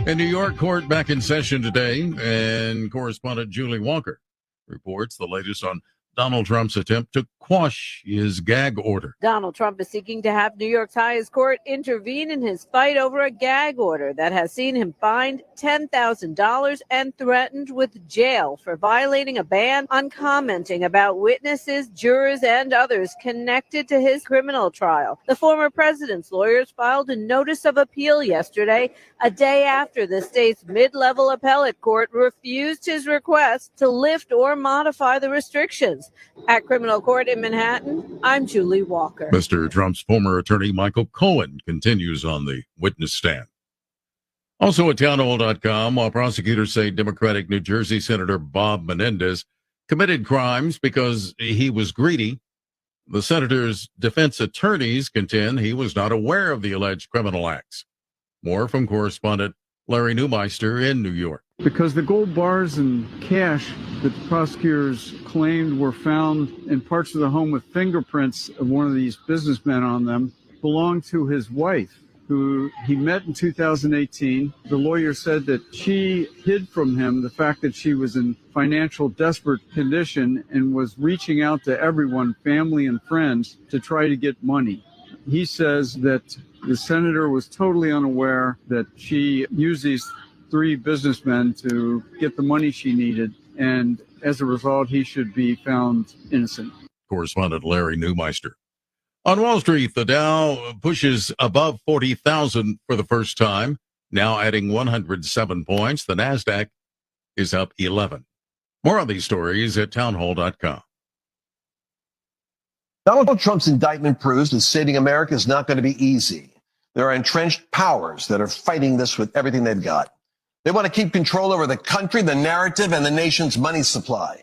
A New York court back in session today, and correspondent Julie Walker reports the latest on Donald Trump's attempt to quash his gag order. Donald Trump is seeking to have New York's highest court intervene in his fight over a gag order that has seen him fined $10,000 and threatened with jail for violating a ban on commenting about witnesses, jurors, and others connected to his criminal trial. The former president's lawyers filed a notice of appeal yesterday, a day after the state's mid-level appellate court refused his request to lift or modify the restrictions. At criminal court in Manhattan, I'm Julie Walker. Mr. Trump's former attorney Michael Cohen continues on the witness stand. Also at townhall.com, while prosecutors say Democratic New Jersey Senator Bob Menendez committed crimes because he was greedy, the senator's defense attorneys contend he was not aware of the alleged criminal acts. More from correspondent Larry Neumeister in New York. Because the gold bars and cash that the prosecutors claimed were found in parts of the home with fingerprints of one of these businessmen on them belonged to his wife, who he met in 2018. The lawyer said that she hid from him the fact that she was in financial desperate condition and was reaching out to everyone, family and friends, to try to get money. He says that the senator was totally unaware that she used these 3 businessmen to get the money she needed, and as a result, he should be found innocent. Correspondent Larry Neumeister. On Wall Street, the Dow pushes above 40,000 for the first time, now adding 107 points. The NASDAQ is up 11. More on these stories at townhall.com. Donald Trump's indictment proves that saving America is not going to be easy. There are entrenched powers that are fighting this with everything they've got. They want to keep control over the country, the narrative, and the nation's money supply.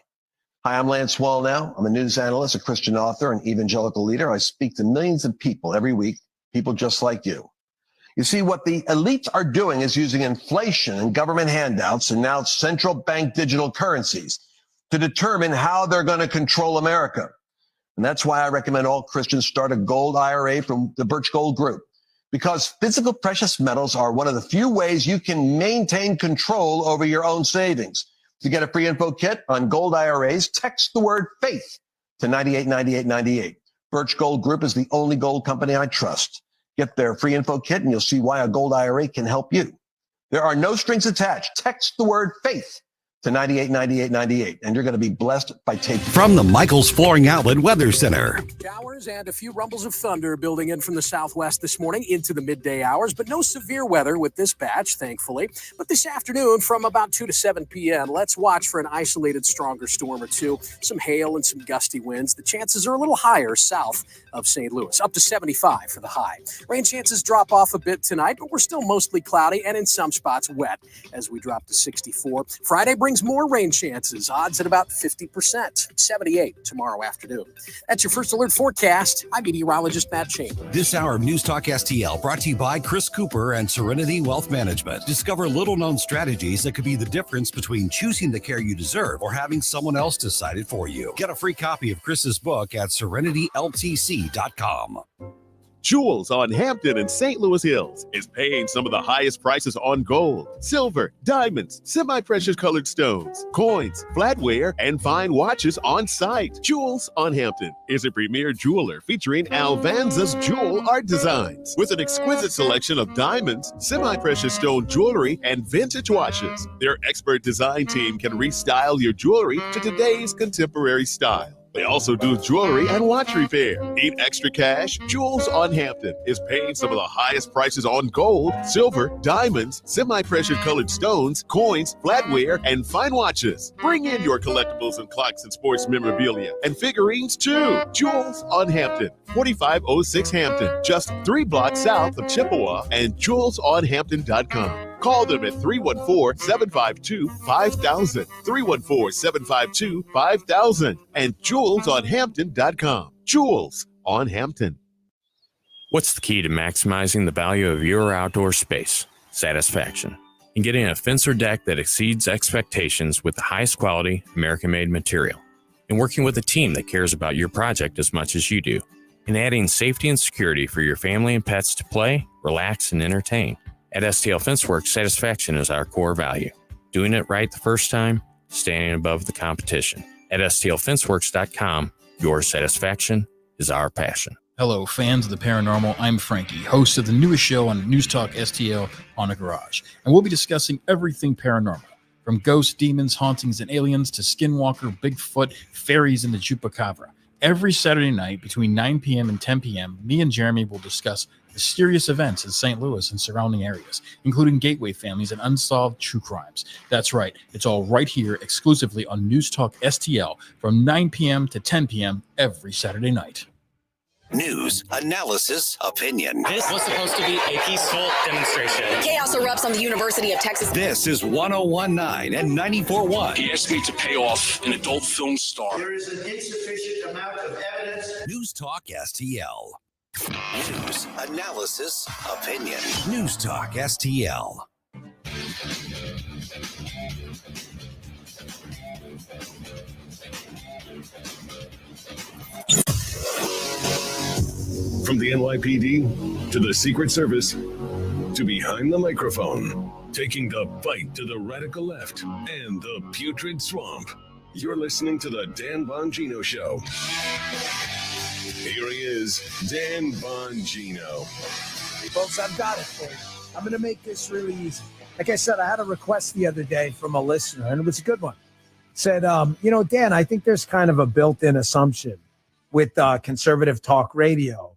Hi, I'm Lance Wallnau. I'm a news analyst, a Christian author, and evangelical leader. I speak to millions of people every week, people just like you. You see, what the elites are doing is using inflation and government handouts and now central bank digital currencies to determine how they're going to control America. And that's why I recommend all Christians start a gold IRA from the Birch Gold Group. Because physical precious metals are one of the few ways you can maintain control over your own savings. To get a free info kit on gold IRAs, text the word faith to 989898. Birch Gold Group is the only gold company I trust. Get their free info kit and you'll see why a gold IRA can help you. There are no strings attached. Text the word faith to 98, 98, 98, and you're going to be blessed by taking. From the Michael's Flooring Outlet Weather Center. Showers and a few rumbles of thunder building in from the southwest this morning into the midday hours, but no severe weather with this batch, thankfully. But this afternoon from about 2 to 7 p.m., let's watch for an isolated stronger storm or two, some hail and some gusty winds. The chances are a little higher south of St. Louis, up to 75 for the high. Rain chances drop off a bit tonight, but we're still mostly cloudy and in some spots wet as we drop to 64. Friday brings more rain chances, odds at about 50%, 78 tomorrow afternoon. That's your first alert forecast. I'm meteorologist Matt Chamber. This hour of News Talk STL brought to you by Chris Cooper and Serenity Wealth Management. Discover little-known strategies that could be the difference between choosing the care you deserve or having someone else decide it for you. Get a free copy of Chris's book at serenityltc.com. Jewels on Hampton and St. Louis Hills is paying some of the highest prices on gold, silver, diamonds, semi-precious colored stones, coins, flatware, and fine watches on site. Jewels on Hampton is a premier jeweler featuring Alvanza's jewel art designs with an exquisite selection of diamonds, semi-precious stone jewelry, and vintage watches. Their expert design team can restyle your jewelry to today's contemporary style. They also do jewelry and watch repair. Need extra cash? Jewels on Hampton is paying some of the highest prices on gold, silver, diamonds, semi-precious colored stones, coins, flatware, and fine watches. Bring in your collectibles and clocks and sports memorabilia and figurines too. Jewels on Hampton, 4506 Hampton, just 3 blocks south of Chippewa, and jewelsonhampton.com. Call them at 314-752-5000, 314-752-5000, and jewelsonhampton.com. Jewels on Hampton. What's the key to maximizing the value of your outdoor space? Satisfaction. In getting a fence or deck that exceeds expectations with the highest quality, American-made material. And working with a team that cares about your project as much as you do. And adding safety and security for your family and pets to play, relax, and entertain. At STL Fenceworks, satisfaction is our core value. Doing it right the first time, standing above the competition. At STLFenceworks.com, your satisfaction is our passion. Hello, fans of the paranormal. I'm Frankie, host of the newest show on News Talk STL on a Garage. And we'll be discussing everything paranormal, from ghosts, demons, hauntings, and aliens to skinwalker, Bigfoot, fairies, and the Chupacabra. Every Saturday night between 9 p.m. and 10 p.m., me and Jeremy will discuss mysterious events in St. Louis and surrounding areas, including gateway families and unsolved true crimes. That's right. It's all right here exclusively on News Talk STL from 9 p.m. to 10 p.m. every Saturday night. News, analysis, opinion. This was supposed to be a peaceful demonstration. Chaos erupts on the University of Texas. This is 101.9 and 94.1. He asked me to pay off an adult film star. There is an insufficient amount of evidence. News Talk STL. News, analysis, opinion. News Talk STL. From the NYPD to the Secret Service to behind the microphone, taking the fight to the radical left and the putrid swamp. You're listening to the Dan Bongino Show. Here he is, Dan Bongino. Hey, folks, I've got it for you. I'm going to make this really easy. Like I said, I had a request the other day from a listener, and it was a good one. Said, Dan, I think there's kind of a built-in assumption with conservative talk radio,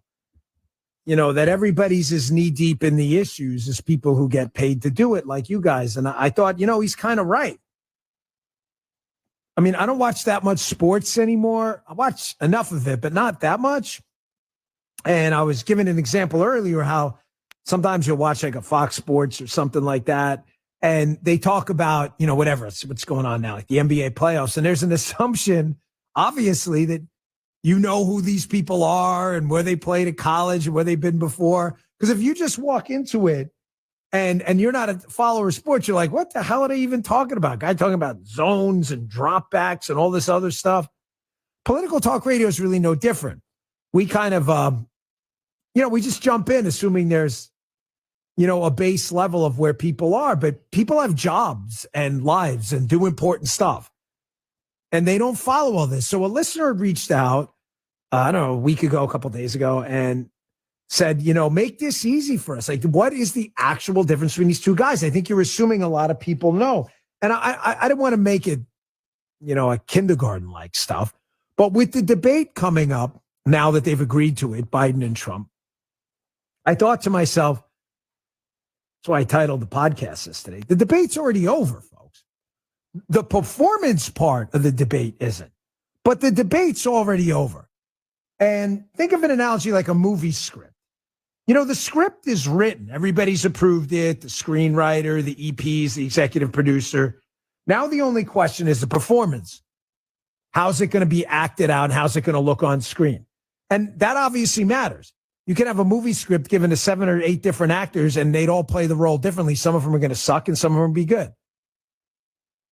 that everybody's as knee-deep in the issues as people who get paid to do it, like you guys. And I thought, he's kind of right. I mean, I don't watch that much sports anymore. I watch enough of it, but not that much. And I was giving an example earlier how sometimes you'll watch like a Fox Sports or something like that, and they talk about, what's going on now, like the NBA playoffs. And there's an assumption, obviously, that you know who these people are and where they played at college and where they've been before. Because if you just walk into it and you're not a follower of sports, you're like, what the hell are they even talking about? Guy talking about zones and dropbacks and all this other stuff. Political talk radio is really no different. We kind of, we just jump in assuming there's, a base level of where people are. But people have jobs and lives and do important stuff. And they don't follow all this. So a listener reached out, a week ago, a couple of days ago, and said, make this easy for us. Like, what is the actual difference between these two guys? I think you're assuming a lot of people know. And I didn't want to make it, a kindergarten-like stuff. But with the debate coming up, now that they've agreed to it, Biden and Trump, I thought to myself, that's why I titled the podcast this today, the debate's already over, folks. The performance part of the debate isn't, but the debate's already over. And think of an analogy like a movie script. The script is written. Everybody's approved it, the screenwriter, the EPs, the executive producer. Now the only question is the performance. How's it going to be acted out? How's it going to look on screen? And that obviously matters. You can have a movie script given to 7 or 8 different actors, and they'd all play the role differently. Some of them are going to suck, and some of them will be good.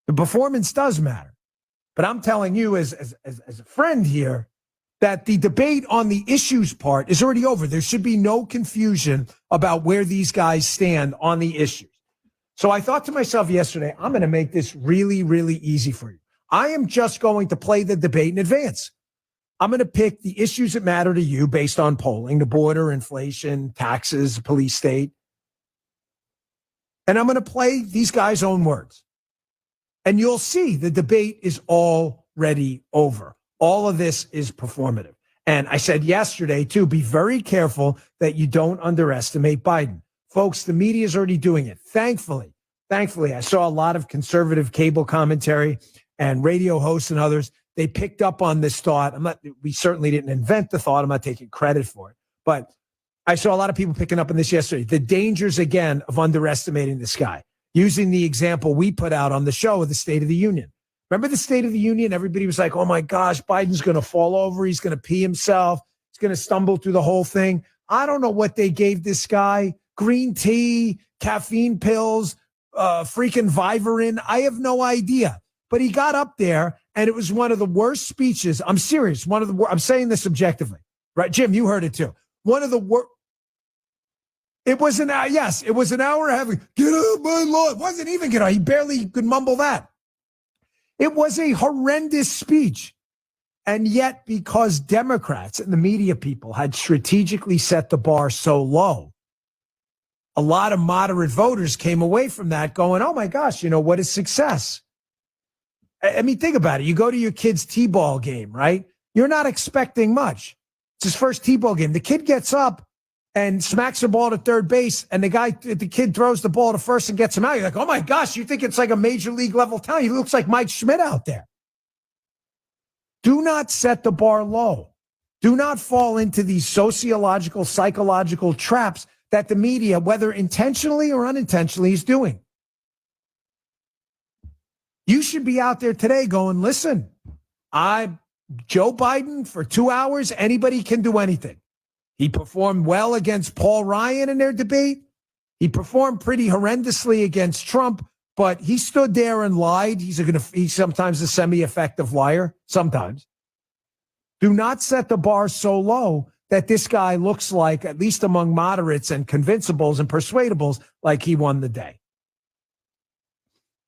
The performance does matter. But I'm telling you as a friend here, that the debate on the issues part is already over. There should be no confusion about where these guys stand on the issues. So I thought to myself yesterday, I'm going to make this really, really easy for you. I am just going to play the debate in advance. I'm going to pick the issues that matter to you based on polling, the border, inflation, taxes, police state. And I'm going to play these guys' own words. And you'll see the debate is already over. All of this is performative. And I said yesterday, too, be very careful that you don't underestimate Biden. Folks, the media is already doing it. Thankfully, I saw a lot of conservative cable commentary and radio hosts and others. They picked up on this thought. We certainly didn't invent the thought. I'm not taking credit for it. But I saw a lot of people picking up on this yesterday. The dangers, again, of underestimating this guy. Using the example we put out on the show of the State of the Union. Remember the State of the Union? Everybody was like, oh my gosh, Biden's going to fall over. He's going to pee himself. He's going to stumble through the whole thing. I don't know what they gave this guy. Green tea, caffeine pills, freaking Vivarin. I have no idea. But he got up there and it was one of the worst speeches. I'm serious. I'm saying this objectively. Right? Jim, you heard it too. One of the worst. It was an hour. Yes, it was an hour having, get out my lawn. It wasn't even get out. He barely could mumble that. It was a horrendous speech. And yet, because Democrats and the media people had strategically set the bar so low, a lot of moderate voters came away from that going, oh my gosh, what is success? I mean, think about it. You go to your kid's T-ball game, right? You're not expecting much. It's his first T-ball game. The kid gets up and smacks the ball to third base, and the kid throws the ball to first and gets him out. You're like, oh my gosh, you think it's like a major league level talent. He looks like Mike Schmidt out there. Do not set the bar low. Do not fall into these sociological, psychological traps that the media, whether intentionally or unintentionally, is doing. You should be out there today going, listen, Joe Biden for 2 hours, anybody can do anything. He performed well against Paul Ryan in their debate. He performed pretty horrendously against Trump, but he stood there and lied. He's sometimes a semi-effective liar, sometimes. Do not set the bar so low that this guy looks like, at least among moderates and convincibles and persuadables, like he won the day.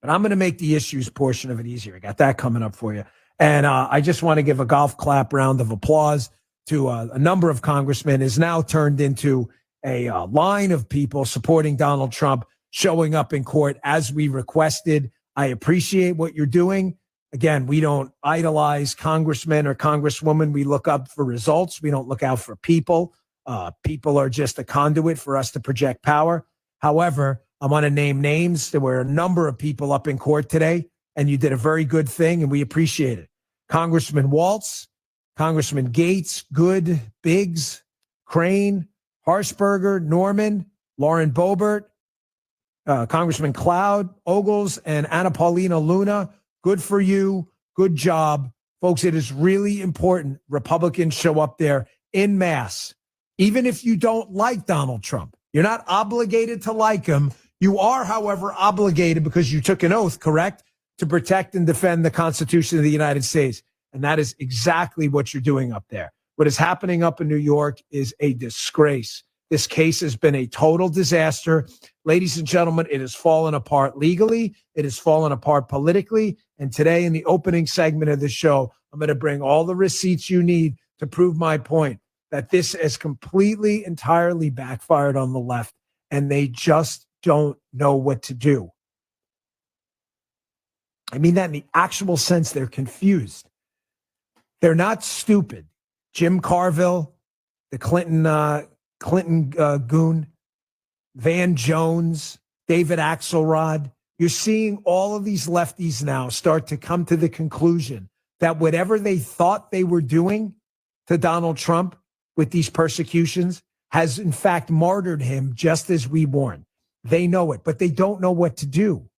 But I'm going to make the issues portion of it easier. I got that coming up for you. And I just want to give a golf clap round of applause to a number of congressmen. Is now turned into a line of people supporting Donald Trump, showing up in court as we requested. I appreciate what you're doing. Again, we don't idolize congressmen or congresswomen. We look up for results. We don't look out for people. People are just a conduit for us to project power. However, I want to name names. There were a number of people up in court today, and you did a very good thing, and we appreciate it. Congressman Waltz, Congressman Gates, Good, Biggs, Crane, Harshberger, Norman, Lauren Boebert, Congressman Cloud, Ogles, and Anna Paulina Luna. Good for you. Good job. Folks, it is really important Republicans show up there en masse. Even if you don't like Donald Trump, you're not obligated to like him. You are, however, obligated because you took an oath, correct, to protect and defend the Constitution of the United States. And that is exactly what you're doing up there. What is happening up in New York is a disgrace. This case has been a total disaster. Ladies and gentlemen, it has fallen apart legally. It has fallen apart politically. And today in the opening segment of the show, I'm going to bring all the receipts you need to prove my point that this has completely, entirely backfired on the left, and they just don't know what to do. I mean that in the actual sense. They're confused. They're not stupid. Jim Carville, the Clinton goon, Van Jones, David Axelrod. You're seeing all of these lefties now start to come to the conclusion that whatever they thought they were doing to Donald Trump with these persecutions has in fact martyred him, just as we warned. They know it, but they don't know what to do.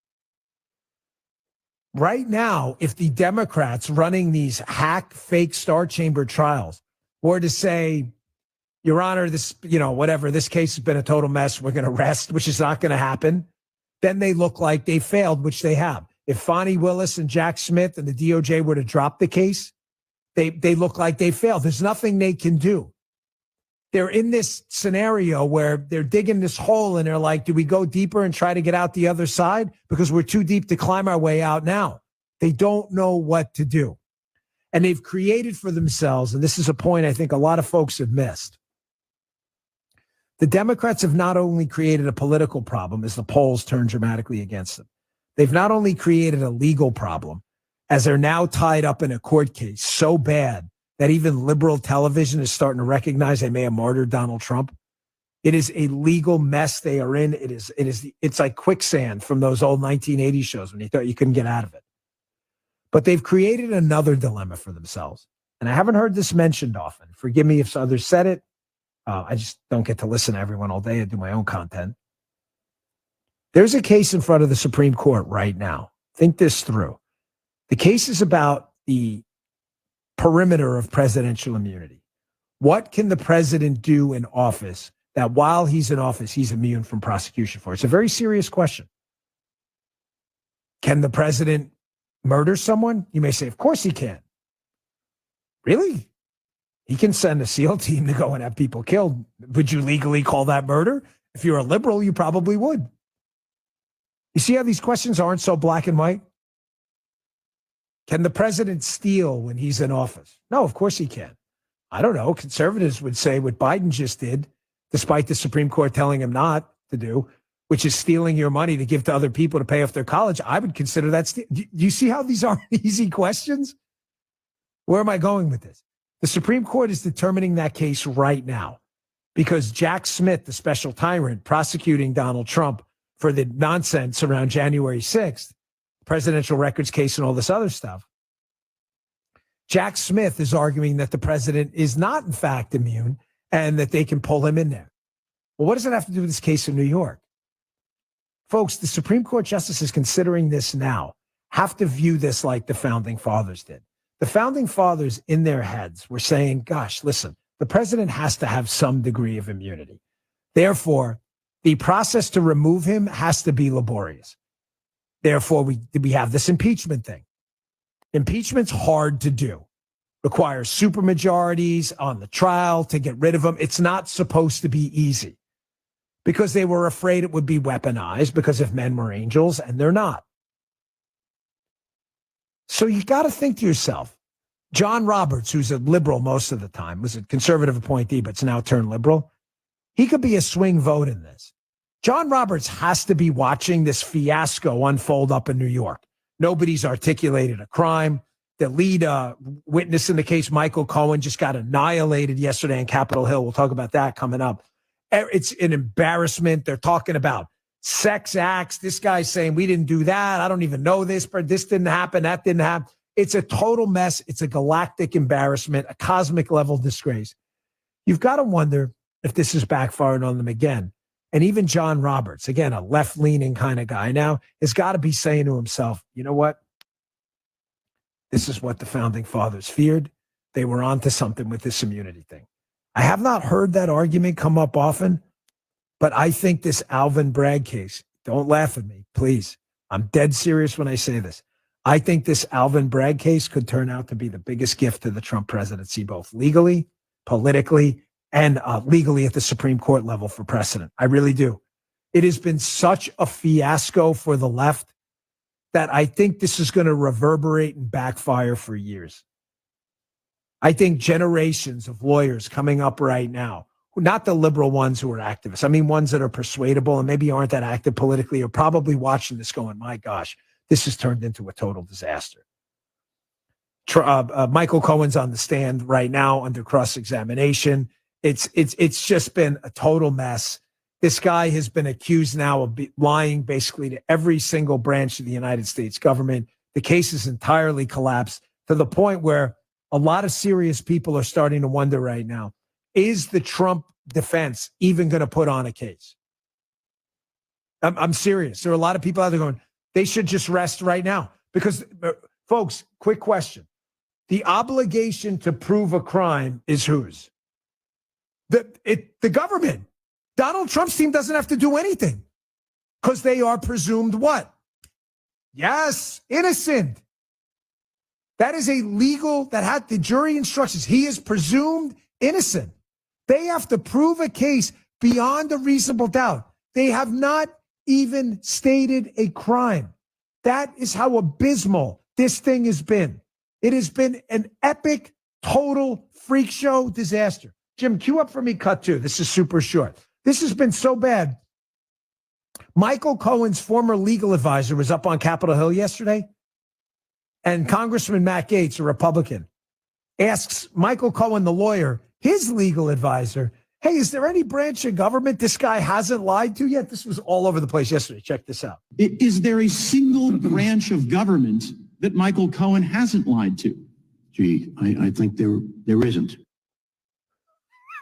Right now, if the Democrats running these hack, fake Star Chamber trials were to say, Your Honor, this, whatever, this case has been a total mess, we're going to rest, which is not going to happen, then they look like they failed, which they have. If Fonnie Willis and Jack Smith and the DOJ were to drop the case, they look like they failed. There's nothing they can do. They're in this scenario where they're digging this hole and they're like, do we go deeper and try to get out the other side? Because we're too deep to climb our way out now. They don't know what to do. And they've created for themselves, and this is a point I think a lot of folks have missed. The Democrats have not only created a political problem as the polls turn dramatically against them. They've not only created a legal problem as they're now tied up in a court case so bad that even liberal television is starting to recognize they may have martyred Donald Trump. It is a legal mess they are in. It's like quicksand from those old 1980s shows when you thought you couldn't get out of it. But they've created another dilemma for themselves. And I haven't heard this mentioned often. Forgive me if others said it. I just don't get to listen to everyone all day. I do my own content. There's a case in front of the Supreme Court right now. Think this through. The case is about the perimeter of presidential immunity. What can the president do in office that while he's in office, he's immune from prosecution for? It's a very serious question. Can the president murder someone? You may say, of course he can. Really? He can send a SEAL team to go and have people killed. Would you legally call that murder? If you're a liberal, you probably would. You see how these questions aren't so black and white? Can the president steal when he's in office? No, of course he can. I don't know. Conservatives would say what Biden just did, despite the Supreme Court telling him not to do, which is stealing your money to give to other people to pay off their college. I would consider that. Do you see how these aren't easy questions? Where am I going with this? The Supreme Court is determining that case right now because Jack Smith, the special tyrant prosecuting Donald Trump for the nonsense around January 6th, presidential records case and all this other stuff. Jack Smith is arguing that the president is not, in fact, immune and that they can pull him in there. Well, what does it have to do with this case in New York? Folks, the Supreme Court justices considering this now have to view this like the Founding Fathers did. The Founding Fathers in their heads were saying, gosh, listen, the president has to have some degree of immunity. Therefore, the process to remove him has to be laborious. Therefore, we have this impeachment thing. Impeachment's hard to do. Requires supermajorities on the trial to get rid of him. It's not supposed to be easy because they were afraid it would be weaponized because if men were angels, and they're not. So you got to think to yourself, John Roberts, who's a liberal most of the time, was a conservative appointee, but's now turned liberal. He could be a swing vote in this. John Roberts has to be watching this fiasco unfold up in New York. Nobody's articulated a crime. The lead witness in the case, Michael Cohen, just got annihilated yesterday in Capitol Hill. We'll talk about that coming up. It's an embarrassment. They're talking about sex acts. This guy's saying, we didn't do that. I don't even know this, but this didn't happen. That didn't happen. It's a total mess. It's a galactic embarrassment, a cosmic level disgrace. You've got to wonder if this is backfiring on them again. And even John Roberts, again, a left-leaning kind of guy now, has got to be saying to himself, you know what? This is what the Founding Fathers feared. They were onto something with this immunity thing. I have not heard that argument come up often, but I think this Alvin Bragg case, don't laugh at me, please. I'm dead serious when I say this. I think this Alvin Bragg case could turn out to be the biggest gift to the Trump presidency, both legally, politically, and legally at the Supreme Court level for precedent. I really do. It has been such a fiasco for the left that I think this is going to reverberate and backfire for years. I think generations of lawyers coming up right now, not the liberal ones who are activists, I mean ones that are persuadable and maybe aren't that active politically, are probably watching this going, my gosh, This has turned into a total disaster. Michael Cohen's on the stand right now under cross-examination. It's just been a total mess. This guy has been accused now of lying basically to every single branch of the United States government. The case has entirely collapsed to the point where a lot of serious people are starting to wonder right now, is the Trump defense even going to put on a case? I'm serious. There are a lot of people out there going, they should just rest right now. Because, folks, quick question. The obligation to prove a crime is whose? The government. Donald Trump's team doesn't have to do anything because they are presumed what? Yes, innocent. That is a legal, that had the jury instructions. He is presumed innocent. They have to prove a case beyond a reasonable doubt. They have not even stated a crime. That is how abysmal this thing has been. It has been an epic, total freak show disaster. Jim, cue up for me cut 2. This is super short. This has been so bad. Michael Cohen's former legal advisor was up on Capitol Hill yesterday, and Congressman Matt Gaetz, a Republican, asks Michael Cohen, the lawyer, his legal advisor, hey, is there any branch of government this guy hasn't lied to yet? This was all over the place yesterday. Check this out. Is there a single branch of government that Michael Cohen hasn't lied to? Gee, I think there isn't.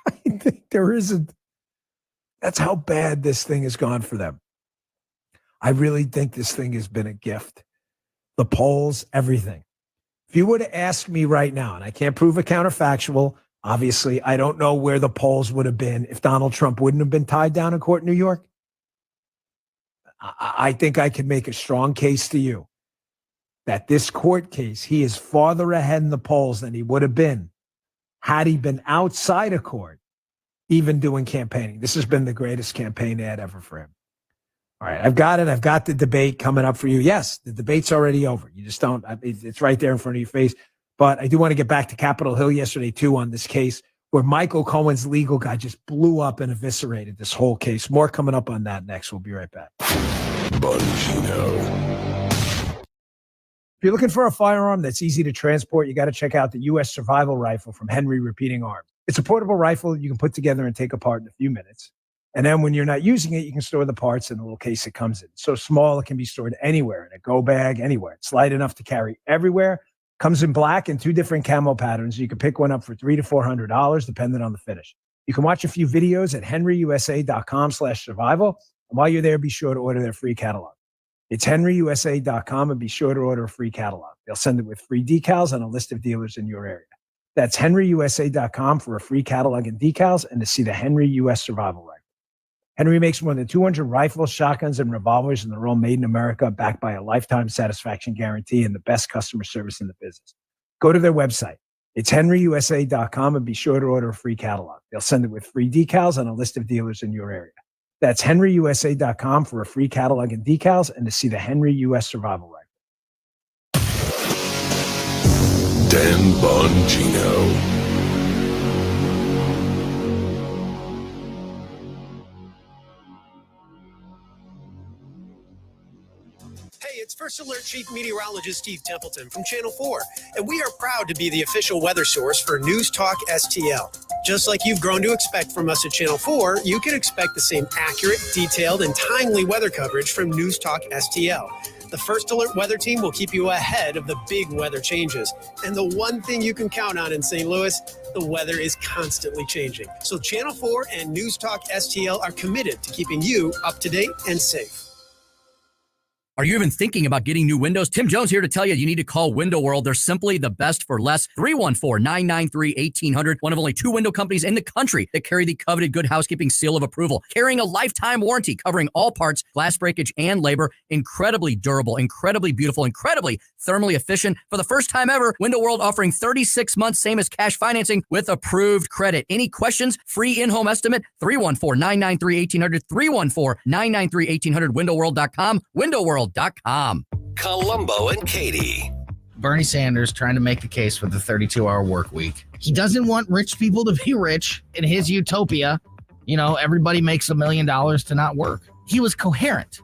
I think there isn't. That's how bad this thing has gone for them. I really think this thing has been a gift. The polls, everything. If you were to ask me right now, and I can't prove a counterfactual, obviously, I don't know where the polls would have been if Donald Trump wouldn't have been tied down in court in New York. I think I could make a strong case to you that this court case, he is farther ahead in the polls than he would have been had he been outside of court, even doing campaigning. This has been the greatest campaign ad ever for him. All right, I've got it. I've got the debate coming up for you. Yes, the debate's already over. You just don't, it's right there in front of your face. But I do want to get back to Capitol Hill yesterday, too, on this case where Michael Cohen's legal guy just blew up and eviscerated this whole case. More coming up on that next. We'll be right back. Bongino. If you're looking for a firearm that's easy to transport, you got to check out the U.S. Survival Rifle from Henry Repeating Arms. It's a portable rifle you can put together and take apart in a few minutes. And then when you're not using it, you can store the parts in the little case it comes in. So small, it can be stored anywhere, in a go bag, anywhere. It's light enough to carry everywhere. Comes in black and 2 different camo patterns. You can pick one up for $300 to $400, depending on the finish. You can watch a few videos at henryusa.com/survival. And while you're there, be sure to order their free catalog. It's henryusa.com, and be sure to order a free catalog. They'll send it with free decals and a list of dealers in your area. That's henryusa.com for a free catalog and decals and to see the Henry U.S. Survival Rifle. Henry makes more than 200 rifles, shotguns, and revolvers, and they're all made in America, backed by a lifetime satisfaction guarantee and the best customer service in the business. Go to their website. It's henryusa.com, and be sure to order a free catalog. They'll send it with free decals and a list of dealers in your area. That's henryusa.com for a free catalog and decals and to see the Henry U.S. Survival Rifle. Dan Bongino. Hey, it's First Alert Chief Meteorologist Steve Templeton from Channel 4, and we are proud to be the official weather source for News Talk STL. Just like you've grown to expect from us at Channel 4, you can expect the same accurate, detailed, and timely weather coverage from News Talk STL. The First Alert weather team will keep you ahead of the big weather changes. And the one thing you can count on in St. Louis, the weather is constantly changing. So Channel 4 and News Talk STL are committed to keeping you up to date and safe. Are you even thinking about getting new windows? Tim Jones here to tell you need to call Window World. They're simply the best for less. 314-993-1800. One of only 2 window companies in the country that carry the coveted Good Housekeeping seal of approval. Carrying a lifetime warranty covering all parts, glass breakage, and labor. Incredibly durable, incredibly beautiful, incredibly thermally efficient. For the first time ever, Window World offering 36 months, same as cash financing with approved credit. Any questions? Free in-home estimate, 314-993-1800. 314-993-1800. WindowWorld.com. WindowWorld.com. Columbo and Katie. Bernie Sanders trying to make the case for the 32-hour work week. He doesn't want rich people to be rich. In his utopia, you know, everybody makes $1 million to not work. He was coherent.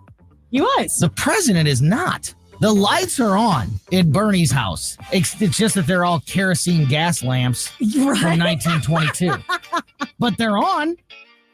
He was. The president is not. The lights are on in Bernie's house. It's just that they're all kerosene gas lamps from 1922. But they're on.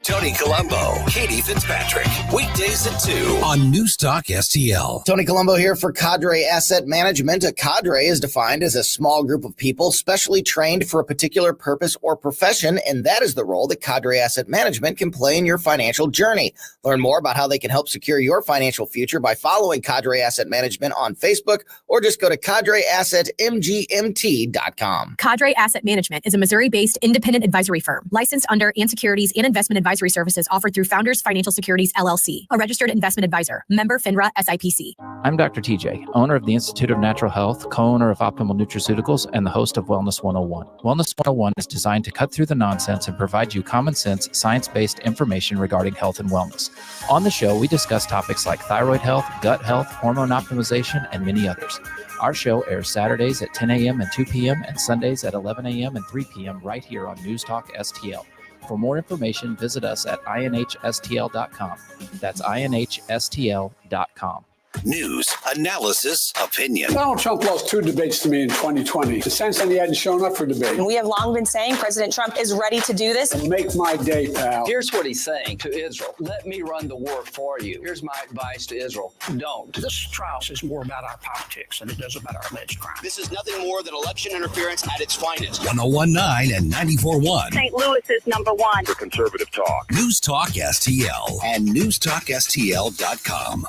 Tony Colombo, Katie Fitzpatrick, weekdays at 2 on Newstalk STL. Tony Colombo here for Cadre Asset Management. A cadre is defined as a small group of people specially trained for a particular purpose or profession, and that is the role that Cadre Asset Management can play in your financial journey. Learn more about how they can help secure your financial future by following Cadre Asset Management on Facebook, or just go to cadreassetmgmt.com. Cadre Asset Management is a Missouri-based independent advisory firm licensed under and securities and investment advisory services offered through Founders Financial Securities, LLC, a registered investment advisor, member FINRA SIPC. I'm Dr. TJ, owner of the Institute of Natural Health, co-owner of Optimal Nutraceuticals, and the host of Wellness 101. Wellness 101 is designed to cut through the nonsense and provide you common sense, science-based information regarding health and wellness. On the show, we discuss topics like thyroid health, gut health, hormone optimization, and many others. Our show airs Saturdays at 10 a.m. and 2 p.m. and Sundays at 11 a.m. and 3 p.m. right here on Newstalk STL. For more information, visit us at inhstl.com. That's inhstl.com. News, analysis, opinion. Donald Trump lost 2 debates to me in 2020. The sense that he hadn't shown up for debate. We have long been saying President Trump is ready to do this. Make my day, pal. Here's what he's saying to Israel. Let me run the war for you. Here's my advice to Israel. Don't. This trial is more about our politics than it does about our alleged crime. This is nothing more than election interference at its finest. 101.9 and 94.1. St. Louis is #1 for conservative talk. Newstalk STL and NewstalkSTL.com.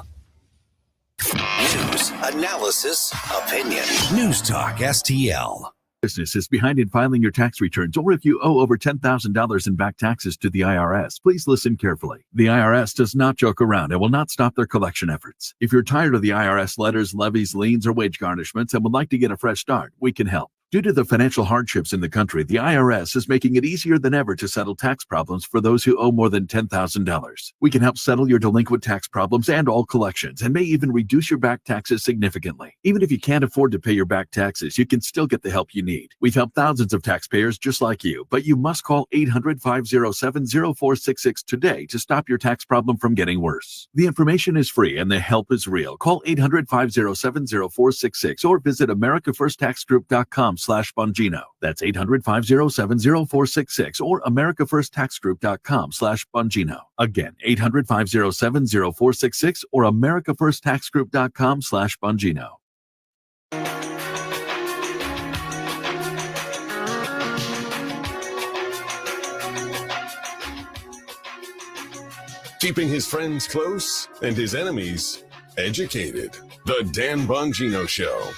News, analysis, opinion. Newstalk STL. Business is behind in filing your tax returns, or if you owe over $10,000 in back taxes to the IRS, please listen carefully. The IRS does not joke around and will not stop their collection efforts. If you're tired of the IRS letters, levies, liens, or wage garnishments and would like to get a fresh start, we can help. Due to the financial hardships in the country, the IRS is making it easier than ever to settle tax problems for those who owe more than $10,000. We can help settle your delinquent tax problems and all collections, and may even reduce your back taxes significantly. Even if you can't afford to pay your back taxes, you can still get the help you need. We've helped thousands of taxpayers just like you, but you must call 800-507-0466 today to stop your tax problem from getting worse. The information is free and the help is real. Call 800-507-0466 or visit americafirsttaxgroup.com/Bongino. That's 800-507-0466 or americafirsttaxgroup.com/Bongino. Again, 800-507-0466 or americafirsttaxgroup.com/Bongino. Keeping his friends close and his enemies educated. The Dan Bongino Show.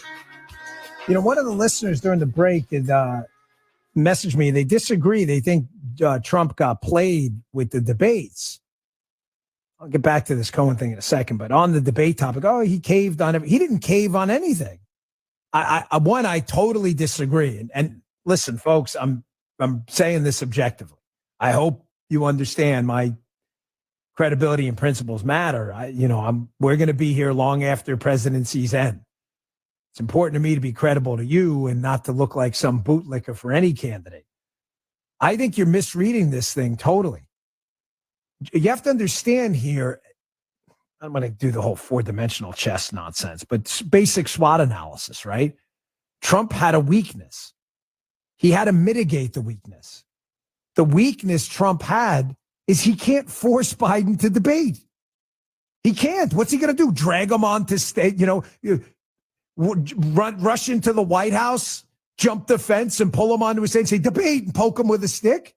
You know, one of the listeners during the break had messaged me. They disagree. They think Trump got played with the debates. I'll get back to this Cohen thing in a second, but on the debate topic, he caved on it. He didn't cave on anything. I totally disagree. And listen, folks, I'm saying this objectively. I hope you understand my credibility and principles matter. We're going to be here long after presidency's end. It's important to me to be credible to you and not to look like some bootlicker for any candidate. I think you're misreading this thing totally. You have to understand here, I'm going to do the whole 4-dimensional chess nonsense, but basic SWOT analysis, right? Trump had a weakness. He had to mitigate the weakness. The weakness Trump had is he can't force Biden to debate. He can't. What's he going to do? Drag him on to state, rush into the White House, jump the fence and pull him onto his stage and say, debate, and poke him with a stick?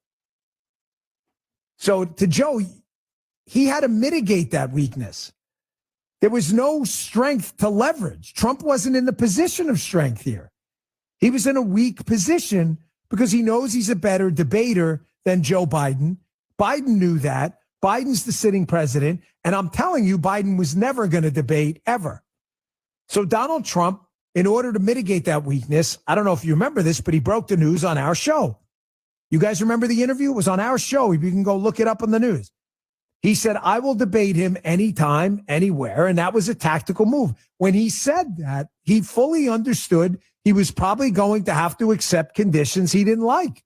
So to Joe, he had to mitigate that weakness. There was no strength to leverage. Trump wasn't in the position of strength here. He was in a weak position because he knows he's a better debater than Joe Biden. Biden knew that. Biden's the sitting president. And I'm telling you, Biden was never going to debate ever. So Donald Trump, in order to mitigate that weakness, I don't know if you remember this, but he broke the news on our show. You guys remember the interview? It was on our show. You can go look it up on the news. He said, I will debate him anytime, anywhere. And that was a tactical move. When he said that, he fully understood he was probably going to have to accept conditions he didn't like.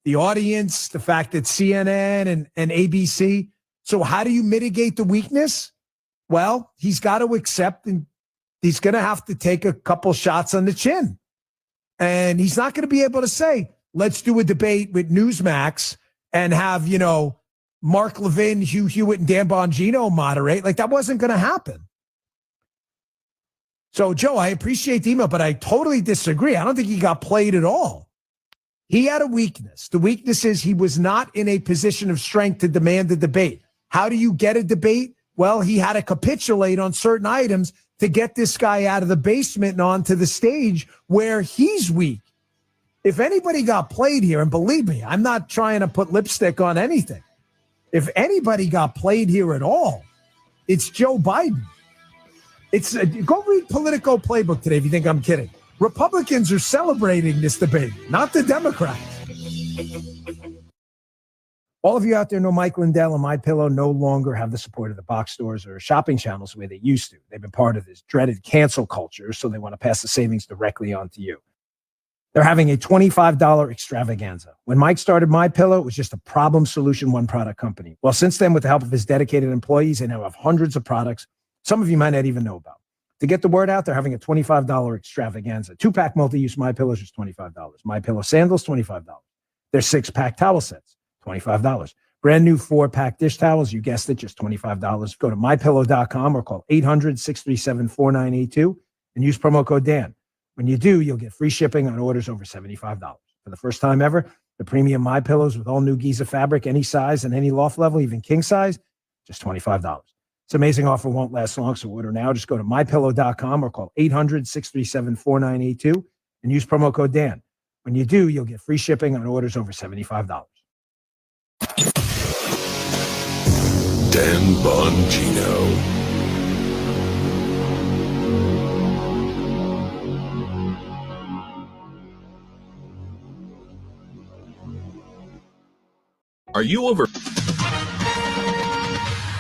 The audience, the fact that CNN and ABC. So how do you mitigate the weakness? Well, he's got to accept and he's going to have to take a couple shots on the chin. And he's not going to be able to say, let's do a debate with Newsmax and have, Mark Levin, Hugh Hewitt, and Dan Bongino moderate. Like, that wasn't going to happen. So, Joe, I appreciate the email, but I totally disagree. I don't think he got played at all. He had a weakness. The weakness is he was not in a position of strength to demand a debate. How do you get a debate? Well, he had to capitulate on certain items to get this guy out of the basement and onto the stage where he's weak. If anybody got played here, and believe me, I'm not trying to put lipstick on anything. If anybody got played here at all, it's Joe Biden. Go read Politico Playbook today if you think I'm kidding. Republicans are celebrating this debate, not the Democrats. All of you out there know Mike Lindell and MyPillow no longer have the support of the box stores or shopping channels the way they used to. They've been part of this dreaded cancel culture, so they want to pass the savings directly on to you. They're having a $25 extravaganza. When Mike started MyPillow, it was just a problem solution, one product company. Well, since then, with the help of his dedicated employees, they now have hundreds of products some of you might not even know about. To get the word out, they're having a $25 extravaganza. 2-pack multi-use MyPillows is $25. MyPillow sandals, $25. Their 6-pack towel sets, $25. Brand new 4-pack dish towels, you guessed it, just $25. Go to MyPillow.com or call 800-637-4982 and use promo code Dan. When you do, you'll get free shipping on orders over $75. For the first time ever, the premium MyPillows with all new Giza fabric, any size and any loft level, even king size, just $25. This amazing offer won't last long, so order now. Just go to MyPillow.com or call 800-637-4982 and use promo code Dan. When you do, you'll get free shipping on orders over $75. Dan Bongino. Are you over?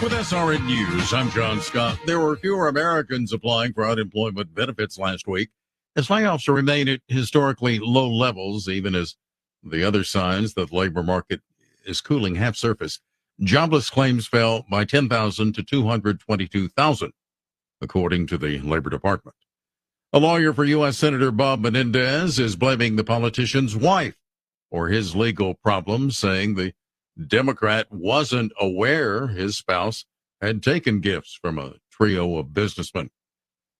With SRN News, I'm John Scott. There were fewer Americans applying for unemployment benefits last week as layoffs remain at historically low levels, even as the other signs that the labor market is cooling have surfaced. Jobless claims fell by 10,000 to 222,000, according to the Labor Department. A lawyer for U.S. Senator Bob Menendez is blaming the politician's wife for his legal problems, saying the Democrat wasn't aware his spouse had taken gifts from a trio of businessmen.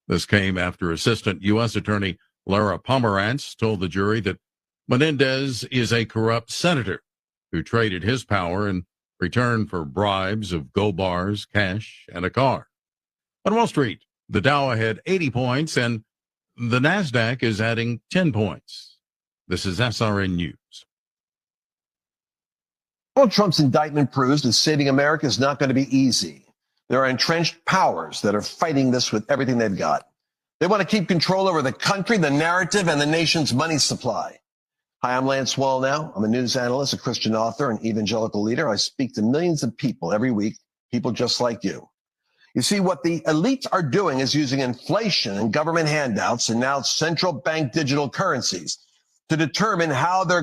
This came after Assistant U.S. Attorney Laura Pomerantz told the jury that Menendez is a corrupt senator who traded his power in return for bribes of gold bars, cash, and a car. On Wall Street, the Dow had 80 points and the NASDAQ is adding 10 points. This is SRN News. Donald Trump's indictment proves that saving America is not going to be easy. There are entrenched powers that are fighting this with everything they've got. They want to keep control over the country, the narrative, and the nation's money supply. Hi, I'm Lance Wallnau. I'm a news analyst, a Christian author, and evangelical leader. I speak to millions of people every week, people just like you. You see, what the elites are doing is using inflation and government handouts and now central bank digital currencies to determine how they're